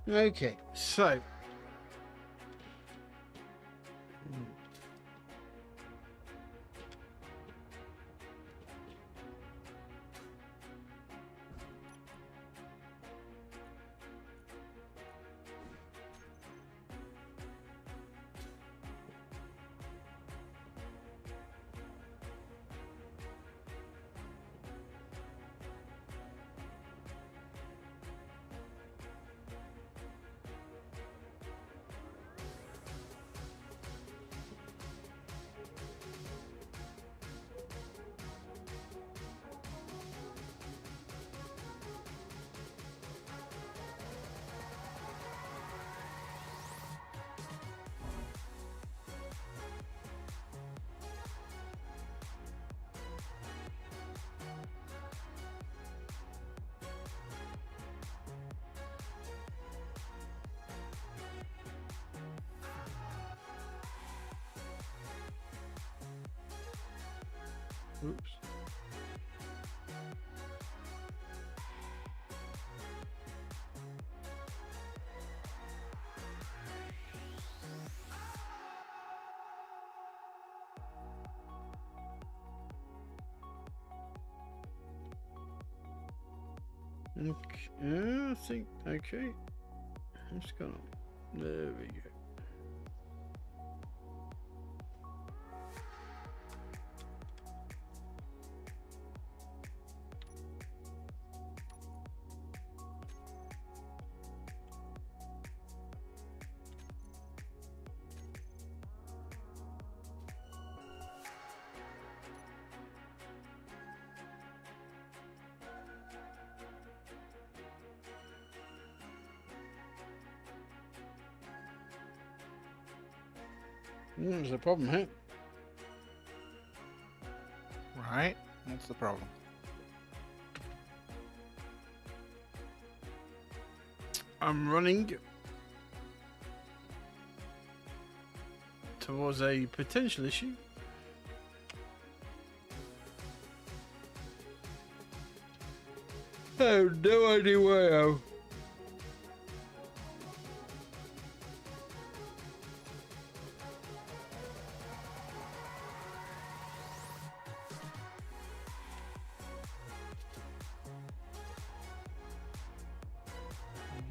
Okay, so. Oops. Okay, I think, okay. What's going on? There we go. There's a problem here. Right? What's the problem? I'm running towards a potential issue. Oh, no idea where I am.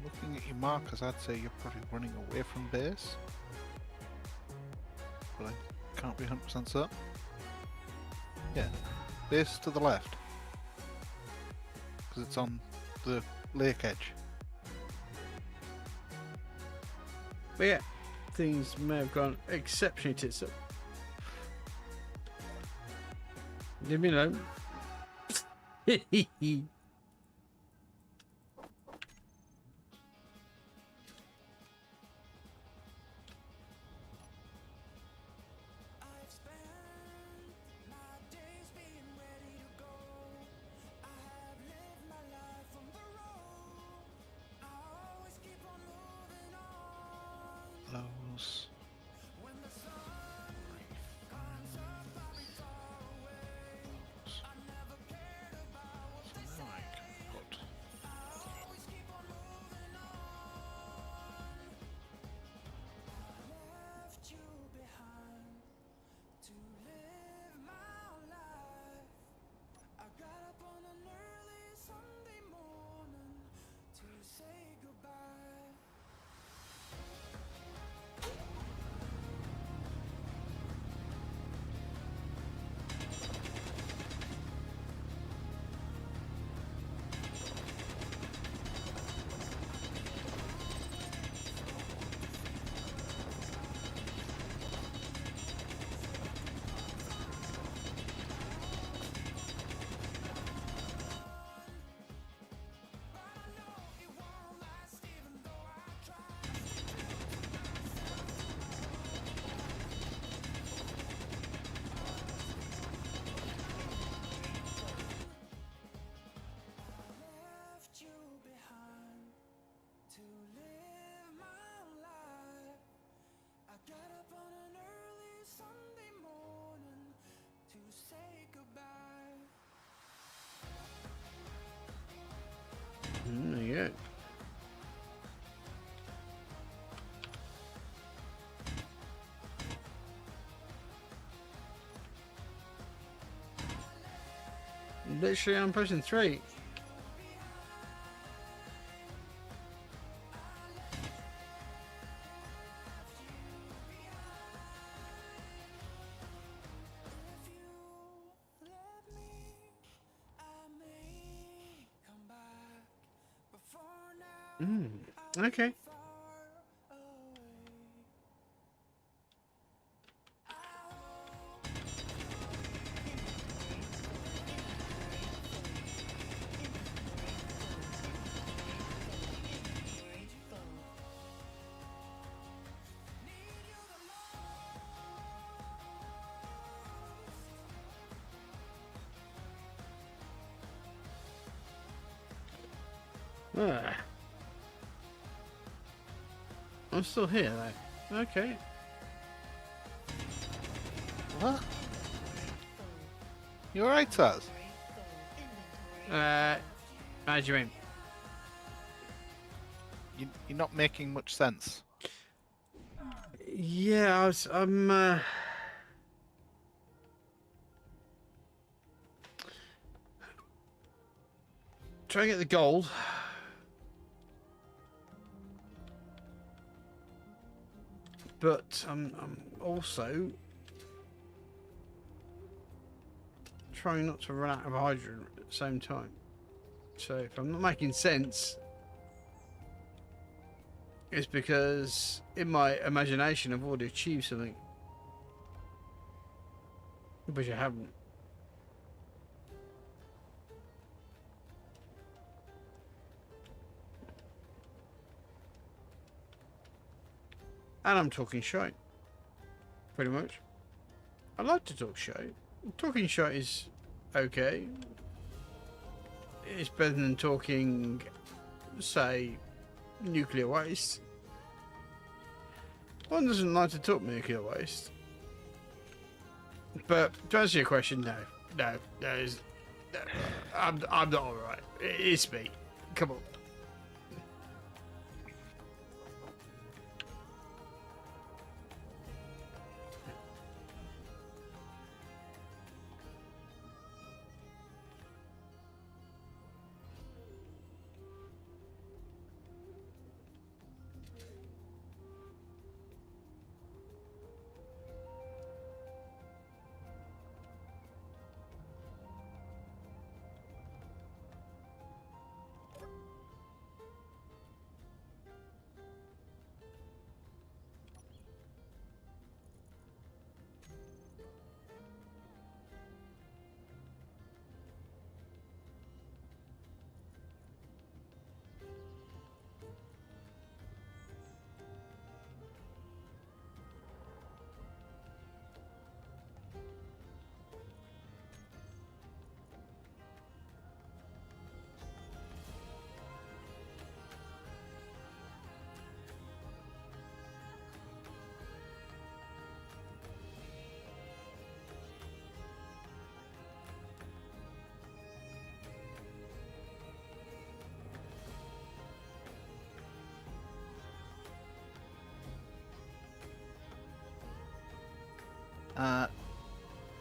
Looking at your markers, I'd say you're probably running away from base. But I can't be 100% certain. Yeah, base to the left. Because it's on the lake edge. But yeah, things may have gone exceptionally tits up. Leave me alone. I've spent my days being ready to go. I have lived my life on the road. I always keep on moving on. Those. When the sun comes up, I'll be far away. I never cared about what they say. Literally, I'm pressing 3. Okay. Ah. I'm still here, though. Okay. What? You alright, Taz? How do you mean? You're not making much sense. Yeah, I'm trying to get the gold. But I'm also trying not to run out of hydrogen at the same time. So if I'm not making sense, it's because in my imagination I've already achieved something, but you haven't. And I'm talking shite, pretty much. I like to talk shite. Talking shite is okay. It's better than talking, say, nuclear waste. One doesn't like to talk nuclear waste. But to answer your question, no, I'm not alright. It's me. Come on.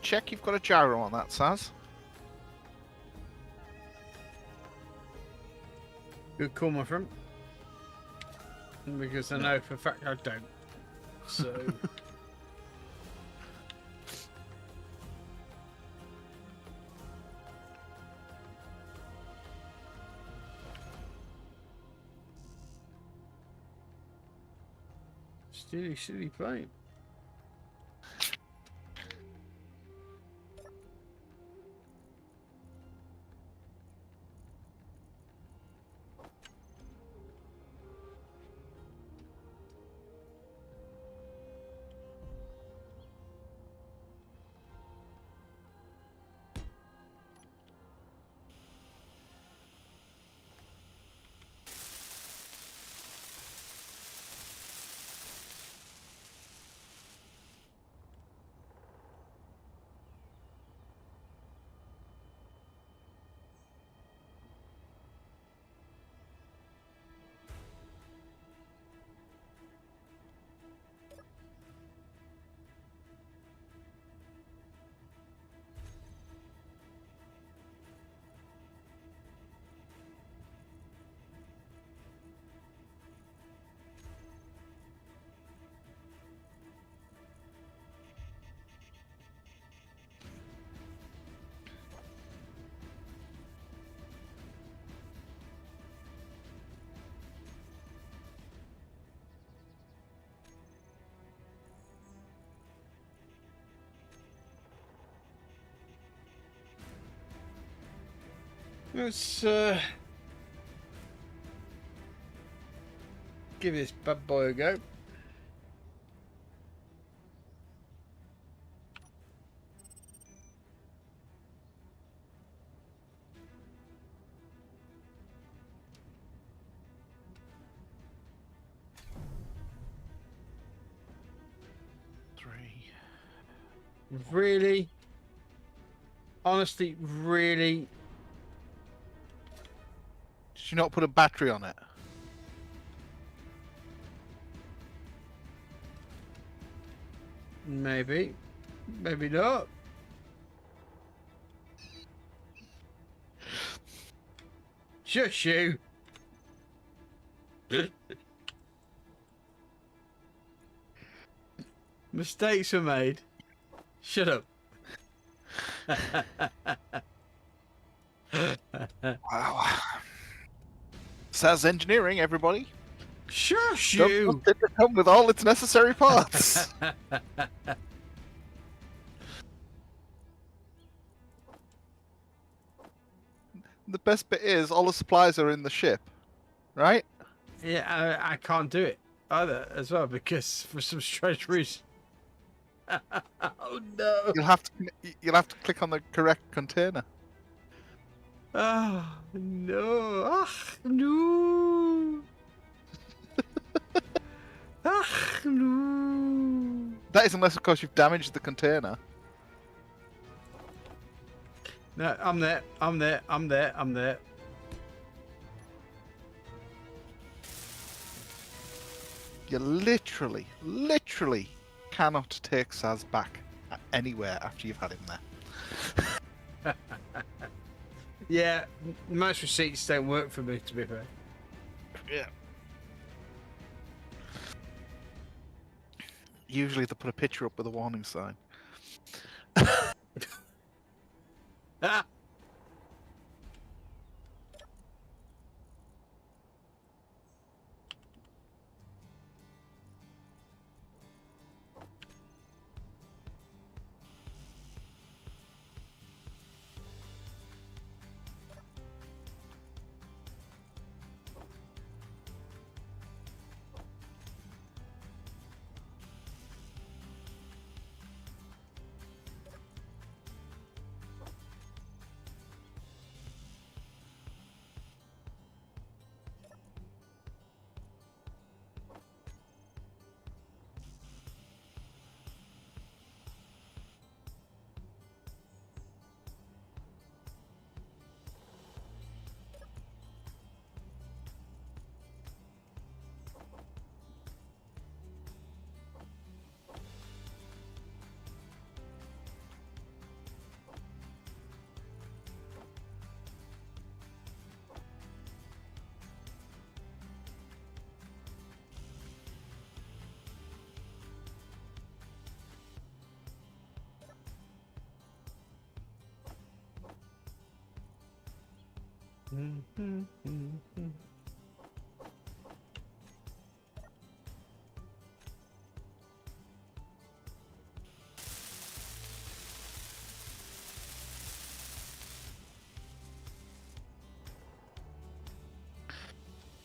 Check you've got a gyro on that, Saz. Good call, my friend. Because I know for a fact I don't. So. Silly plane. Let's give this bad boy a go. Really? Honestly, really? Did you not put a battery on it? Maybe. Maybe not. Shush you. Mistakes were made. Shut up. Wow. SAS engineering, everybody. Shush Don't you. want it to come with all its necessary parts. The best bit is all the supplies are in the ship, right? Yeah, I can't do it either as well because for some strange reason. Oh no. You'll have to click on the correct container. Oh no. Ah no. Ah no. That is unless, of course, you've damaged the container. No, I'm there. I'm there. I'm there. I'm there. You literally cannot take Saz back anywhere after you've had him there. Yeah, most receipts don't work for me, to be fair. Yeah. Usually they put a picture up with a warning sign. Ah!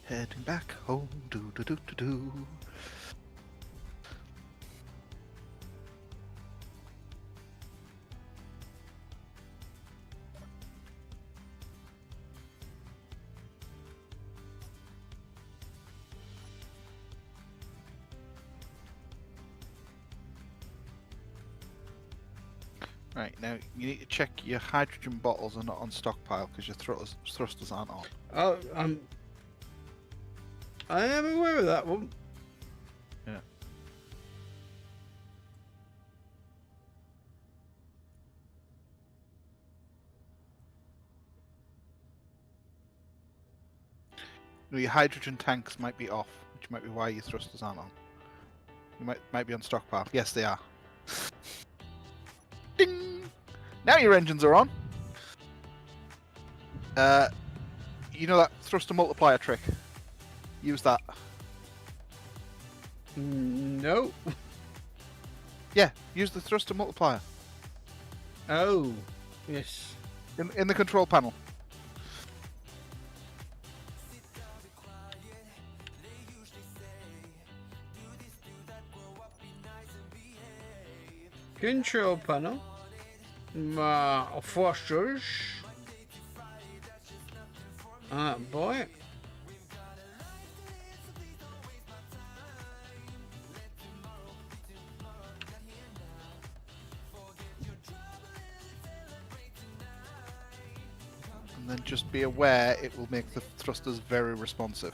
Heading back home, do do do do do. Right, now you need to check your hydrogen bottles are not on stockpile because your thrusters aren't on. Oh, I am aware of that one. Yeah. No, your hydrogen tanks might be off, which might be why your thrusters aren't on. You might be on stockpile. Yes, they are. Ding! Now your engines are on. You know that thruster multiplier trick? Use that. No. Yeah, use the thruster multiplier Oh, yes. in the control panel. Control panel. Thrusters. Boy. And then just be aware it will make the thrusters very responsive.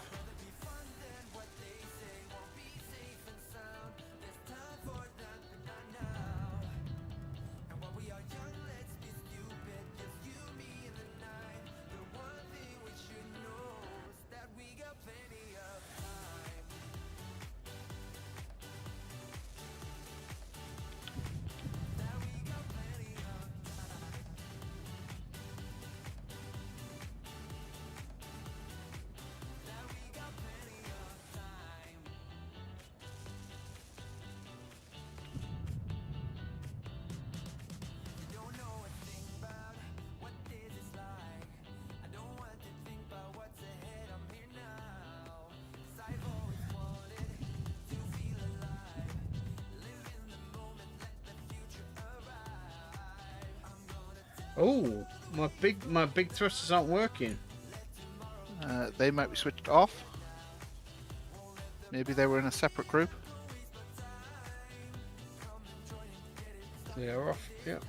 Oh, my big thrusters aren't working. They might be switched off. Maybe they were in a separate group. They're off. Yeah.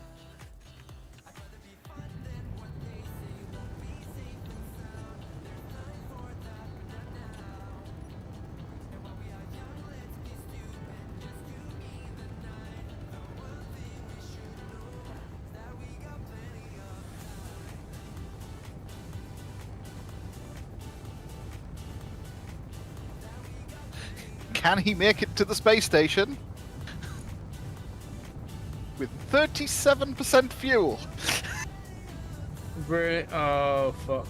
Can he make it to the space station? With 37% fuel. Really? Oh fuck.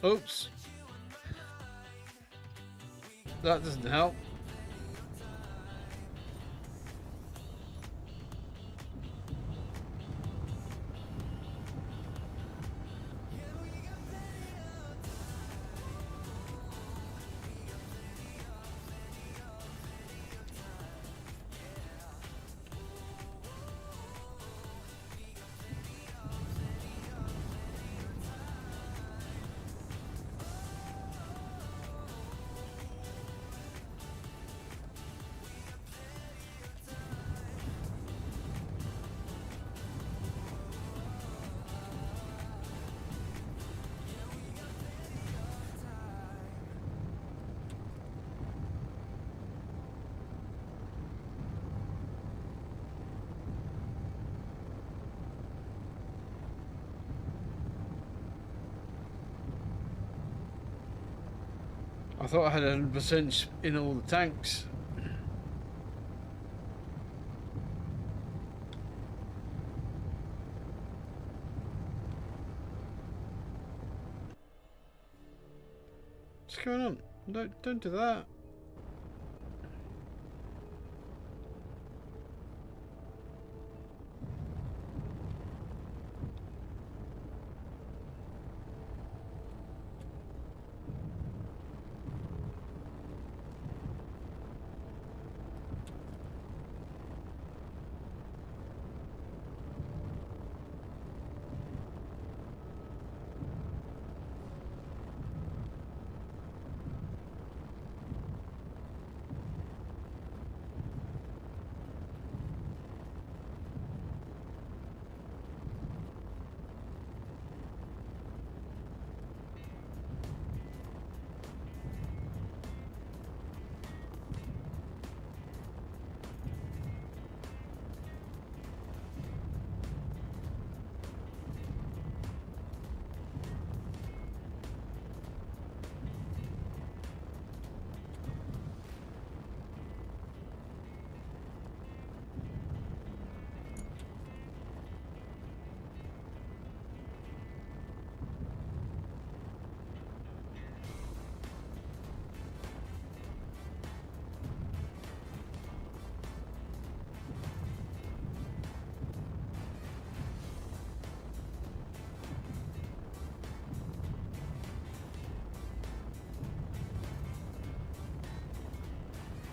Oops. That doesn't help. I thought I had 100% in all the tanks. What's going on? Don't do that.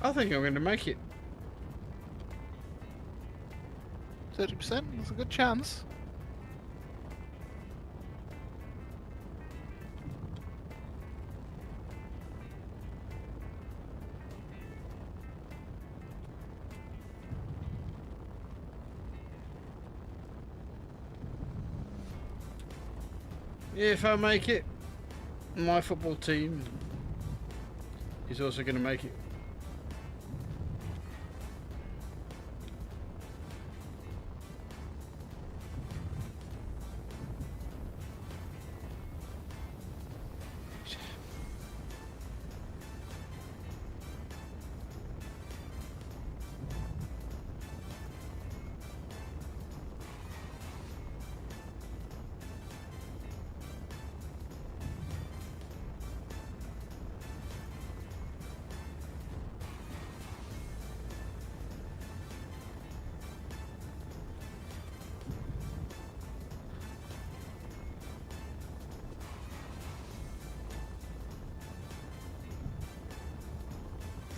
I think I'm going to make it. 30%? That's a good chance. If I make it, my football team is also going to make it.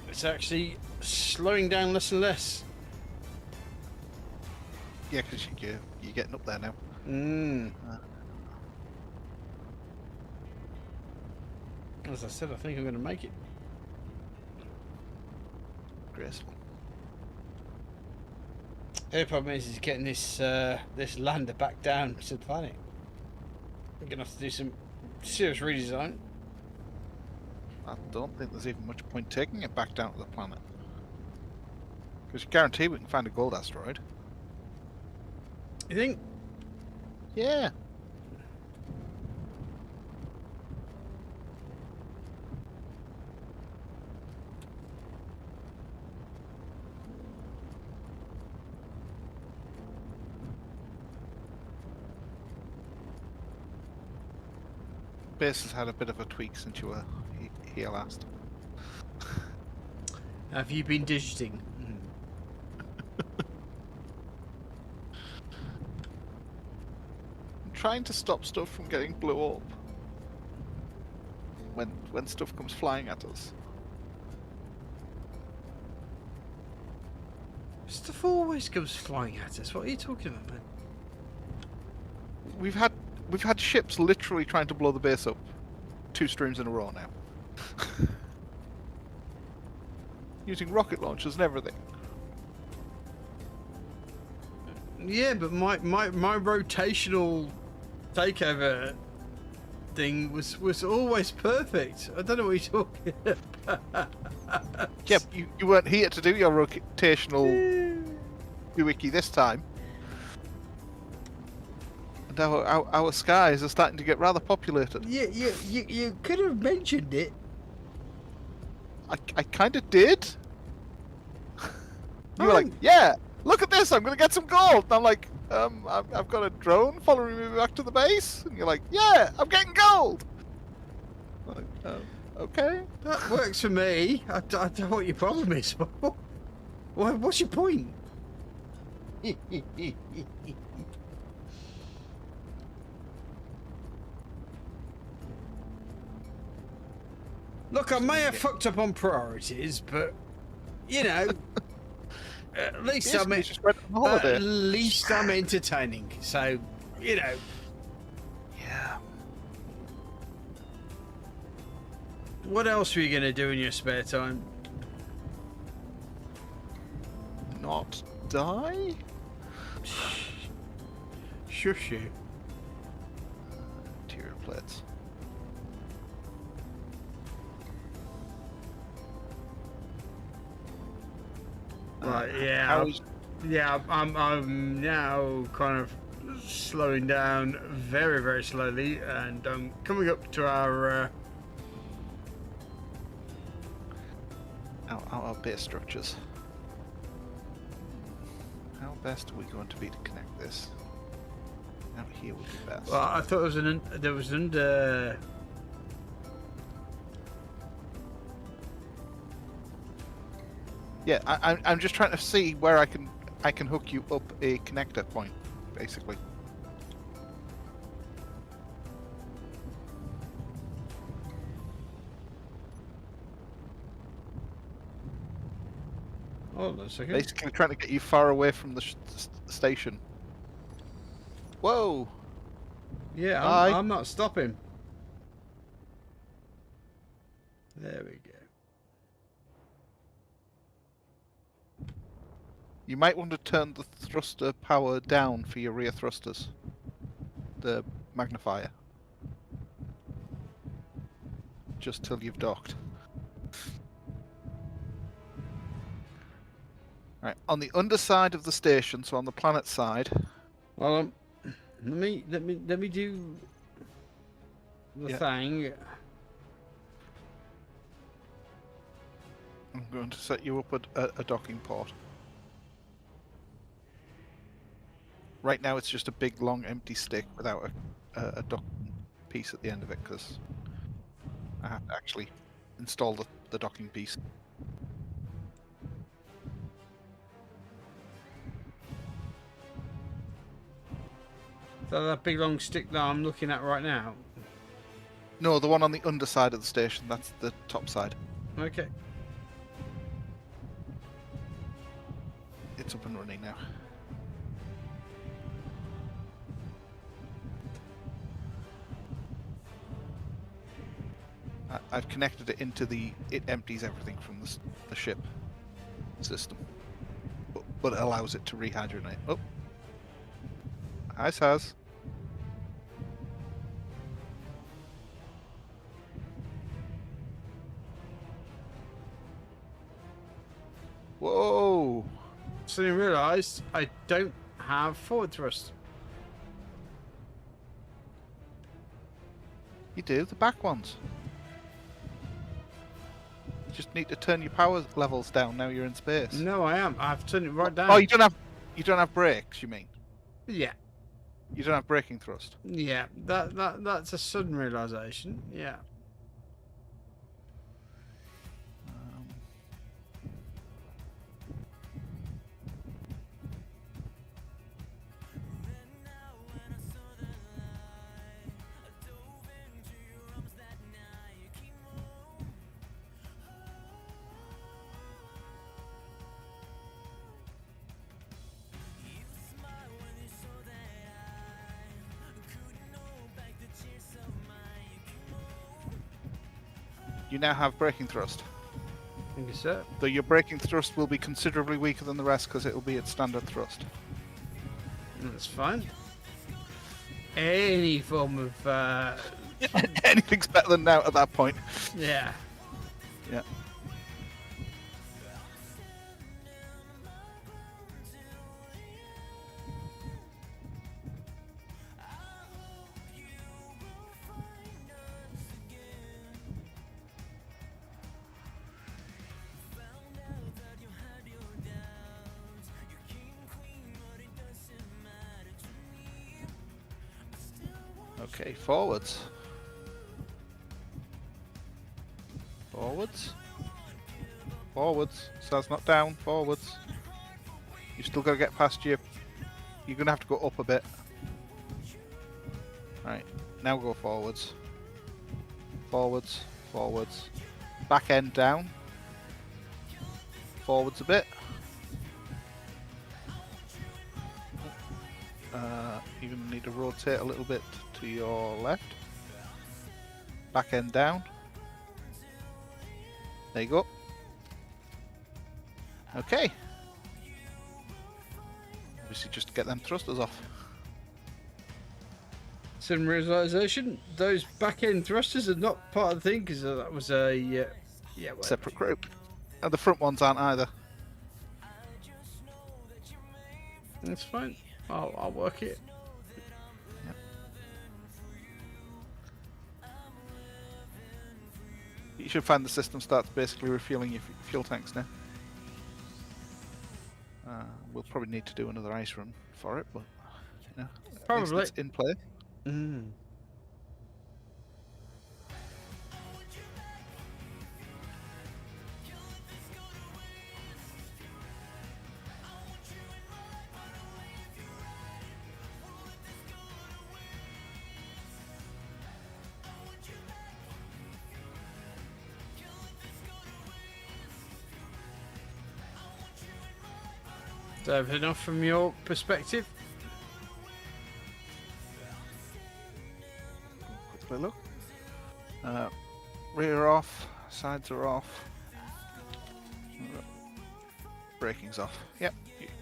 It's actually slowing down less and less. Yeah, because you're getting up there now. As I said, I think I'm going to make it. Graceful. The problem is getting this this lander back down to the planet. We're going to have to do some serious redesign. I don't think there's even much point taking it back down to the planet. Because you guarantee we can find a gold asteroid. You think? Yeah. Base has had a bit of a tweak since you were here last. Have you been digiting? I'm trying to stop stuff from getting blew up when stuff comes flying at us. Stuff always comes flying at us. What are you talking about, man? We've had ships literally trying to blow the base up 2 streams in a row now. Using rocket launchers and everything. Yeah, but my rotational takeover thing was always perfect. I don't know what you're talking about. Yeah, you weren't here to do your rotational wiki this time. And our skies are starting to get rather populated. Yeah, you could have mentioned it. I kind of did. You were like, yeah, look at this, I'm going to get some gold. And I'm like, I've got a drone following me back to the base. And you're like, yeah, I'm getting gold. I'm like, okay. That works for me. I don't know what your problem is. What's your point? Look, I may have fucked up on priorities, but you know, at least Yes, I'm we just went on holiday. at least I'm entertaining. So, you know, Yeah. what else were you gonna do in your spare time? Not die? Shush you. Interior plates. Right, yeah. How's Yeah, I'm now kind of slowing down very, very slowly, and I'm coming up to our our base structures? How best are we going to be to connect this? Out here would be best. well, I thought there was an under. Yeah, I'm just trying to see where I can hook you up a connector point, basically. Hold on a second. Basically trying to get you far away from the station. Whoa! Yeah, Bye. I'm not stopping. There we go. You might want to turn the thruster power down for your rear thrusters. The magnifier. Just till you've docked. Right, on the underside of the station, so on the planet side. Well, let me do the Yeah. thing. I'm going to set you up a docking port. Right now it's just a big long empty stick without a docking piece at the end of it because I have to actually install the docking piece. So that big long stick that I'm looking at right now. No, the one on the underside of the station, that's the top side. Okay. It's up and running now. I've connected it into it empties everything from the ship system. But it allows it to rehydrogenate. Oh. Hi, Saz. Whoa! Suddenly realised I don't have forward thrust. You do, the back ones. You just need to turn your power levels down now you're in space. No, I am. I've turned it right down. Oh, you don't have brakes, you mean? Yeah. You don't have braking thrust. Yeah. That's a sudden realisation. Yeah. You now have braking thrust. Thank you, sir. Though your braking thrust will be considerably weaker than the rest because it will be at standard thrust. That's fine. Any form of Anything's better than now at that point. yeah. Yeah. Okay, forwards. Forwards. Forwards. So that's not down. Forwards. You still got to get past your... You're going to have to go up a bit. Right, now go forwards. Forwards. Forwards. Back end down. Forwards a bit. You're going to need to rotate a little bit to your left. Back end down. There you go. Okay. Obviously just get them thrusters off. Sudden realisation. Those back end thrusters are not part of the thing because that was a yeah. Well, Separate group. And the front ones aren't either. that's fine. I'll work it. You should find the system starts basically refueling your fuel tanks now. We'll probably need to do another ice run for it, but you know, at least Probably. it's in play. Mm. Is that enough from your perspective? Quick look. Rear off, sides are off. Braking's off. Yep,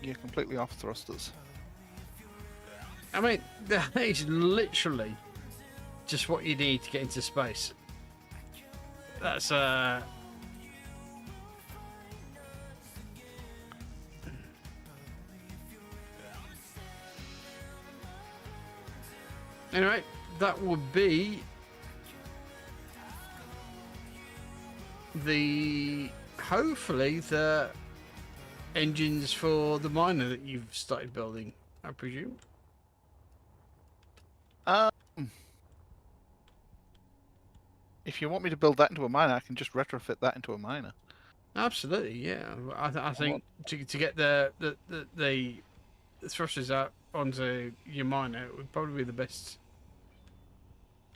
you're completely off thrusters. I mean, that is literally just what you need to get into space. That's Anyway, that would be hopefully the engines for the miner that you've started building, I presume. If you want me to build that into a miner, I can just retrofit that into a miner. Absolutely, yeah. I think to get the thrusters out onto your miner would probably be the best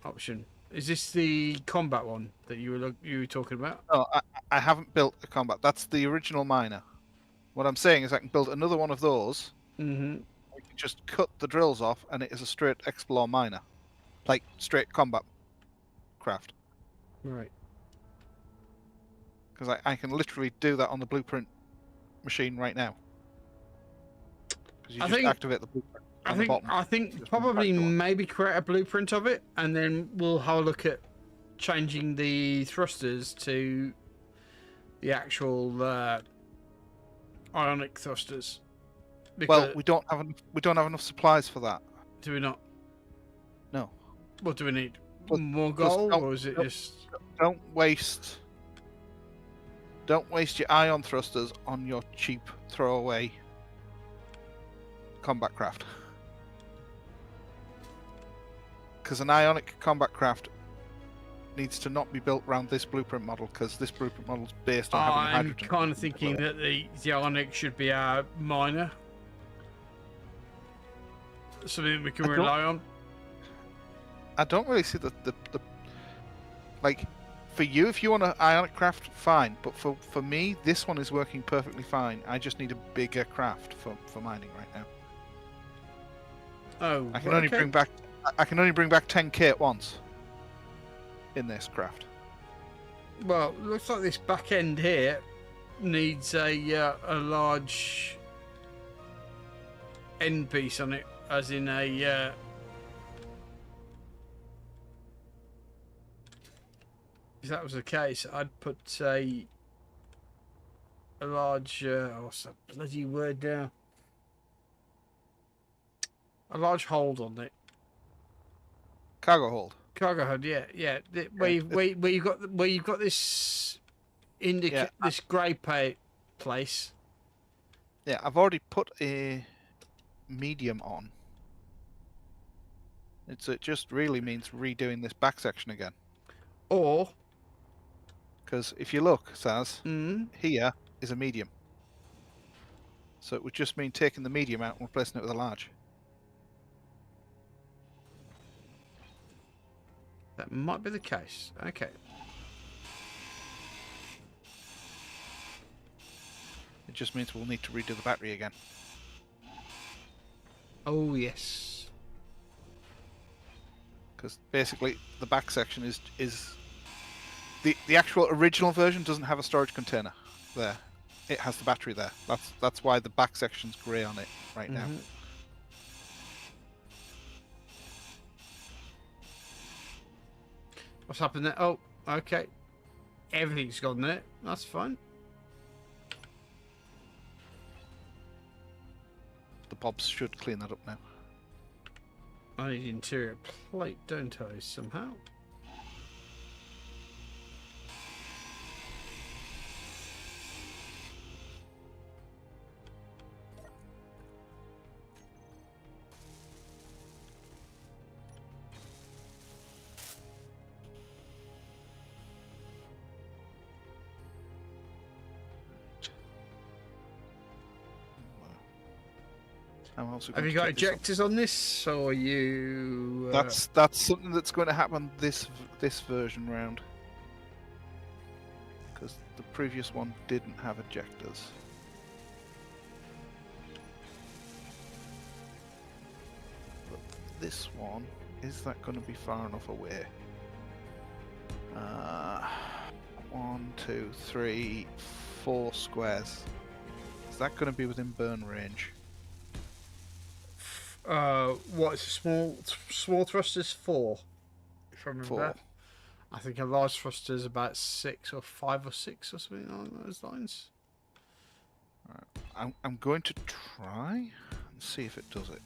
option. Is this the combat one that you were talking about? No, I haven't built a combat. That's the original miner. What I'm saying is I can build another one of those. Mm-hmm. I can just cut the drills off, and it is a straight explore miner, like straight combat craft. Right. Because I can literally do that on the blueprint machine right now. Because you just activate the blueprint on the bottom. I think probably maybe create a blueprint of it, and then we'll have a look at changing the thrusters to the actual ionic thrusters. Well, we don't have enough supplies for that. Do we not? No. What do we need? Well, More gold, or is it don't- just? Don't waste your ion thrusters on your cheap throwaway combat craft. Because an ionic combat craft needs to not be built around this blueprint model, because this blueprint model is based on having I'm hydrogen. kind of thinking that the ionic should be our miner, something that we can rely on. I don't really see the like, for you, if you want an ionic craft, fine. But for me, this one is working perfectly fine. I just need a bigger craft for mining right now. Oh, I can only bring back 10k at once in this craft. Well, looks like this back end here needs a large end piece on it, as in a. If that was the case, I'd put a large. What's that bloody word now? A large hold on it. Cargo hold. Cargo hold, yeah. Where you've got this this grey place. Yeah, I've already put a medium on. It just really means redoing this back section again. Or Because if you look, Saz, mm, here is a medium. So it would just mean taking the medium out and replacing it with a large. that might be the case. Okay. It just means we'll need to redo the battery again. Oh yes. Because basically the back section is the actual original version doesn't have a storage container there. It has the battery there. That's why the back section's grey on it right now. Mhm. What's happened there? Oh, okay. Everything's gone there. That's fine. The bobs should clean that up now. I need interior plate, don't I, somehow? Have you got ejectors on this, or are you? That's something that's going to happen this version round. Because the previous one didn't have ejectors. this one, is that going to be far enough away? 1, 2, 3, 4 squares. Is that going to be within burn range? What is a small thrusters? 4, if I remember. 4. I think a large thruster is about 6 or 5 or 6 or something along those lines. I'm going to try and see if it does it.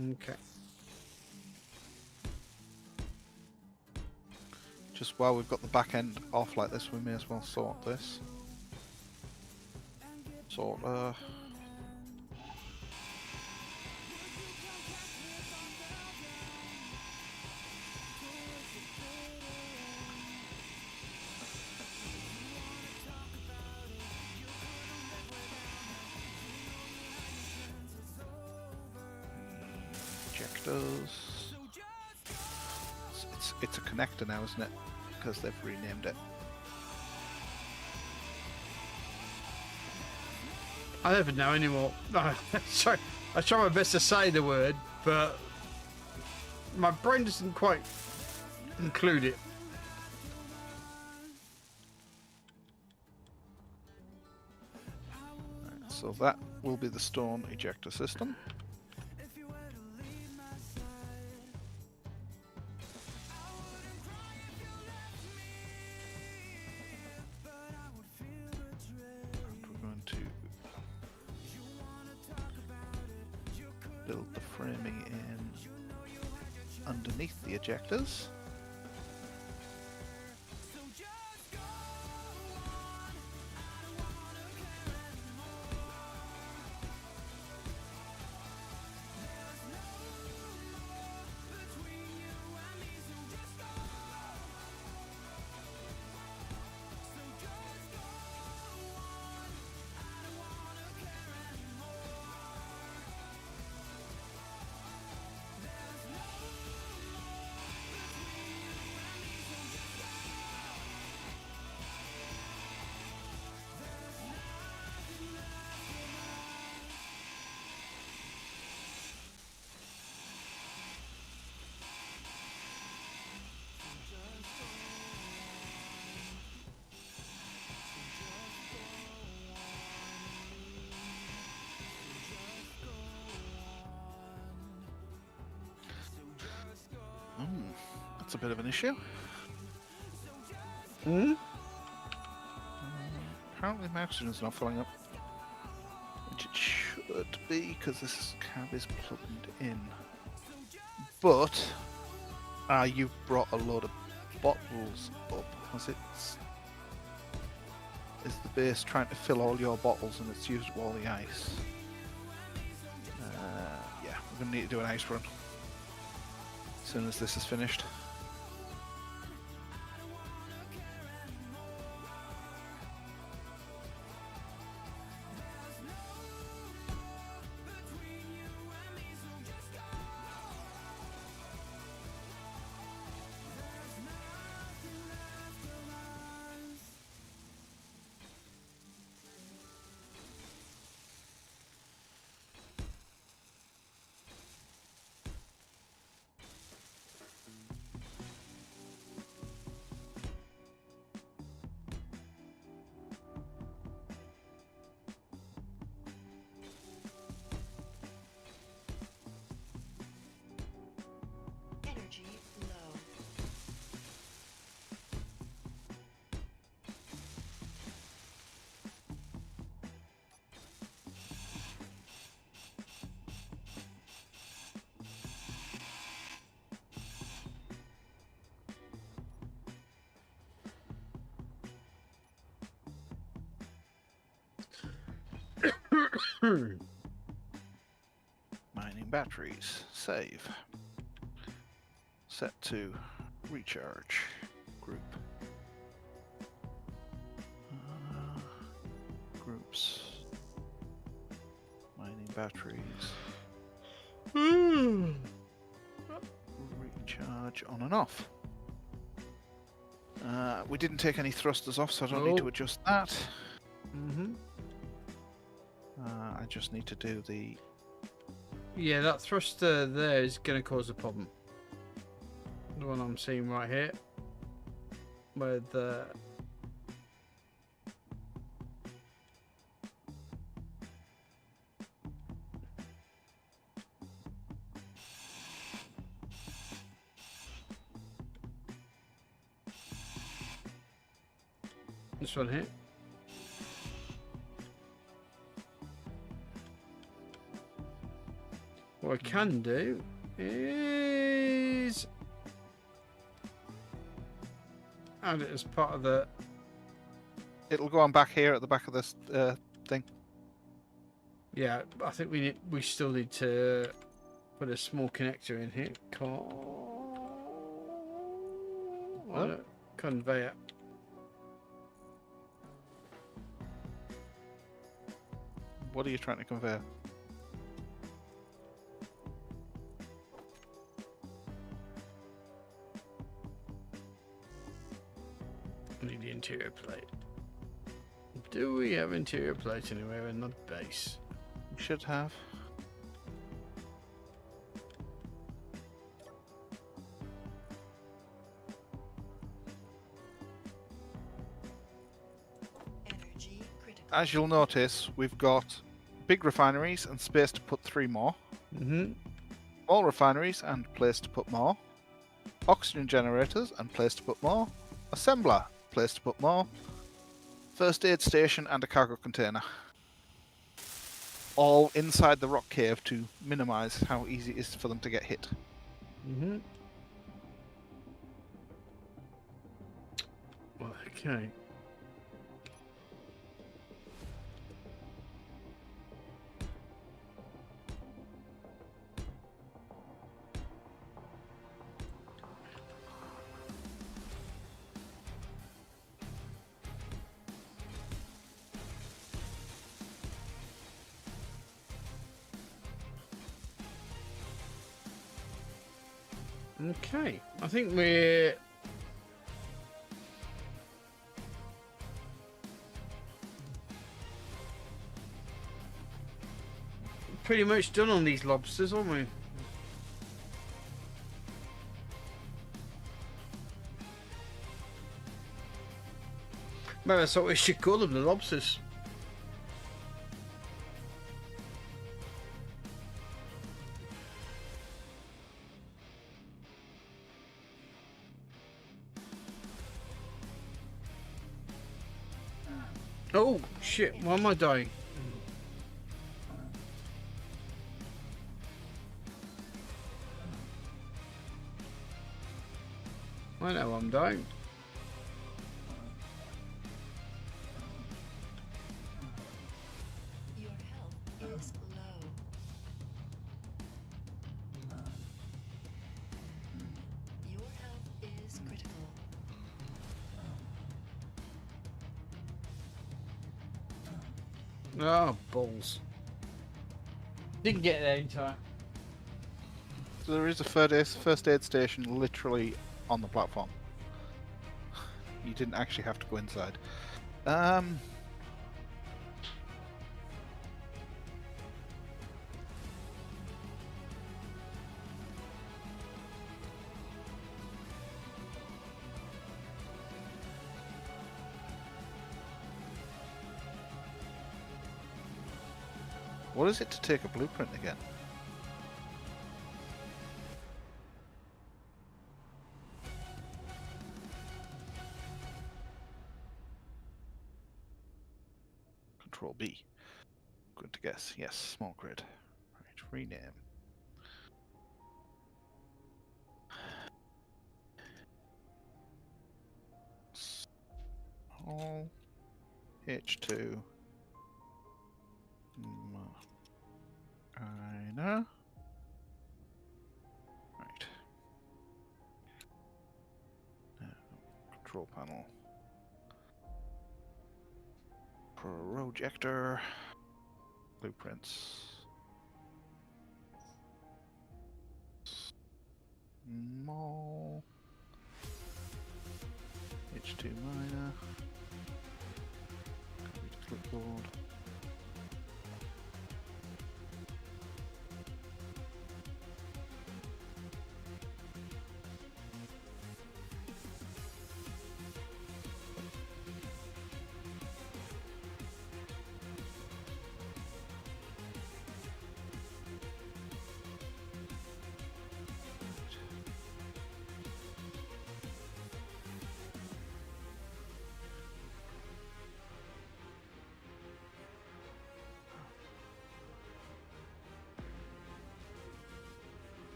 Okay. Just while we've got the back end off like this, we may as well sort this. Ejectors. It's a connector now, isn't it? Because they've renamed it. I never know anymore. Sorry, I try my best to say the word, but my brain doesn't quite include it. Right, so that will be the stone ejector system. Build the framing in underneath the ejectors. That's a bit of an issue. Hmm? Apparently my oxygen is not filling up. Which it should be, because this cab is plugged in. But, you've brought a load of bottles up. Is the base trying to fill all your bottles and it's used up all the ice? Yeah, we're going to need to do an ice run. As soon as this is finished. Energy low. Mining batteries. Save. Set to recharge group. Groups. Mining batteries. Recharge on and off. We didn't take any thrusters off, so I don't need to adjust that. Mm-hmm. I just need to do the Yeah, that thruster there is going to cause a problem. The one I'm seeing right here. Where the... This one here. What I can do is add it as part of the... It'll go on back here at the back of this thing. Yeah, I think we still need to put a small connector in here. Conveyor. What are you trying to convey? I need the interior plate. Do we have interior plate anywhere in the base? You should have. Energy critical. As you'll notice, we've got big refineries and space to put 3 more. Mm-hmm. Small refineries and place to put more. Oxygen generators and place to put more. Assembler, place to put more. First aid station and a cargo container. All inside the rock cave to minimize how easy it is for them to get hit. Mm-hmm. Okay. Okay, I think we're pretty much done on these lobsters, aren't we? Maybe that's what we should call them, the lobsters. Oh shit, why am I dying? I know I'm dying. Your health is low. Your health is critical. Oh, balls. Didn't get there in time. So there is a first aid station literally on the platform. You didn't actually have to go inside. What is it to take a blueprint again? Control B. Going to guess. Yes, small grid. Right, rename. All H2. I know. Right. Control panel. Projector. Blueprints. Small. H2 minor. Copy to clipboard.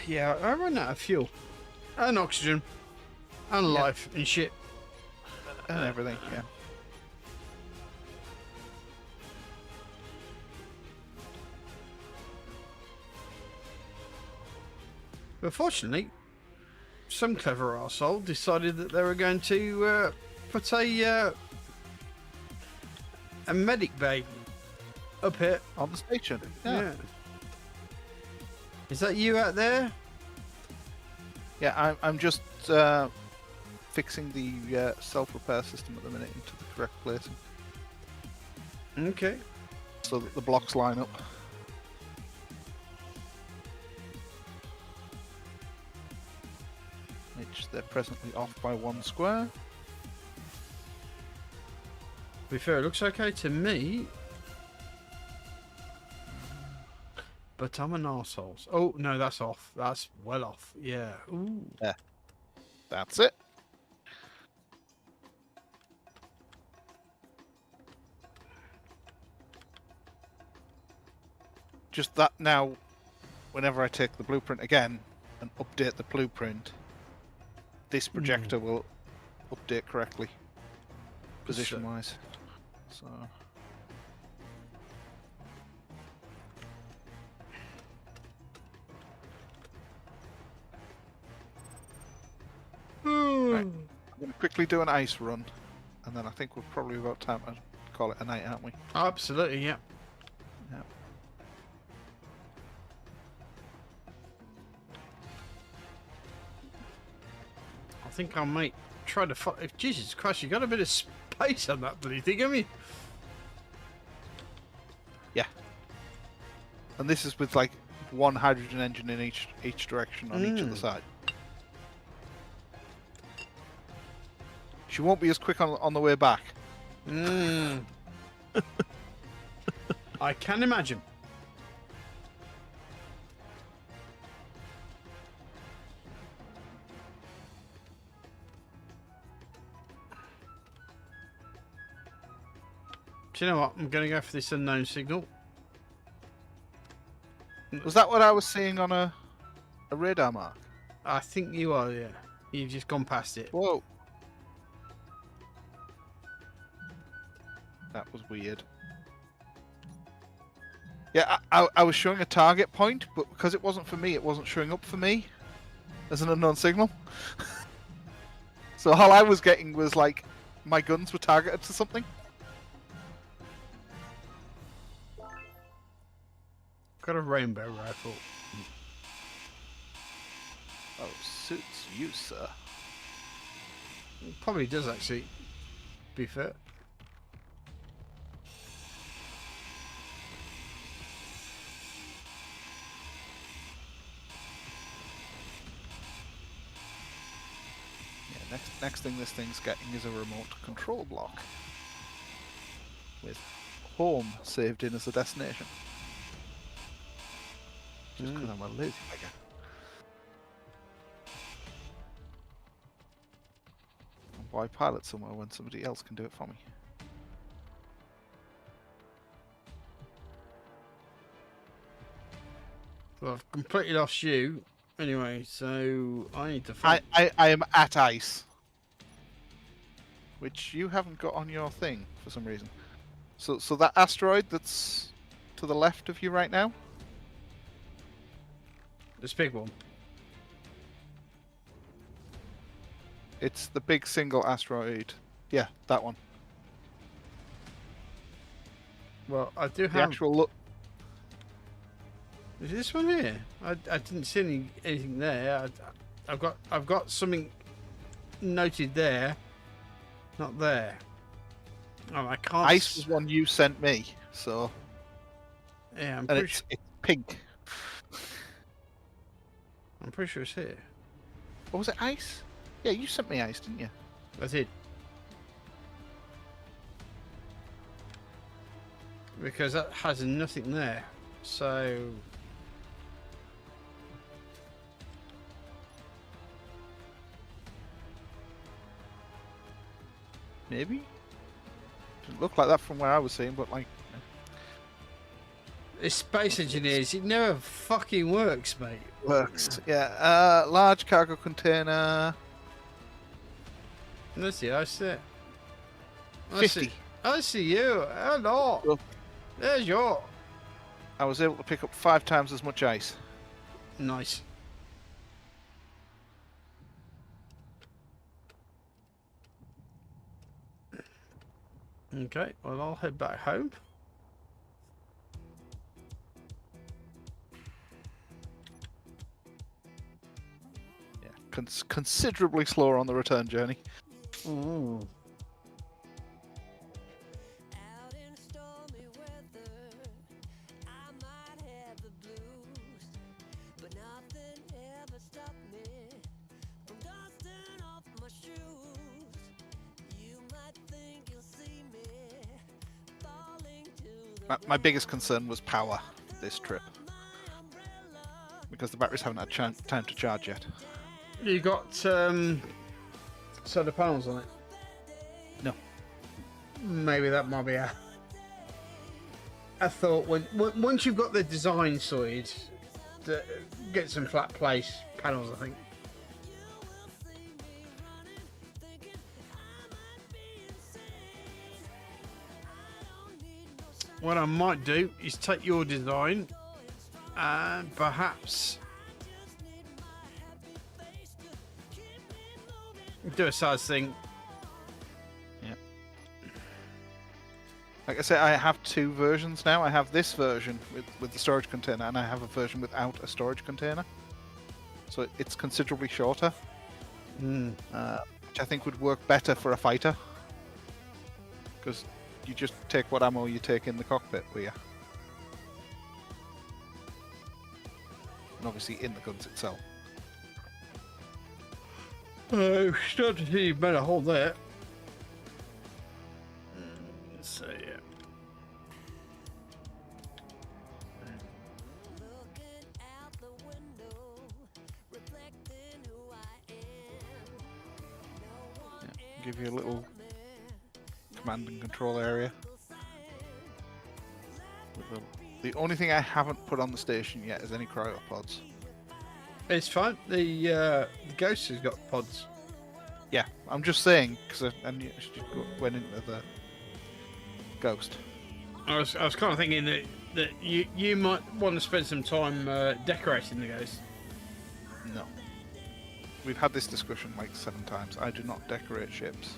Yeah, I ran out of fuel. And oxygen. And life and shit. And everything, yeah. But fortunately, some clever arsehole decided that they were going to put a medic bay up here. On the station. Yeah. Is that you out there? Yeah, I'm just fixing the self-repair system at the minute into the correct place, Okay. so that the blocks line up. Which they're presently off by 1 square. To be fair, it looks okay to me. But I'm an arsehole. Oh, no, that's off. That's well off. Yeah. Ooh. That's it. Just that now, whenever I take the blueprint again and update the blueprint, this projector will update correctly, position-wise. So. Right. I'm going to quickly do an ice run, and then I think we're probably about time to call it a night, aren't we? Absolutely, yeah. Yeah. I think I might try to find. Jesus Christ, you got a bit of space on that bloody thing, haven't you? Yeah. And this is with like 1 hydrogen engine in each direction on each of the side. She won't be as quick on the way back. I can imagine. Do you know what? I'm going to go for this unknown signal. Was that what I was seeing on a radar mark? I think you are, yeah. You've just gone past it. Whoa. That was weird. Yeah, I was showing a target point, but because it wasn't for me, it wasn't showing up for me as an unknown signal. So all I was getting was like my guns were targeted to something. Got a rainbow rifle. Oh, suits you, sir. Probably does actually. Be fair. Yeah, next thing this thing's getting is a remote control block with home saved in as a destination. Just because I'm a lazy beggar. Why pilot somewhere when somebody else can do it for me? Well, I've completely lost you. Anyway, so I need to find. I am at ice, which you haven't got on your thing for some reason. So that asteroid that's to the left of you right now. This big one. It's the big single asteroid. Yeah, that one. Well, I do The have. actual look. Is this one here? I didn't see anything there. I've got something noted there, not there. Oh, I can't. Ice was one you sent me, so Yeah, I'm and pretty. it's pink. I'm pretty sure it's here. Or was it ice? Yeah, you sent me ice, didn't you? That's it. Because that has nothing there. So. Maybe. Didn't look like that from where I was seeing, but like. It's Space Engineers. It never fucking works, mate. Works. Yeah. Large cargo container. Let's see. I see it. I 50. see. I see you. Hello. Cool. There's your. I was able to pick up 5 times as much ice. Nice. Okay, well, I'll head back home. Yeah. Considerably slower on the return journey. Out in stormy weather, I might have the blues, but nothing ever stopped me from dusting off my shoes. You might think you'll see me falling to the My biggest concern was power this trip. Because the batteries haven't had time to charge yet. You got solar panels on it. No. Maybe that might be a thought. Once you've got the design sorted, get some flat place panels, I think. What I might do is take your design and perhaps do a size thing. Yeah. Like I say, I have 2 versions now. I have this version with the storage container, and I have a version without a storage container. So it's considerably shorter, which I think would work better for a fighter. Because you just take what ammo you take in the cockpit with you. And obviously in the guns itself. Start to see you better hold that. So yeah. looking out the window, reflecting who I am. No one Yeah. Give you a little command and control area. The only thing I haven't put on the station yet is any cryopods. It's fine. The Ghost has got pods. Yeah, I'm just saying because I went into the Ghost. I was kind of thinking that you might want to spend some time decorating the Ghost. No. We've had this discussion like 7 times. I do not decorate ships.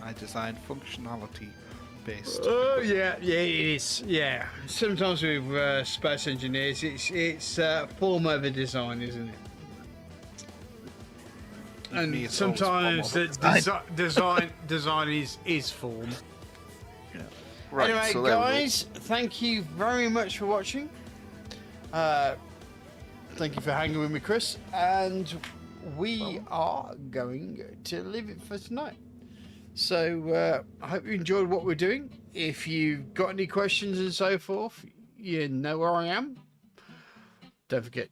I design functionality based. Oh yeah, it is. Yeah, sometimes with Space Engineers, it's form over design, isn't it? Me, And it's always sometimes form the design is form. Right, Anyway, so there we go. guys, thank you very much for watching. Thank you for hanging with me, Chris, and we are going to leave it for tonight. So I hope you enjoyed what we're doing. If you've got any questions and so forth, you know where I am. Don't forget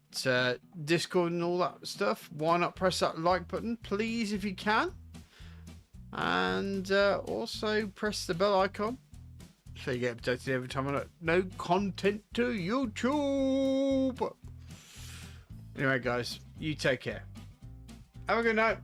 Discord and all that stuff. Why not press that like button, please, if you can. And also press the bell icon so you get updated every time I no content to YouTube. Anyway, guys, you take care. Have a good night.